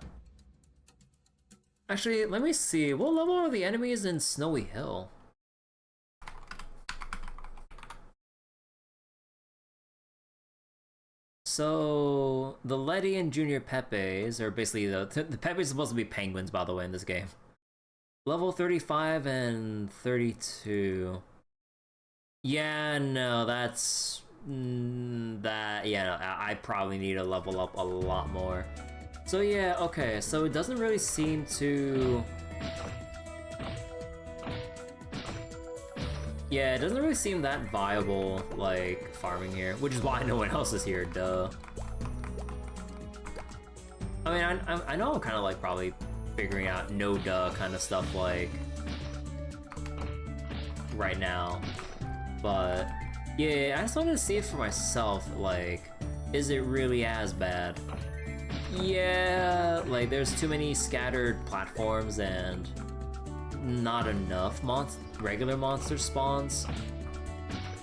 Actually, let me see. What level are the enemies in Snowy Hill? So, the Letty and Junior Pepes are basically the Pepes are supposed to be penguins, by the way, in this game. Level 35 and 32. Yeah, no, that's... yeah, no, I probably need to level up a lot more. So yeah, okay, so it doesn't really seem to... Yeah, it doesn't really seem that viable, like, farming here, which is why no one else is here, duh. I mean, I know I'm kind of, like, probably figuring out no duh kind of stuff, like, right now. But, yeah, I just wanted to see it for myself, like, is it really as bad? Yeah, like, there's too many scattered platforms and not enough regular monster spawns.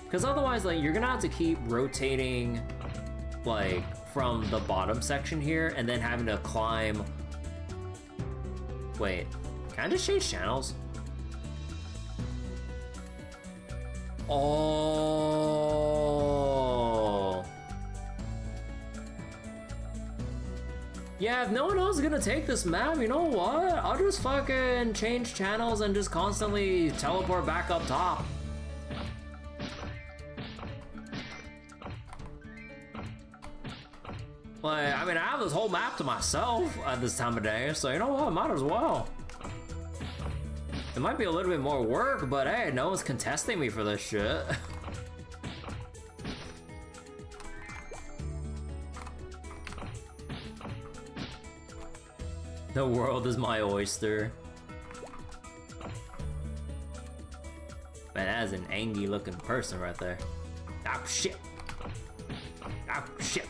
Because otherwise, like, you're gonna have to keep rotating, like, from the bottom section here and then having to climb... Wait, can I just change channels? Oh... Yeah, if no one else is gonna take this map, you know what? I'll just fucking change channels and just constantly teleport back up top. Like, I mean, I have this whole map to myself at this time of day, so you know what? Might as well. It might be a little bit more work, but hey, no one's contesting me for this shit. The world is my oyster. Man, that is an angry looking person right there. Ah, shit. Ah, shit.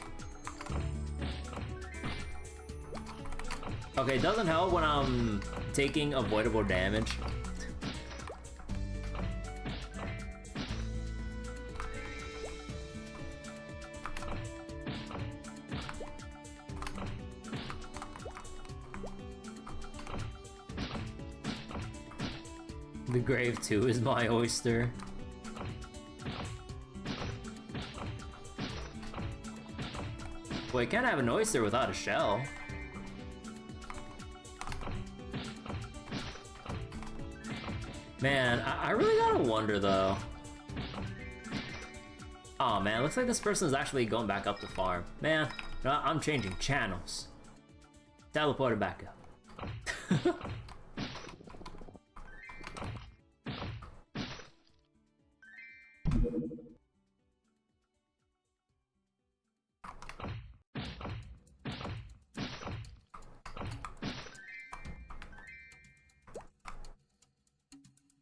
Okay, it doesn't help when I'm taking avoidable damage. The grave too is my oyster. Well, you can't have an oyster without a shell. Man, I really gotta wonder though. Oh man, looks like this person is actually going back up the farm. Man, no, I'm changing channels. Teleported back up.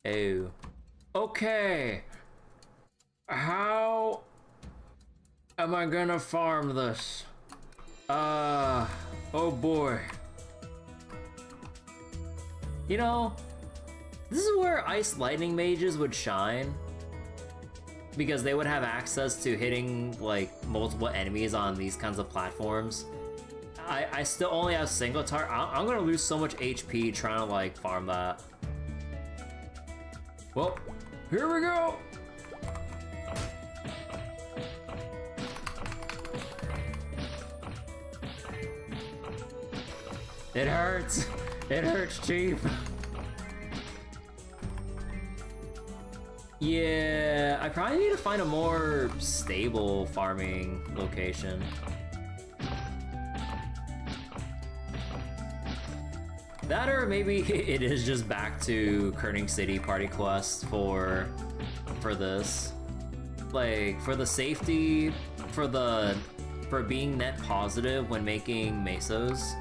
Oh. Okay. How am I gonna farm this? Oh boy. You know, this is where Ice Lightning Mages would shine. Because they would have access to hitting, like, multiple enemies on these kinds of platforms. I still only have single target. I'm gonna lose so much HP trying to, like, farm that. Well, here we go! It hurts! It hurts, Chief! Yeah, I probably need to find a more stable farming location. That, or maybe it is just back to Kerning City Party Quests for this. Like, for the safety, for being net positive when making mesos.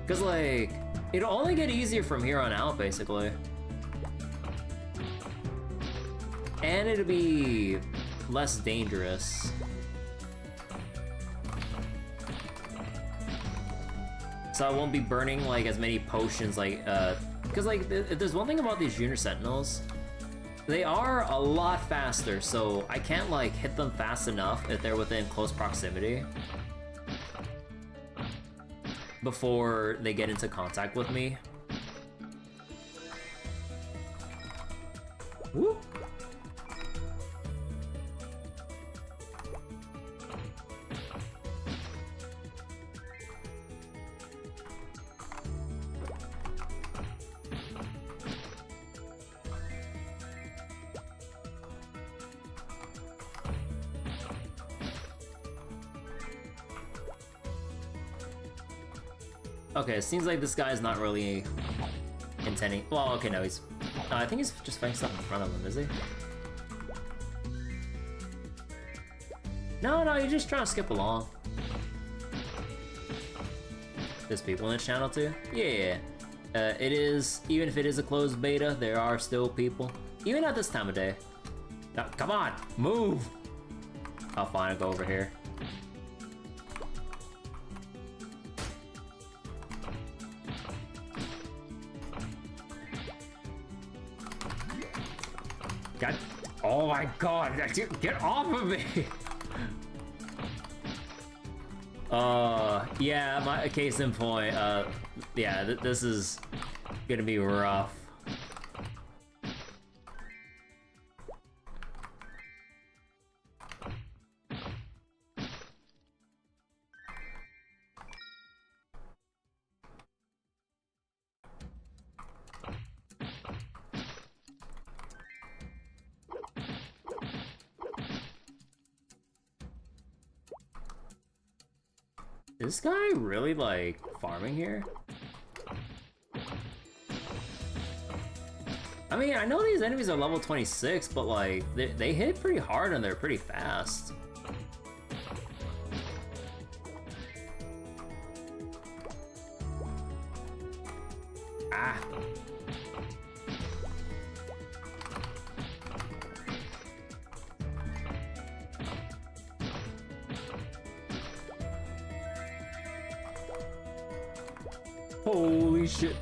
Cause like, it'll only get easier from here on out, basically. And it'll be less dangerous. So I won't be burning like as many potions, like because like if there's one thing about these Junior Sentinels, they are a lot faster, so I can't like hit them fast enough if they're within close proximity before they get into contact with me. Woo! Okay, it seems like this guy's not really intending. Well, okay, no, he's. I think he's just fighting stuff in front of him, is he? No, you're just trying to skip along. There's people in the channel too? Yeah. It is, even if it is a closed beta, there are still people. Even at this time of day. No, come on, move! Oh, fine, I'll go over here. God, oh my god, get off of me! Yeah, my case in point, yeah, this is gonna be rough. Is this guy really, like, farming here? I mean, I know these enemies are level 26, but, like, they hit pretty hard and they're pretty fast. Ah. Holy shit.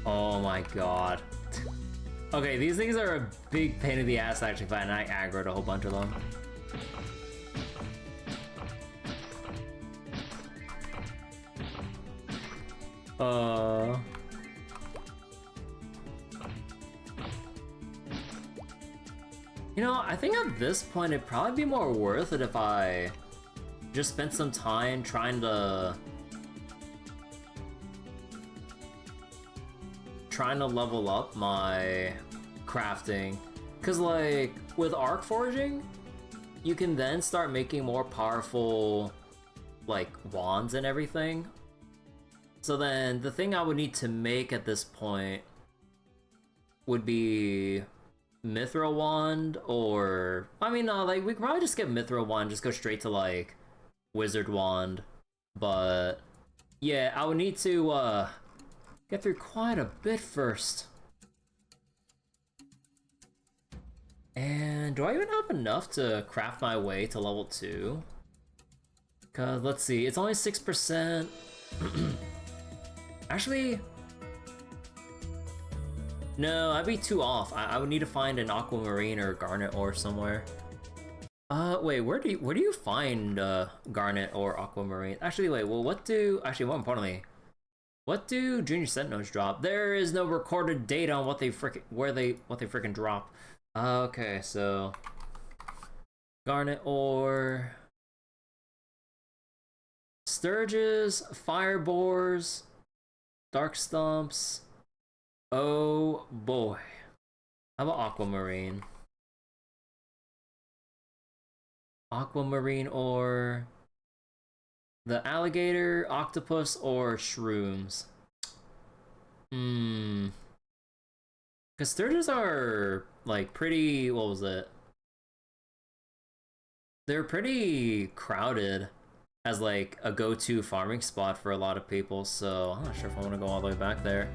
Oh my god. Okay, these things are a big pain in the ass to actually find, and I aggroed a whole bunch of them. You know, I think at this point it'd probably be more worth it if I just spent some time trying to level up my crafting. Cause like with arc forging, you can then start making more powerful like wands and everything. So then the thing I would need to make at this point would be Mithril Wand, or I mean like we could probably just get Mithril Wand, just go straight to like Wizard Wand. But yeah, I would need to get through quite a bit first. And do I even have enough to craft my way to level 2? Cause let's see, it's only 6%. Actually, no, I'd be too off. I would need to find an aquamarine or garnet ore somewhere. Wait, where do you find garnet or aquamarine? Actually, wait, well, more importantly, what do junior sentinels drop? There is no recorded data on what they frickin' drop. Okay, so garnet ore, sturges, fire boars, dark stumps. Oh boy. How about aquamarine? Aquamarine or the alligator, octopus, or shrooms? Cause sturges are like pretty, what was it? They're pretty crowded as like a go-to farming spot for a lot of people, so I'm not sure if I want to go all the way back there.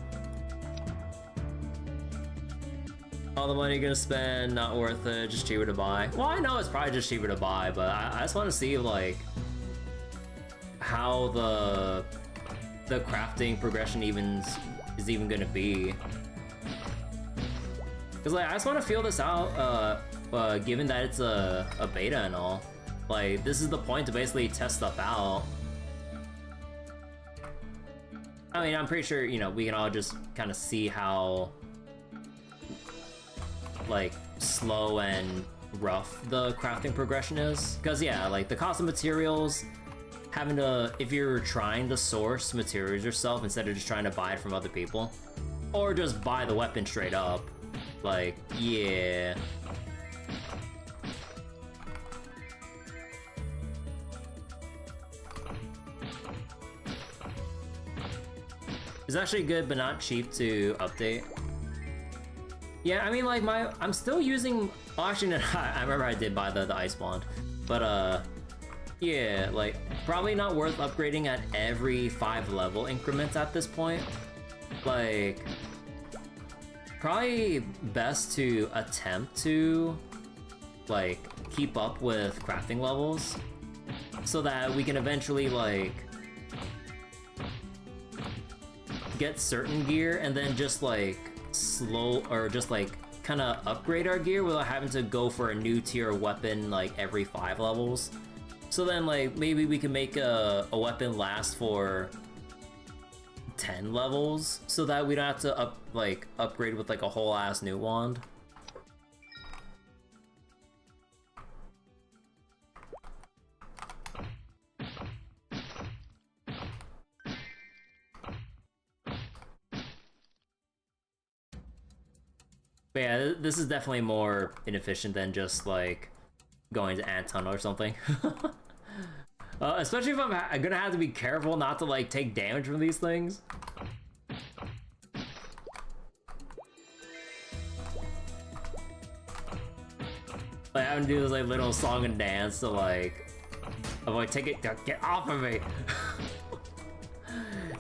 All the money you're gonna spend, not worth it, just cheaper to buy. Well, I know it's probably just cheaper to buy, but I just want to see like how the crafting progression is even gonna be. Cause like I just want to feel this out, given that it's a beta and all. Like this is the point to basically test stuff out. I mean, I'm pretty sure, you know, we can all just kind of see how like slow and rough the crafting progression is. Cause yeah, like the cost of materials, having to, if you're trying to source materials yourself instead of just trying to buy it from other people, or just buy the weapon straight up, like, yeah. It's actually good, but not cheap to update. Yeah, I mean, like, I'm still using, well, actually, no, I remember I did buy the ice wand, but, yeah, like, probably not worth upgrading at every 5 level increments at this point. Like, probably best to attempt to, like, keep up with crafting levels so that we can eventually, like, get certain gear and then just, like, slow, or just, like, kind of upgrade our gear without having to go for a new tier weapon, like, every 5 levels. So then, like, maybe we can make a weapon last for 10 levels so that we don't have to upgrade with like a whole ass new wand. But yeah, this is definitely more inefficient than just like going to ant tunnel or something. Especially if I'm gonna have to be careful not to like take damage from these things. Like having to do this like little song and dance to like avoid get off of me.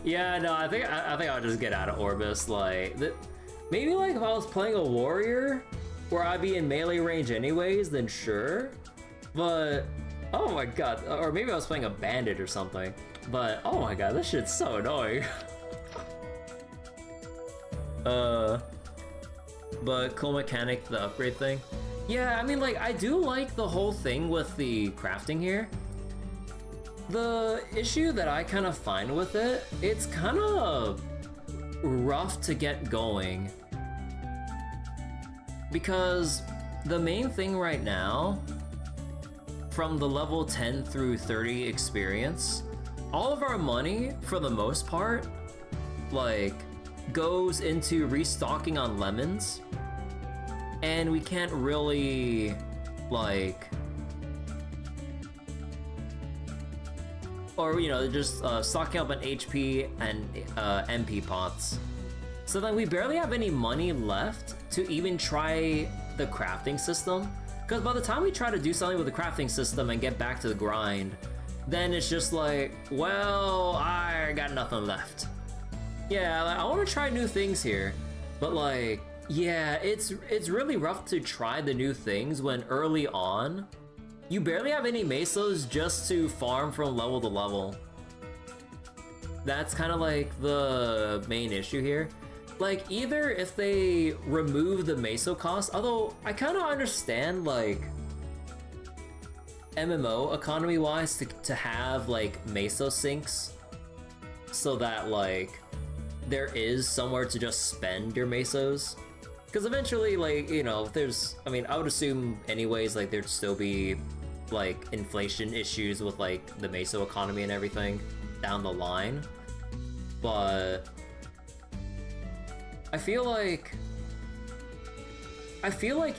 Yeah, no, I think I'll just get out of Orbis. Like maybe like if I was playing a warrior where I'd be in melee range anyways, then sure. But oh my god, or maybe I was playing a bandit or something. But oh my god, this shit's so annoying. Uh, but cool mechanic, the upgrade thing. Yeah, I mean, like, I do like the whole thing with the crafting here. The issue that I kind of find with it, it's kind of rough to get going. Because the main thing right now, from the level 10 through 30 experience, all of our money, for the most part, like, goes into restocking on lemons. And we can't really, like... Or, you know, just stocking up on HP and MP pots. So then we barely have any money left to even try the crafting system. Because by the time we try to do something with the crafting system and get back to the grind, then it's just like, well, I got nothing left. Yeah, like, I want to try new things here, but like, yeah, it's really rough to try the new things when early on, you barely have any mesos just to farm from level to level. That's kind of like the main issue here. Like, either if they remove the meso cost, although I kind of understand, like, MMO economy-wise to have, like, meso sinks so that, like, there is somewhere to just spend your mesos. Because eventually, like, you know, there's, I mean, I would assume anyways, like, there'd still be, like, inflation issues with, like, the meso economy and everything down the line. But I feel like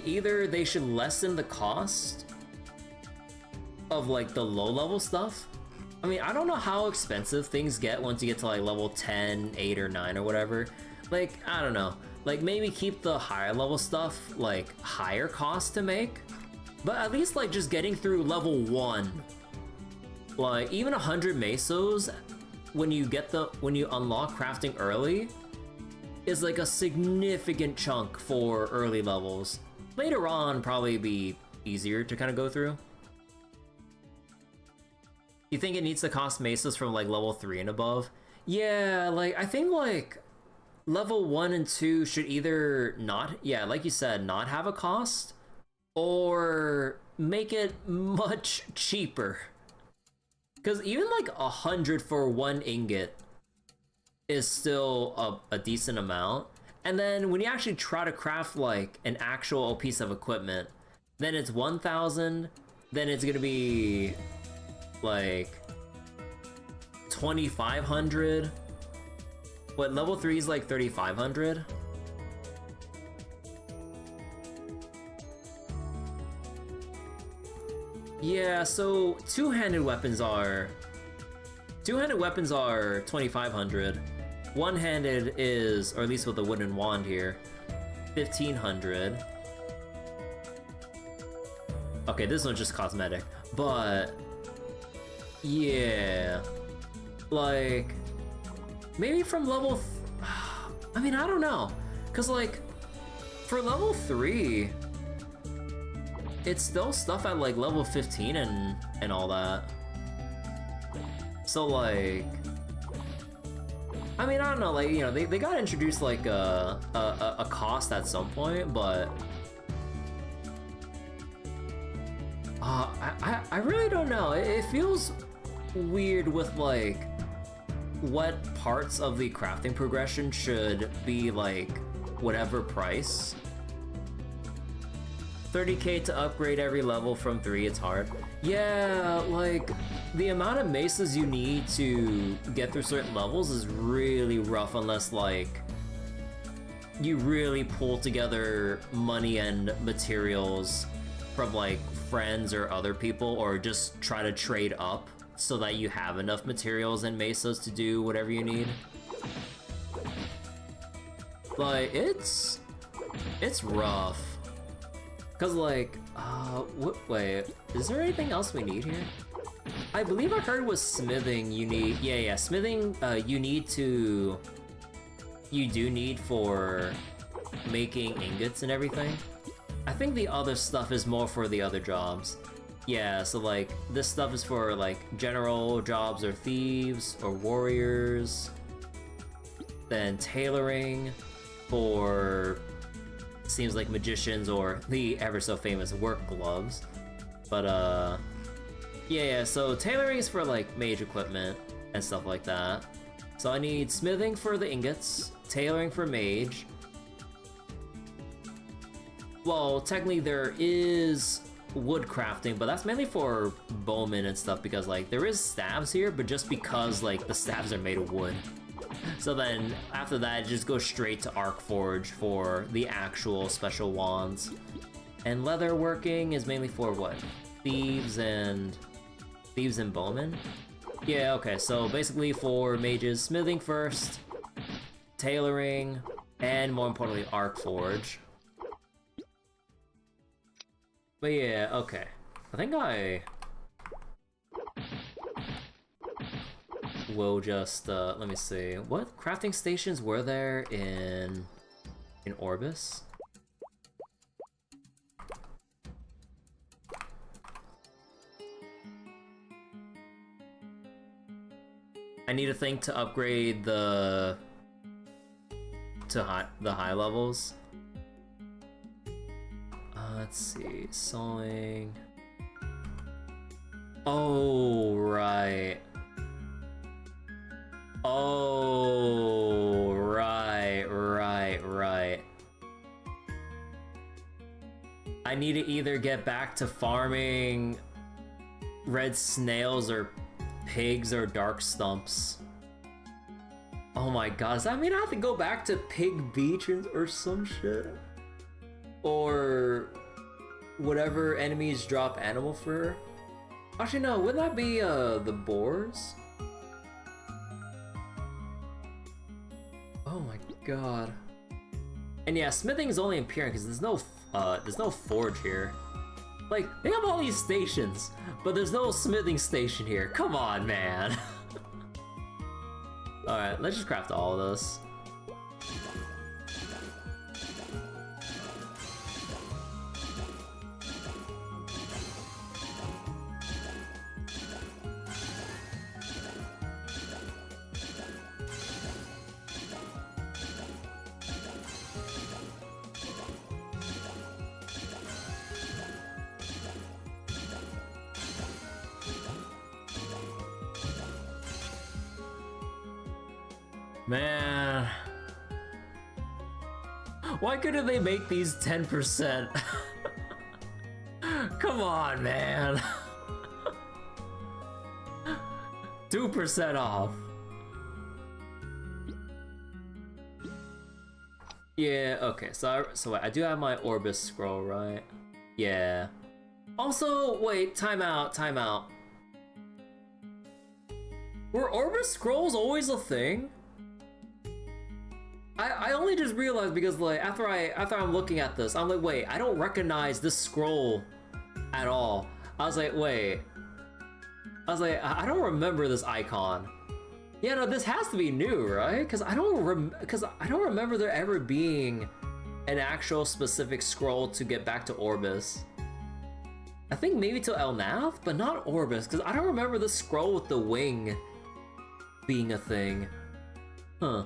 either they should lessen the cost of, like, the low-level stuff. I mean, I don't know how expensive things get once you get to, like, level 10, 8, or 9, or whatever. Like, I don't know. Like, maybe keep the higher level stuff, like, higher cost to make. But at least, like, just getting through level 1. Like, even 100 mesos, when you unlock crafting early, is, like, a significant chunk for early levels. Later on, probably be easier to kind of go through. You think it needs to cost mesos from, like, level 3 and above? Yeah, like, I think, like, level 1 and 2 should either not, yeah, like you said, not have a cost, or make it much cheaper. Because even, like, 100 for 1 ingot is still a decent amount. And then when you actually try to craft, like, an actual piece of equipment, then it's 1,000, then it's gonna be like 2,500. What, level 3 is like 3,500? Yeah, so two-handed weapons are 2,500. One-handed is, or at least with the wooden wand here, 1,500. Okay, this one's just cosmetic, but yeah, like, maybe from level I mean, I don't know, because, like, for level 3, it's still stuff at, like, level 15 and all that. So, like, I mean, I don't know, like, you know, they gotta introduce, like, a cost at some point, but I really don't know. It feels weird with, like, what parts of the crafting progression should be, like, whatever price. 30k to upgrade every level from 3, it's hard. Yeah, like, the amount of mesas you need to get through certain levels is really rough unless, like, you really pull together money and materials from, like, friends or other people, or just try to trade up so that you have enough materials and mesas to do whatever you need. Like, it's rough. Cause, like, wait, is there anything else we need here? I believe I heard with smithing you need, yeah, smithing you do need for making ingots and everything. I think the other stuff is more for the other jobs. Yeah, so, like, this stuff is for, like, general jobs or thieves or warriors. Then tailoring. for seems like magicians or the ever so famous work gloves. But yeah, so tailoring is for like mage equipment and stuff like that. So I need smithing for the ingots, tailoring for mage. Well, technically there is wood crafting, but that's mainly for bowmen and stuff because like there is staves here, but just because like the staves are made of wood. So then after that, just go straight to Arcforge for the actual special wands. And leather working is mainly for what? Thieves and bowmen? Yeah, okay, so basically for mages, smithing first, tailoring, and more importantly, Arcforge. But yeah, okay. I think I will just, let me see. What crafting stations were there in Orbis? I need a thing to upgrade the high levels. Let's see, sewing. Oh, right. Oh, right. I need to either get back to farming red snails or pigs or dark stumps. Oh my god, does that mean I have to go back to Pig Beach or some shit? Or whatever enemies drop animal fur? Actually no, wouldn't that be the boars? Oh my god. And yeah, smithing is only in Piran because there's no forge here. Like, they have all these stations, but there's no smithing station here. Come on, man. Alright, let's just craft all of this. Man, why couldn't they make these 10%? Come on, man. 2% off. Yeah, okay, so wait, I do have my Orbis scroll, right? Yeah. Also, wait, time out. Were Orbis scrolls always a thing? I only just realized because like after I'm looking at this, I'm like, wait, I don't recognize this scroll at all. I was like, wait. I don't remember this icon. Yeah, no, this has to be new, right? Because I don't remember there ever being an actual specific scroll to get back to Orbis. I think maybe to Elnath, but not Orbis, because I don't remember the scroll with the wing being a thing. Huh.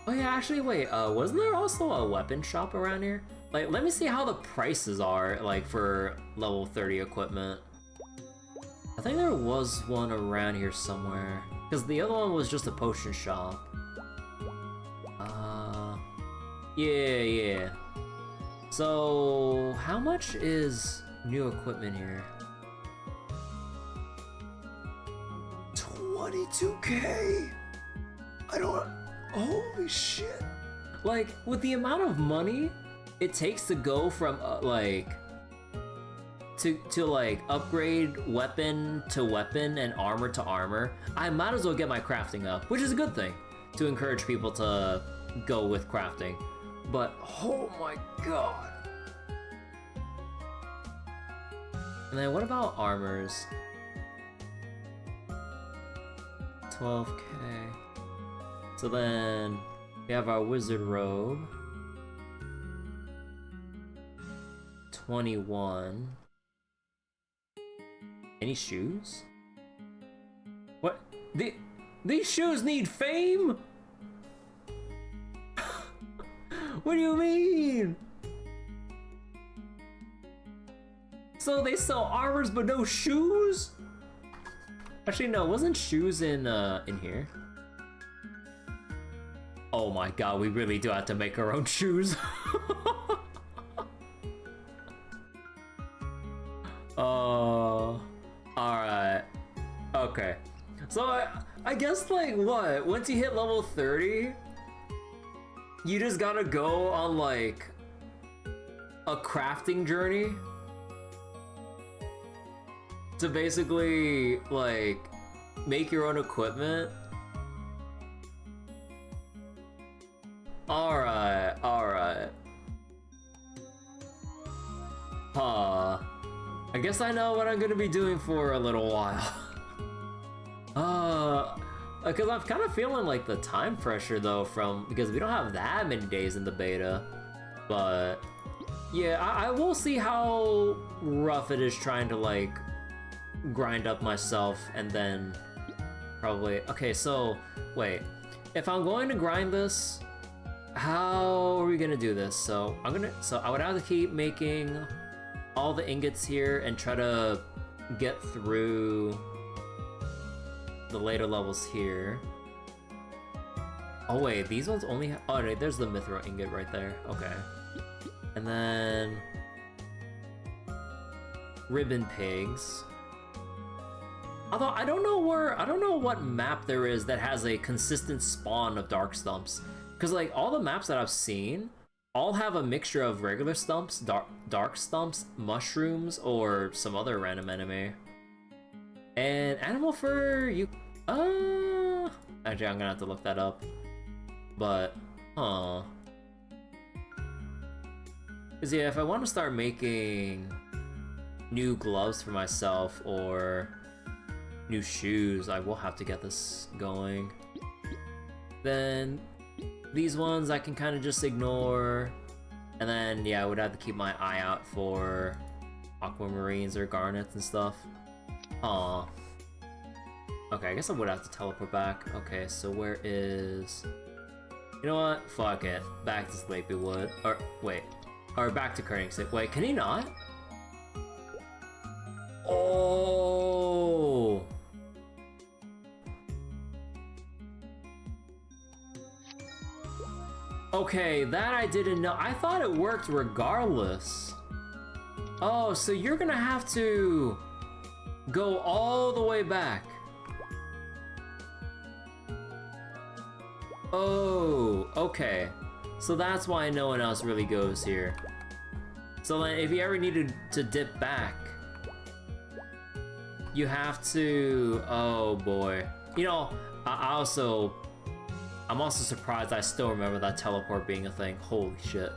Oh yeah, actually, wait, wasn't there also a weapon shop around here? Like, let me see how the prices are, like, for level 30 equipment. I think there was one around here somewhere. Because the other one was just a potion shop. Yeah. So, how much is new equipment here? 22K? I don't... Holy shit. Like, with the amount of money it takes to go from, to like, upgrade weapon to weapon and armor to armor, I might as well get my crafting up, which is a good thing, to encourage people to go with crafting. But, oh my god. And then what about armors? 12K. So then we have our wizard robe. 21. Any shoes? These shoes need fame? What do you mean? So they sell armors but no shoes? Actually, no, wasn't shoes in here? Oh my god, we really do have to make our own shoes. Alright. Okay. So I guess like what? Once you hit level 30, you just gotta go on like a crafting journey to basically like make your own equipment. Alright. I guess I know what I'm gonna be doing for a little while. Because I'm kind of feeling like the time pressure though because we don't have that many days in the beta. But yeah, I will see how rough it is trying to like grind up myself and then probably, okay, so wait, if I'm going to grind this, how are we gonna do this? So I would have to keep making all the ingots here and try to get through the later levels here. Oh wait, these ones only oh no, there's the mithril ingot right there. Okay. And then ribbon pigs. Although I don't know what map there is that has a consistent spawn of dark stumps. Cause like all the maps that I've seen all have a mixture of regular stumps, dark stumps, mushrooms, or some other random enemy. And animal fur, actually I'm gonna have to look that up. But, Cause yeah, if I want to start making new gloves for myself or new shoes, I will have to get this going. Then these ones I can kind of just ignore. And then, yeah, I would have to keep my eye out for aquamarines or garnets and stuff. Okay, I guess I would have to teleport back. Okay, so where is... You know what? Fuck it. Back to Sleepywood. Or, wait. Or back to Kerning City. Wait, can he not? Oh! Okay, that I didn't know. I thought it worked regardless. Oh, so you're gonna have to go all the way back. Oh, okay. So that's why no one else really goes here. So then if you ever needed to dip back, you have to, oh boy. You know, I'm also surprised I still remember that teleport being a thing. Holy shit.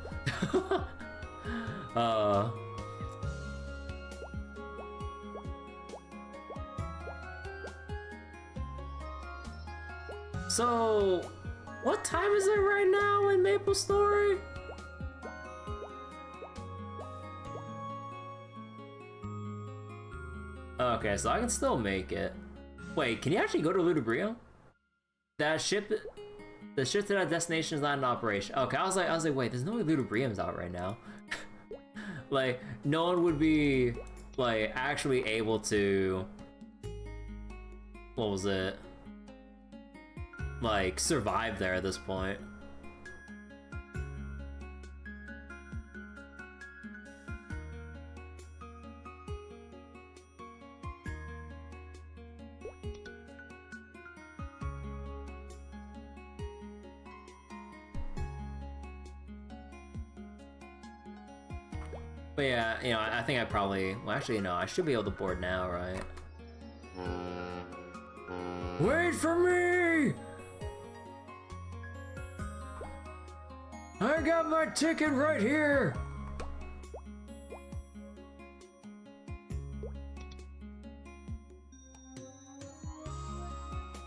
So, what time is it right now in MapleStory? Okay, so I can still make it. Wait, can you actually go to Ludibrio? The ship to that destination is not in operation. Okay, I was like, wait, there's no way Ludibrium's out right now. Like, no one would be like actually able to, what was it? Like, survive there at this point. But yeah, you know, I think I probably, well actually no, I should be able to board now, right? Wait for me! I got my ticket right here!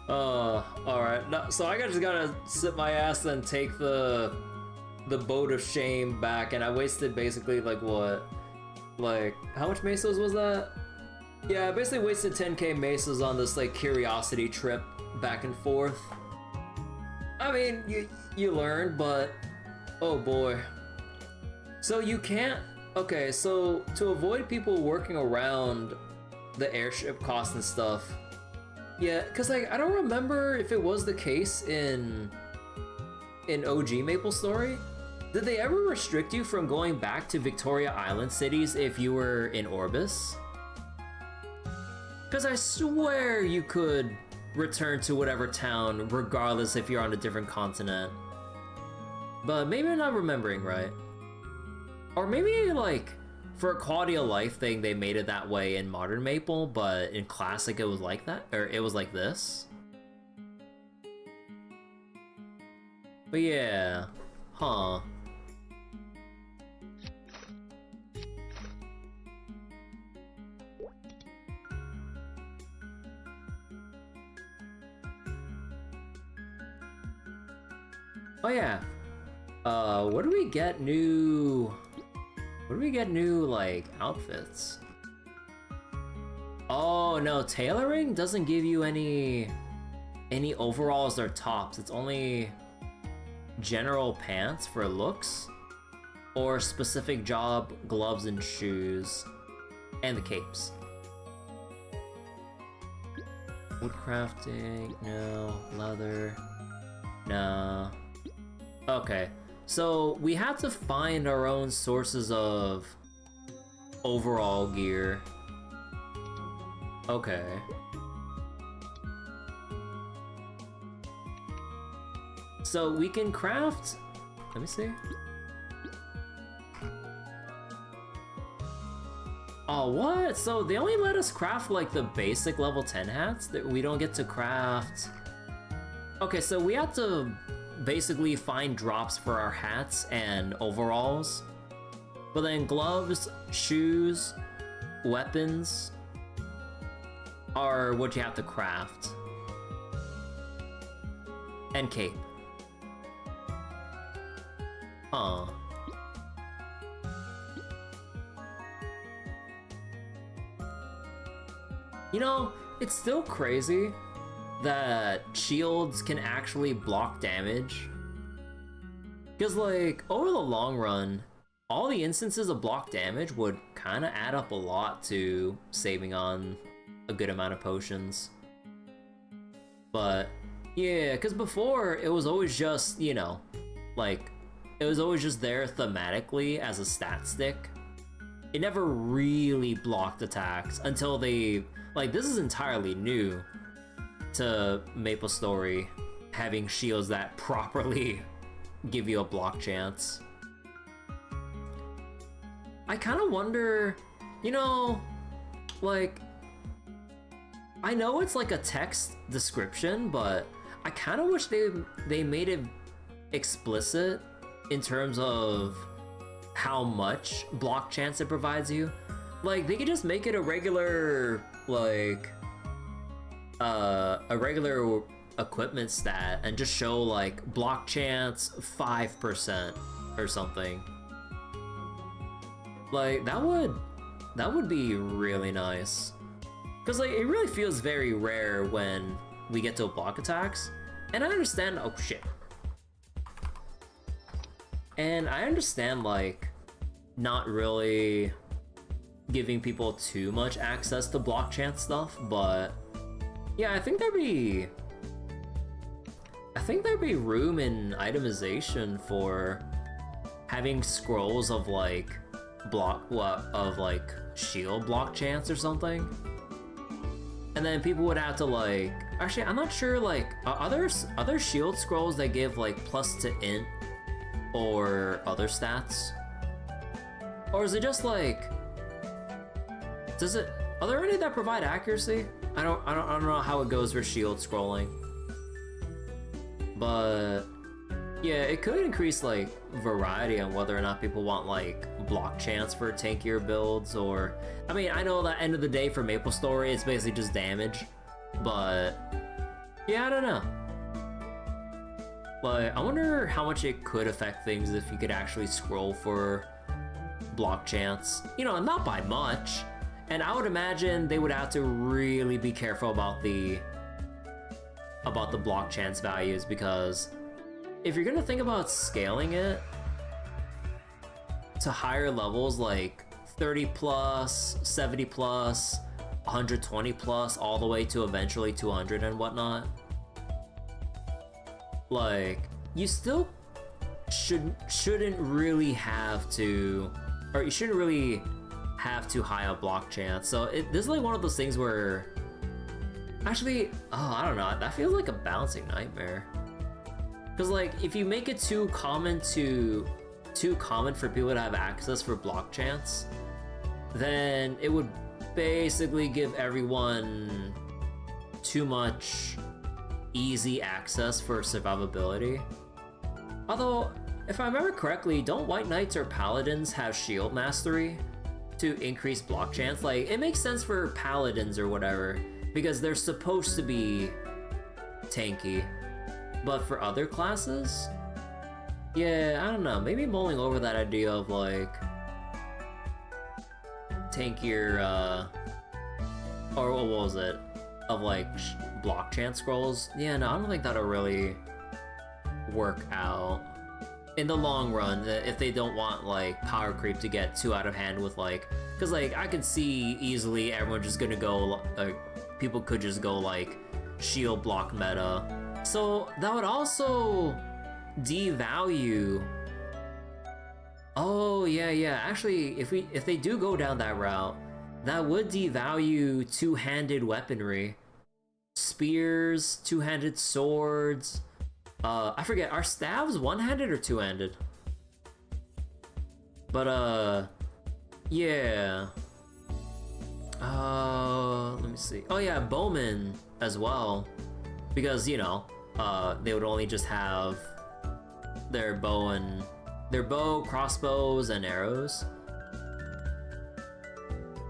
Alright. No, so I just gotta sit my ass and take the boat of shame back, and I wasted basically like what? Like, how much mesos was that? Yeah, I basically wasted 10k mesas on this like curiosity trip back and forth. I mean, you learn, but oh boy. So you can't. Okay, so to avoid people working around the airship costs and stuff. Yeah, cause like I don't remember if it was the case in OG MapleStory. Did they ever restrict you from going back to Victoria Island cities if you were in Orbis? Cause I swear you could return to whatever town regardless if you're on a different continent. But maybe I'm not remembering right. Or maybe like for a quality of life thing they made it that way in Modern Maple, but in Classic it was like that, or it was like this. But yeah, huh. Oh yeah. What do we get new? What do we get new, like, outfits? Oh no, tailoring doesn't give you any overalls or tops. It's only general pants for looks, or specific job gloves and shoes, and the capes. Woodcrafting, no. Leather, no. Okay, so we have to find our own sources of overall gear. Okay. So we can craft, let me see. Oh, what? So they only let us craft like the basic level 10 hats? That we don't get to craft. Okay, so we have to basically find drops for our hats and overalls. But then gloves, shoes, weapons are what you have to craft. And cape. Huh. You know, it's still crazy that shields can actually block damage. Because, like, over the long run, all the instances of block damage would kind of add up a lot to saving on a good amount of potions. But, yeah, because before, it was always just, you know, like, it was always just there thematically as a stat stick. It never really blocked attacks until they, like, this is entirely new to MapleStory, having shields that properly give you a block chance. I kind of wonder, you know, like, I know it's like a text description, but I kind of wish they made it explicit in terms of how much block chance it provides you. Like, they could just make it a regular, like, a regular equipment stat and just show like block chance 5% or something. Like, that would be really nice. Cause like, it really feels very rare when we get to block attacks. And I understand, oh shit. And I understand like, not really giving people too much access to block chance stuff, but yeah, I think there'd be room in itemization for having scrolls of like shield block chance or something. And then people would have to like, actually I'm not sure, like other shield scrolls that give like plus to int or other stats? Or is it just like, are there any that provide accuracy? I don't know how it goes for shield scrolling. But yeah, it could increase like variety on whether or not people want like block chance for tankier builds, or I mean, I know that end of the day for MapleStory it's basically just damage, but yeah, I don't know. But I wonder how much it could affect things if you could actually scroll for block chance. You know, not by much. And I would imagine they would have to really be careful about the block chance values, because if you're gonna think about scaling it to higher levels like 30 plus, 70 plus, 120 plus, all the way to eventually 200 and whatnot, like, you still shouldn't really have to, or you shouldn't really have too high a block chance. So this is like one of those things where, actually, I don't know, that feels like a balancing nightmare. Because like, if you make it too common for people to have access for block chance, then it would basically give everyone too much easy access for survivability. Although, if I remember correctly, don't White Knights or Paladins have shield mastery to increase block chance? Like, it makes sense for Paladins or whatever, because they're supposed to be tanky. But for other classes, yeah, I don't know, maybe mulling over that idea of like tankier, or what was it, of like block chance scrolls. Yeah, no, I don't think that'll really work out in the long run, if they don't want like power creep to get too out of hand with like, because like I could see easily everyone just gonna go, people could just go like shield block meta. So that would also devalue. Oh yeah, actually, if they do go down that route, that would devalue two-handed weaponry. Spears, two-handed swords. I forget, are staves one-handed or two-handed? But yeah. Let me see. Oh yeah, bowmen as well, because you know, they would only just have their bow, crossbows, and arrows.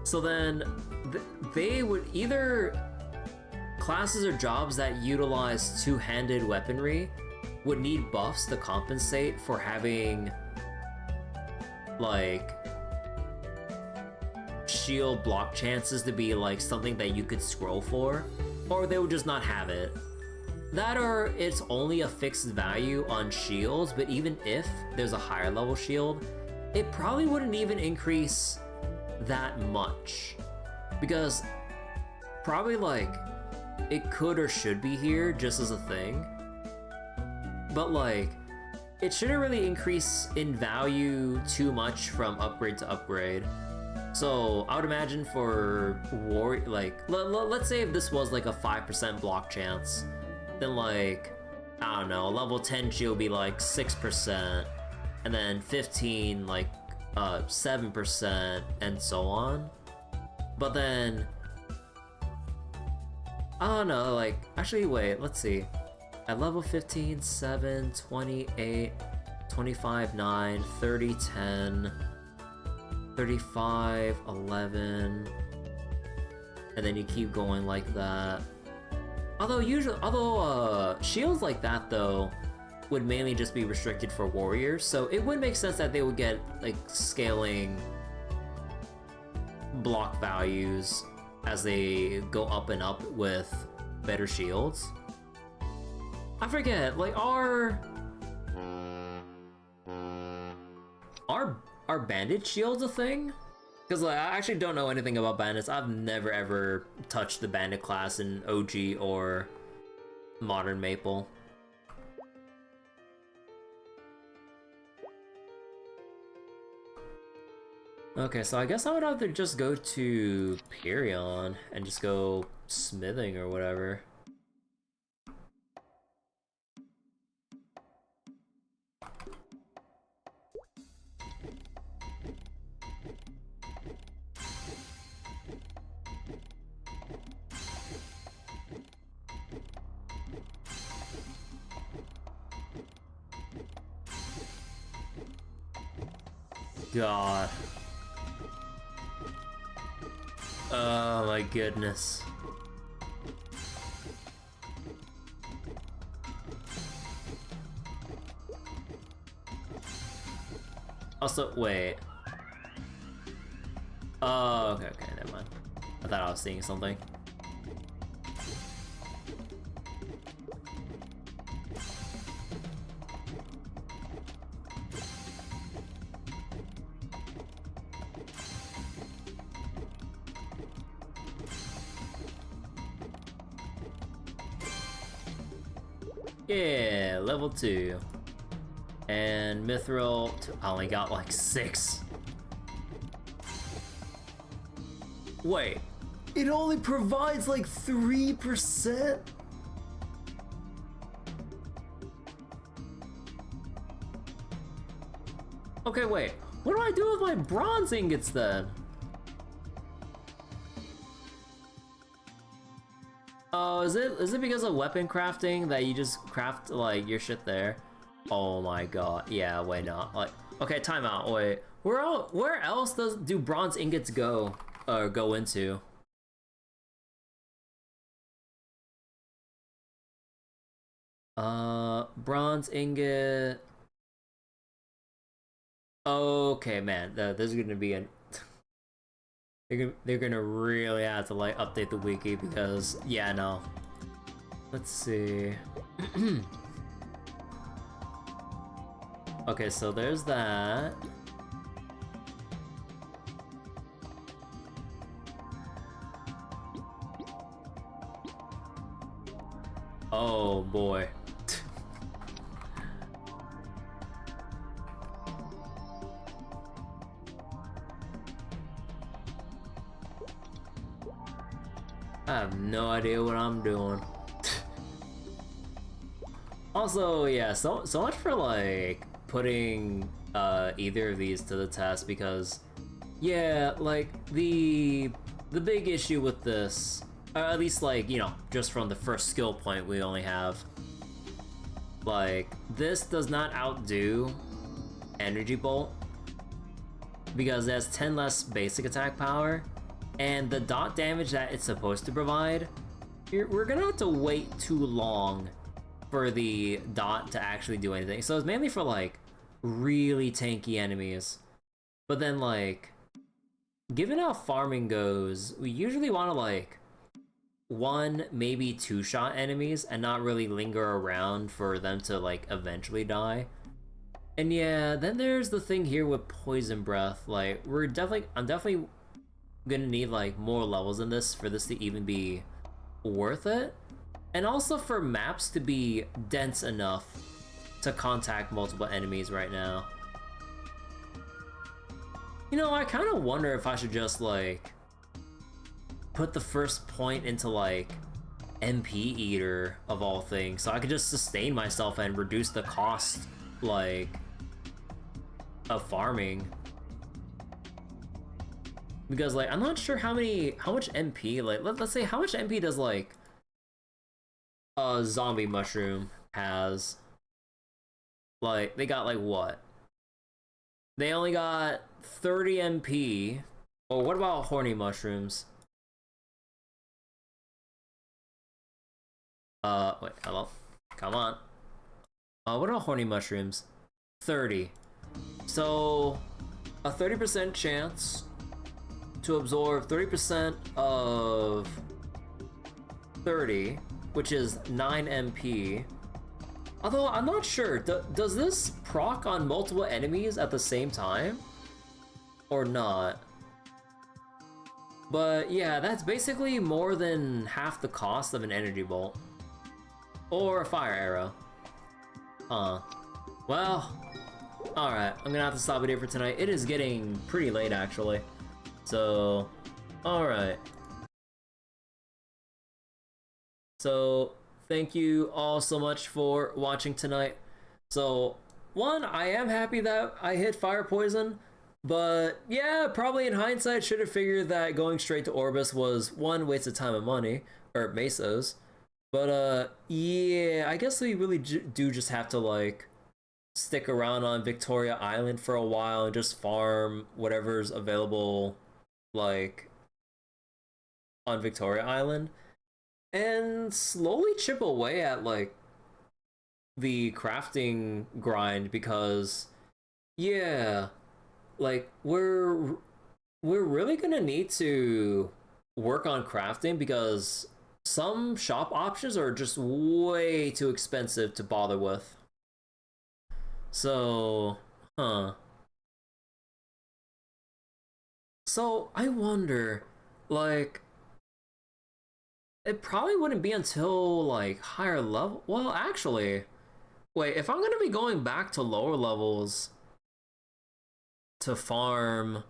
So then they would either, classes or jobs that utilize two-handed weaponry would need buffs to compensate for having like shield block chances to be like something that you could scroll for, or they would just not have it. That, or it's only a fixed value on shields, but even if there's a higher level shield, it probably wouldn't even increase that much, because probably like it could or should be here just as a thing, but like it shouldn't really increase in value too much from upgrade to upgrade. So I would imagine for war, like let's say if this was like a 5% block chance, then like, I don't know, level 10 shield would be like 6%, and then 15 like 7%, and so on. But then, I don't know, like, actually wait, let's see. At level 15, 7, 28, 25, 9, 30, 10, 35, 11, and then you keep going like that. Although shields like that though would mainly just be restricted for warriors, so it would make sense that they would get like scaling block values as they go up and up with better shields. I forget, like are bandit shields a thing? Because like, I actually don't know anything about bandits. I've never ever touched the bandit class in OG or modern Maple. Okay, so I guess I would have to just go to Pirion and just go smithing or whatever. God. Oh my goodness. Also, wait. Oh, okay, never mind. I thought I was seeing something. Yeah, level 2. And Mithril, I only got like 6. Wait, it only provides like 3%? Okay, wait, what do I do with my bronze ingots then? Oh, is it because of weapon crafting that you just craft like your shit there? Oh my god, yeah, wait, no, like, okay, time out, wait, where else do bronze ingots go into? Bronze ingot. Okay, man, this is gonna be an. They're gonna really have to like update the wiki because yeah, no. Let's see. Okay, so there's that. Oh boy. I have no idea what I'm doing. Also, yeah, so much for like putting either of these to the test because yeah, like the big issue with this, or at least like, you know, just from the first skill point we only have, like this does not outdo Energy Bolt because it has 10 less basic attack power, and the dot damage that it's supposed to provide, we're gonna have to wait too long for the dot to actually do anything. So it's mainly for like really tanky enemies. But then like, given how farming goes, we usually want to like 1, maybe 2-shot enemies and not really linger around for them to like eventually die. And yeah, then there's the thing here with Poison Breath. Like I'm definitely gonna need like more levels in this for this to even be worth it. And also for maps to be dense enough to contact multiple enemies right now. You know, I kind of wonder if I should just like put the first point into like MP Eater of all things, so I could just sustain myself and reduce the cost like of farming. Because like I'm not sure how much MP, like let's say how much MP does like a zombie mushroom has. Like they got like what? They only got 30 MP. Or what about horny mushrooms? Wait, hello? Come on. What about horny mushrooms? 30. So, a 30% chance to absorb 30% of 30, which is 9 MP. Although, I'm not sure, does this proc on multiple enemies at the same time? Or not? But yeah, that's basically more than half the cost of an energy bolt. Or a fire arrow. Well, alright, I'm gonna have to stop it here for tonight. It is getting pretty late, actually. So, alright. So, thank you all so much for watching tonight. So, one, I am happy that I hit fire poison, but yeah, probably in hindsight should have figured that going straight to Orbis was one, waste of time and money, or Mesos. But yeah, I guess we really do just have to like stick around on Victoria Island for a while and just farm whatever's available like on Victoria Island and slowly chip away at like the crafting grind because yeah, like we're really gonna need to work on crafting because some shop options are just way too expensive to bother with. So, huh. So I wonder, like, it probably wouldn't be until like higher level. Well, actually, wait, if I'm gonna be going back to lower levels to farm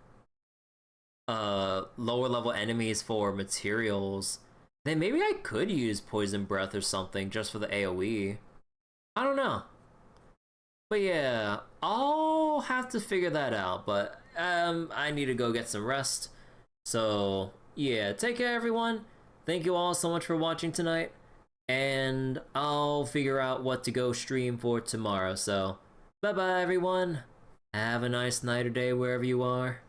lower level enemies for materials, then maybe I could use poison breath or something just for the AoE. I don't know. But yeah, I'll have to figure that out, but I need to go get some rest. So, yeah, take care everyone. Thank you all so much for watching tonight, and I'll figure out what to go stream for tomorrow. So, bye-bye everyone. Have a nice night or day wherever you are.